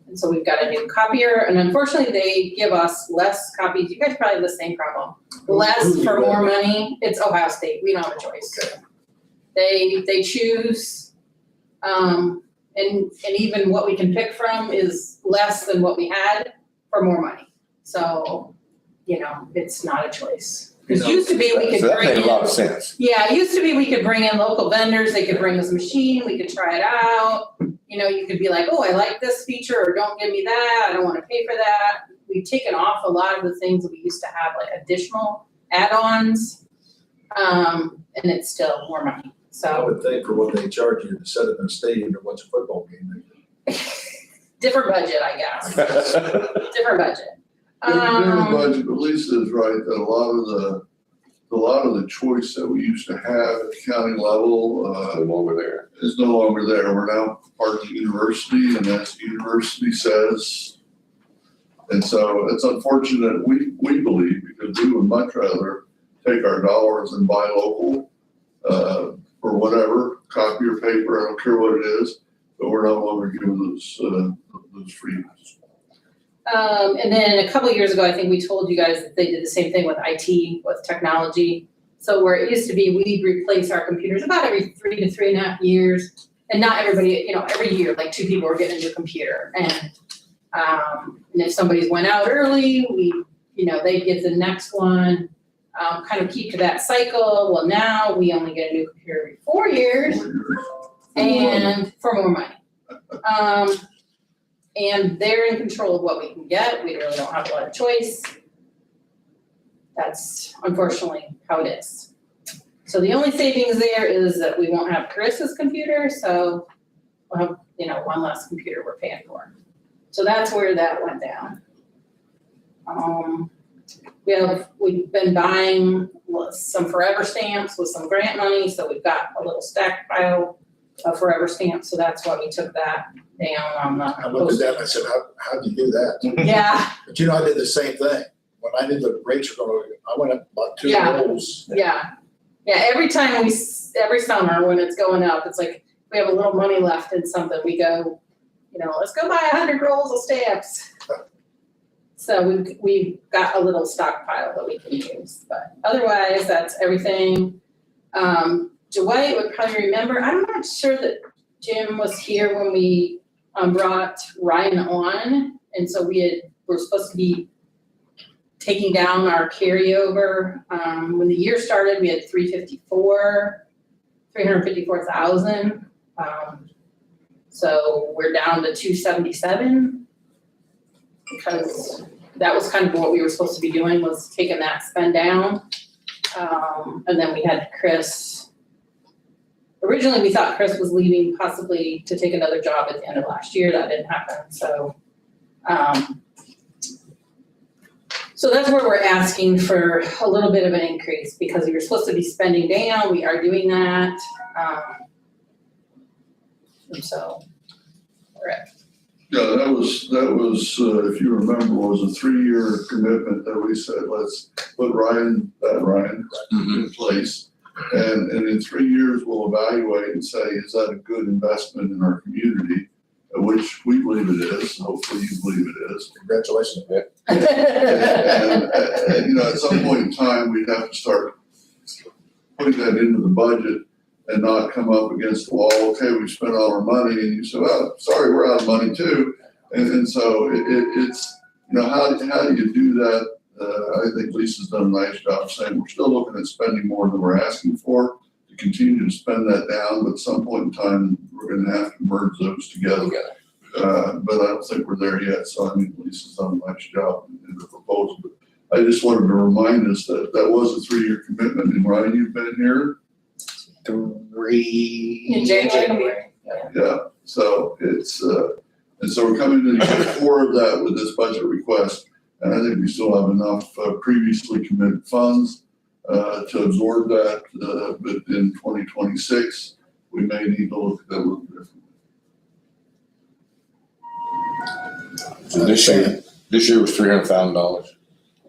And so we've got a new copier, and unfortunately they give us less copies. You guys probably have the same problem. Less for more money. It's Ohio State. We don't have a choice. They choose, and even what we can pick from is less than what we had for more money. So, it's not a choice. Because used to be we could That bring made in. a lot of sense. Yeah, it used to be we could bring in local vendors, they could bring us a machine, we could try it out. You could be like, oh, I like this feature, or don't give me that, I don't wanna pay for that. We've taken off a lot of the things that we used to have, like additional add-ons. And it's still more money, I so would think for what they charge you to set up in a stadium to watch a football game. different budget, I guess, different budget. Different budget, but Lisa is right, that a lot of the choice that we used to have at the county level, No longer there. is no longer there. We're now part of the university, and as the university says. And so it's unfortunate, we believe, because we would much rather take our dollars and buy local, or whatever, copy or paper, I don't care what it is, but we're no longer given those freedoms. And then a couple of years ago, I think we told you guys that they did the same thing with IT, with technology. So where it used to be, we'd replace our computers about every 3 to 3.5 years. And not everybody, every year, like 2 people were getting a new computer. And if somebody's went out early, we, you know, they get the next one, kind of keep to that cycle. Well, now we only get a new computer every 4 years and for more money. And they're in control of what we can get. We really don't have a lot of choice. That's unfortunately how it is. So the only savings there is that we won't have Carissa's computer, so we'll have, you know, one less computer we're paying for. So that's where that went down. We've been buying some Forever stamps with some grant money, so we've got a little stack pile of Forever stamps, so that's why we took that down on the. I looked at that and I said, how'd you do that? Yeah, But you know, I did the same thing. When I did the rates were going, I went up about 2 Yeah. rolls. yeah. Every time every summer when it's going up, it's like, we have a little money left in something, we go, you know, let's go buy 100 rolls of stamps. So we've got a little stockpile that we can use, but otherwise, that's everything. Dwight would probably remember, I'm not sure that Jim was here when we brought Ryan on, and so we're supposed to be taking down our carryover. When the year started, we had 354,000. So we're down to 277 because that was kind of what we were supposed to be doing, was taking that spend down. And then we had Chris. Originally, we thought Chris was leaving possibly to take another job at the end of last year. That didn't happen, so. So that's where we're asking for a little bit of an increase, because we were supposed to be spending down, we are doing that. And so, we're at. Yeah, that was, if you remember, was a 3-year commitment that we said, let's put Ryan in place. And in 3 years, we'll evaluate and say, is that a good investment in our community? Which we believe it is, hopefully you believe it is. Congratulations, Vic. And, you know, at some point in time, we'd have to start putting that into the budget and not come up against the wall, okay, we spent all our money, and you say, well, sorry, we're out of money too. And so it's, you know, how do you do that? I think Lisa's done a nice job saying we're still looking at spending more than we're asking for, to continue to spend that down, but at some point in time, we're gonna have to merge those together. But I don't think we're there yet, so I mean, Lisa's done a nice job in the proposal. But I just wanted to remind us that that was a 3-year commitment, and Ryan, you've been here? In January. Yeah, so it's, and so we're coming to the core of that with this budget request. And I think we still have enough previously committed funds to absorb that, but in 2026, we may need to look at that a little differently. So this year was $300,000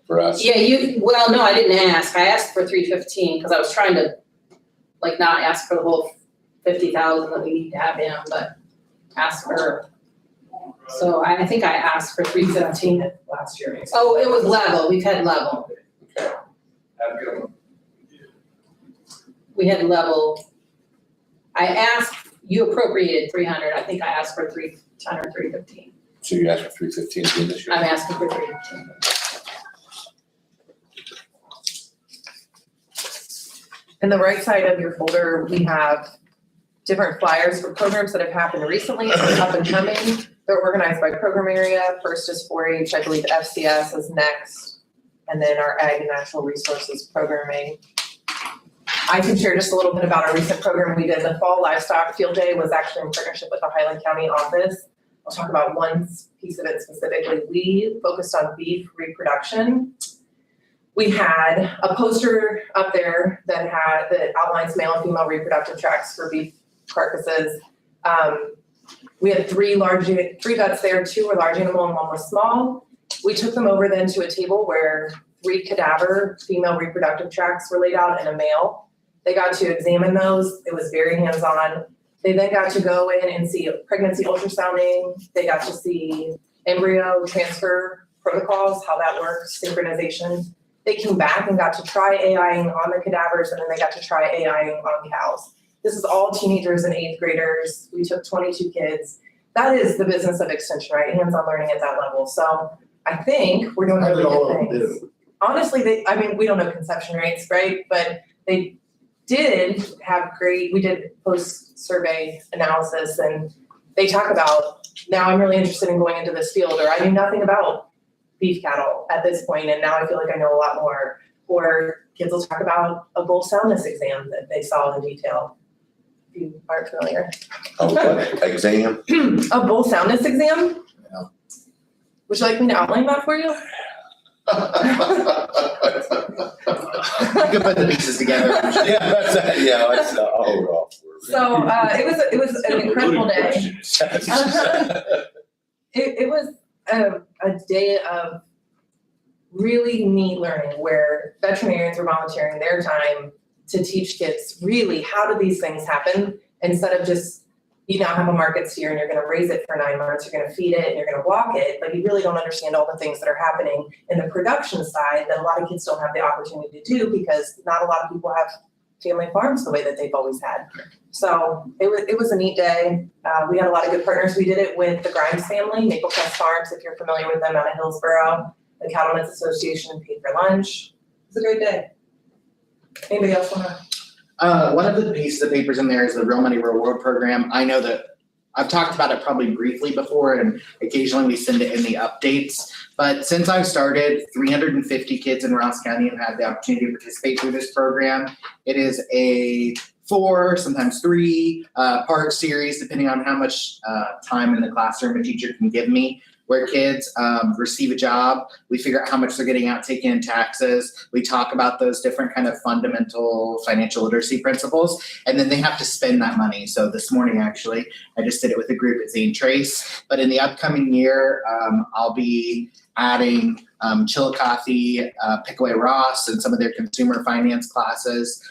for us. Yeah, well, no, I didn't ask. I asked for 315 because I was trying to, like, not ask for the whole 50,000 that we need to have in, but ask for. So I think I asked for 317 last year. Oh, it was level. We've had level. We had level. I asked, you appropriated 300. I think I asked for 310 or 315. So you asked for 315 again this year? I'm asking for 315. In the right side of your folder, we have different flyers for programs that have happened recently and up and coming. They're organized by program area. First is 4-H, I believe FCS is next, and then our Ag and Natural Resources programming. I can share just a little bit about our recent program we did. The Fall Livestock Field Day was actually in partnership with the Highland County office. I'll talk about one piece of it specifically. We focused on beef reproduction. We had a poster up there that outlines male and female reproductive tracts for beef carcasses. We had three vets there, 2 were large animal and 1 was small. We took them over then to a table where 3 cadaver female reproductive tracts were laid out and a male. They got to examine those. It was very hands-on. They then got to go in and see pregnancy ultrasounding. They got to see embryo transfer protocols, how that works, synchronization. They came back and got to try AIing on the cadavers, and then they got to try AIing on cows. This is all teenagers and 8th graders. We took 22 kids. That is the business of extension, right? Hands-on learning at that level. So I think we're doing How really did all good of them things. do? Honestly, we don't know conception rates, right? But they did have we did post-survey analysis and they talk about, now I'm really interested in going into this field, or I knew nothing about beef cattle at this point, and now I feel like I know a lot more. Or kids will talk about a bull soundness exam that they saw in detail. If you aren't familiar. Oh, what, exam? A bull soundness exam? Yeah. Would you like me to outline that for you? You can put the pieces together. That's, I'll hold off. So, it was an incredible day. It was a day of really neat learning where veterinarians were volunteering their time to teach kids really how do these things happen instead of just, you now have a market steer and you're gonna raise it for 9 months, you're gonna feed it and you're gonna walk it, but you really don't understand all the things that are happening in the production side that a lot of kids don't have the opportunity to do because not a lot of people have family farms the way that they've always had. So it was a neat day. We had a lot of good partners. We did it with the Grimes family, Maple Crest Farms, if you're familiar with them out of Hillsborough, the Cattlemen's Association paid for lunch. It was a great day. Anybody else wanna? One of the pieces of papers in there is the Real Money Real World program. I know that I've talked about it probably briefly before and occasionally we send it in the updates. But since I've started, 350 kids in Ross County have had the opportunity to participate through this program. It is a 4, sometimes 3 part series, depending on how much time in the classroom a teacher can give me, where kids receive a job. We figure out how much they're getting out, taking in taxes. We talk about those different kind of fundamental financial literacy principles, and then they have to spend that money. So this morning, actually, I just did it with a group at Zane Trace. But in the upcoming year, I'll be adding Chillicothe, Pickaway Ross, and some of their consumer finance classes.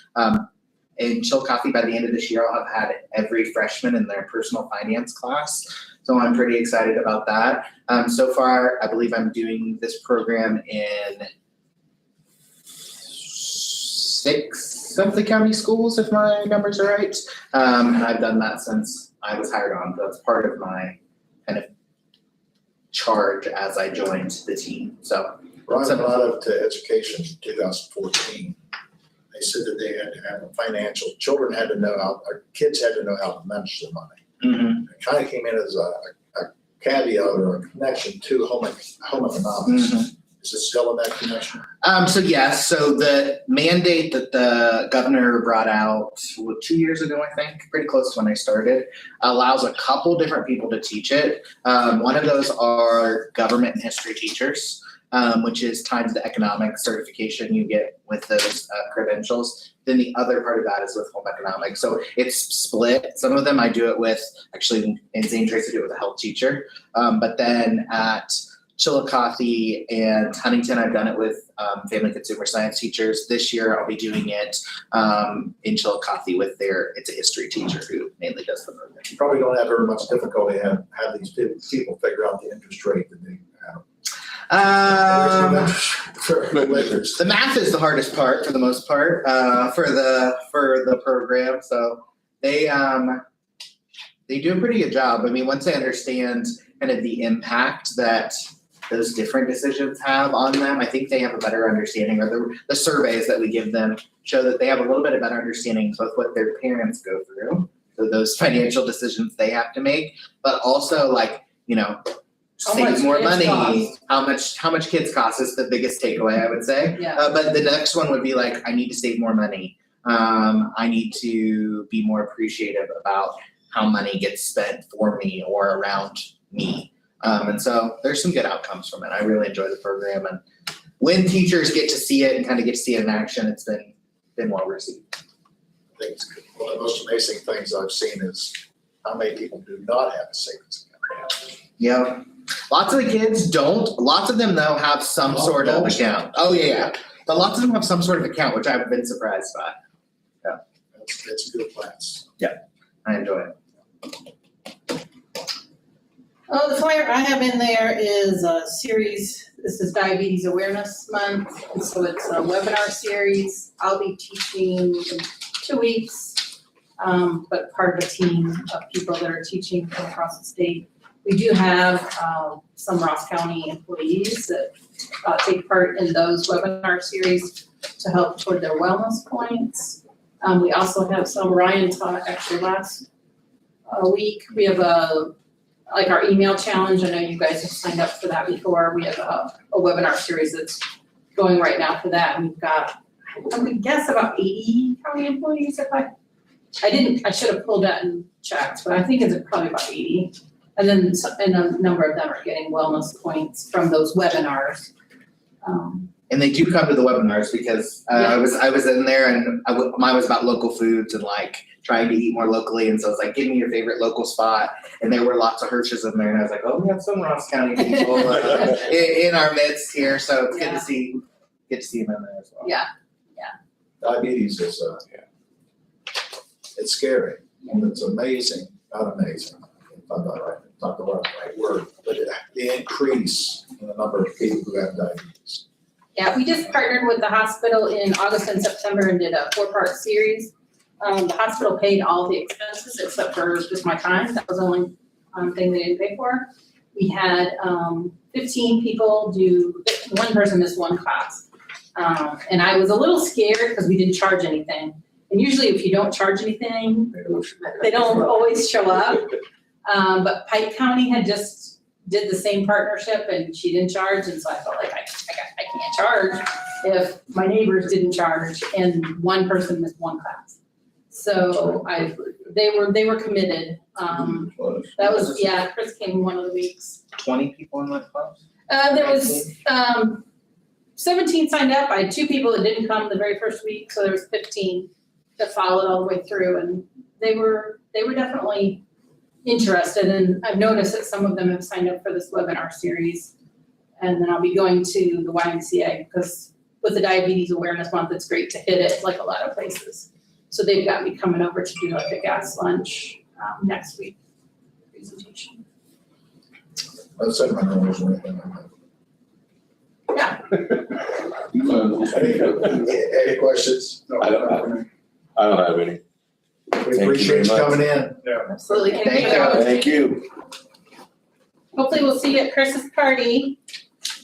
In Chillicothe, by the end of this year, I'll have had every freshman in their personal finance class. So I'm pretty excited about that. So far, I believe I'm doing this program in 6 of the county schools, if my numbers are right. And I've done that since I was hired on. That's part of my kind of charge as I joined the team. So Ron brought up to education in 2014. They said that they had to have a children had to know our kids had to know how to manage their money. Mm-hmm. It kind of came in as a caveat or a connection to home economics. Mm-hmm. Is it still in that connection? So yes, so the mandate that the governor brought out 2 years ago, I think, pretty close to when I started, allows a couple different people to teach it. One of those are government and history teachers, which is times the economic certification you get with those credentials. Then the other part of that is with home economics. So it's split. Some of them I do it with, actually in Zane Trace I do it with a health teacher. But then at Chillicothe and Huntington, I've done it with family consumer science teachers. This year I'll be doing it in Chillicothe with it's a history teacher who mainly does the program. You probably don't have very much difficulty have these people figure out the interest rate that they have. The math is the hardest part for the most part for the program. So they do a pretty good job. I mean, once they understand kind of the impact that those different decisions have on them, I think they have a better understanding, or the surveys that we give them show that they have a little bit of better understanding of what their parents go through, so those financial decisions they have to make, but also save more money. How much kids cost is the biggest takeaway, I would say. Yeah. But the next one would be I need to save more money. I need to be more appreciative about how money gets spent for me or around me. And so there's some good outcomes from it. I really enjoy the program, and when teachers get to see it and kind of get to see it in action, it's been well received. I think it's good. One of the most amazing things I've seen is how many people do not have a savings account. Yeah. Lots of the kids don't. Lots of them, though, have some sort of account. Oh, yeah. But lots of them have some sort of account, which I've been surprised by. Yeah. It's a good class. Yeah. I enjoy it. Oh, the flyer I have in there is a series. This is Diabetes Awareness Month. And so it's a webinar series. I'll be teaching in 2 weeks, but part of a team of people that are teaching from across the state. We do have, some Ross County employees that, take part in those webinar series to help toward their wellness points. We also have some, Ryan taught actually last week, we have like our email challenge. I know you guys have signed up for that before. We have a webinar series that's going right now for that. And we've got, I would guess about 80 county employees I should have pulled that and checked, but I think it's probably about 80. And then, and a number of them are getting wellness points from those webinars. And they do come to the webinars because I was in there and mine was about local foods and like trying to eat more locally. And so I was like, give me your favorite local spot. And there were lots of Hirsch's in there. And I was like, oh, we have some Ross County people in our midst here. So it's good to see them in there as well. Yeah. Diabetes is, it's scary, and it's amazing, not amazing, if I'm not right, not the right word, but the increase in the number of people who have diabetes. Yeah, we just partnered with the hospital in August and September and did a 4-part series. The hospital paid all the expenses except for just my time. That was the only thing they didn't pay for. We had 15 people one person missed one class. And I was a little scared because we didn't charge anything. And usually if you don't charge anything, they don't always show up. But Pike County had just did the same partnership and she didn't charge. And so I felt like I can't charge if my neighbors didn't charge and one person missed one class. So they were committed. That was, Chris came one of the weeks. 20 people in that class? There was 17 signed up. I had 2 people that didn't come the very first week, so there was 15 that followed all the way through, and they were definitely interested. And I've noticed that some of them have signed up for this webinar series. And then I'll be going to the YMCA because with the Diabetes Awareness Month, it's great to hit it like a lot of places. So they've got me coming over to do like a gas lunch next week presentation. Let's say my numbers or anything like that. Yeah. Any questions? I don't have any. We appreciate you coming in. Absolutely. Thank you. Hopefully we'll see you at Chris's party.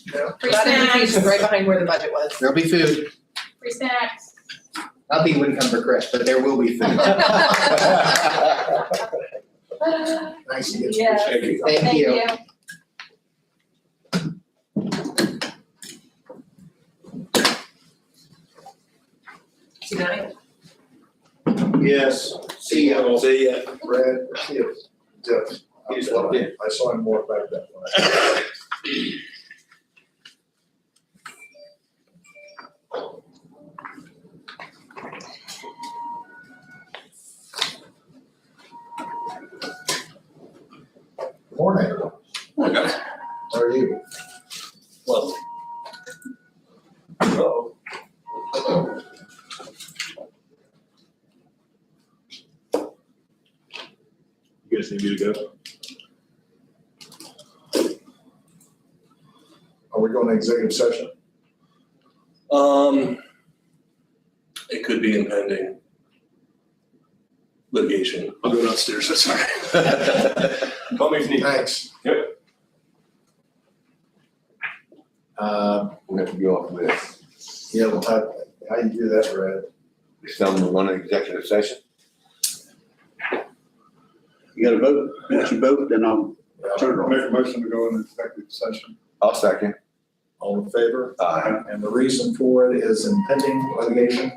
Free That snacks. invitation right behind where the budget was. There'll be food. Free snacks. Not that you wouldn't come for Chris, but there will be food. Nice to get you. Yes. Thank you. Good night. Yes. See ya. See ya. Brad, see you. Jeff. I saw him walk back that way. Morning. Morning. How are you? Well. Hello. You guys need me to go? Are we going to executive session? It could be impending litigation. I'll go downstairs, that's all right. Call me if you need. Thanks. Yep. We have to go off this. Yeah, well, how you do that, Brad? Just tell them we want an executive session. You gotta vote, once you vote, then I'll turn it I'll off. make a motion to go into executive session. I'll second. All in favor? Aye. And the reason for it is impending litigation?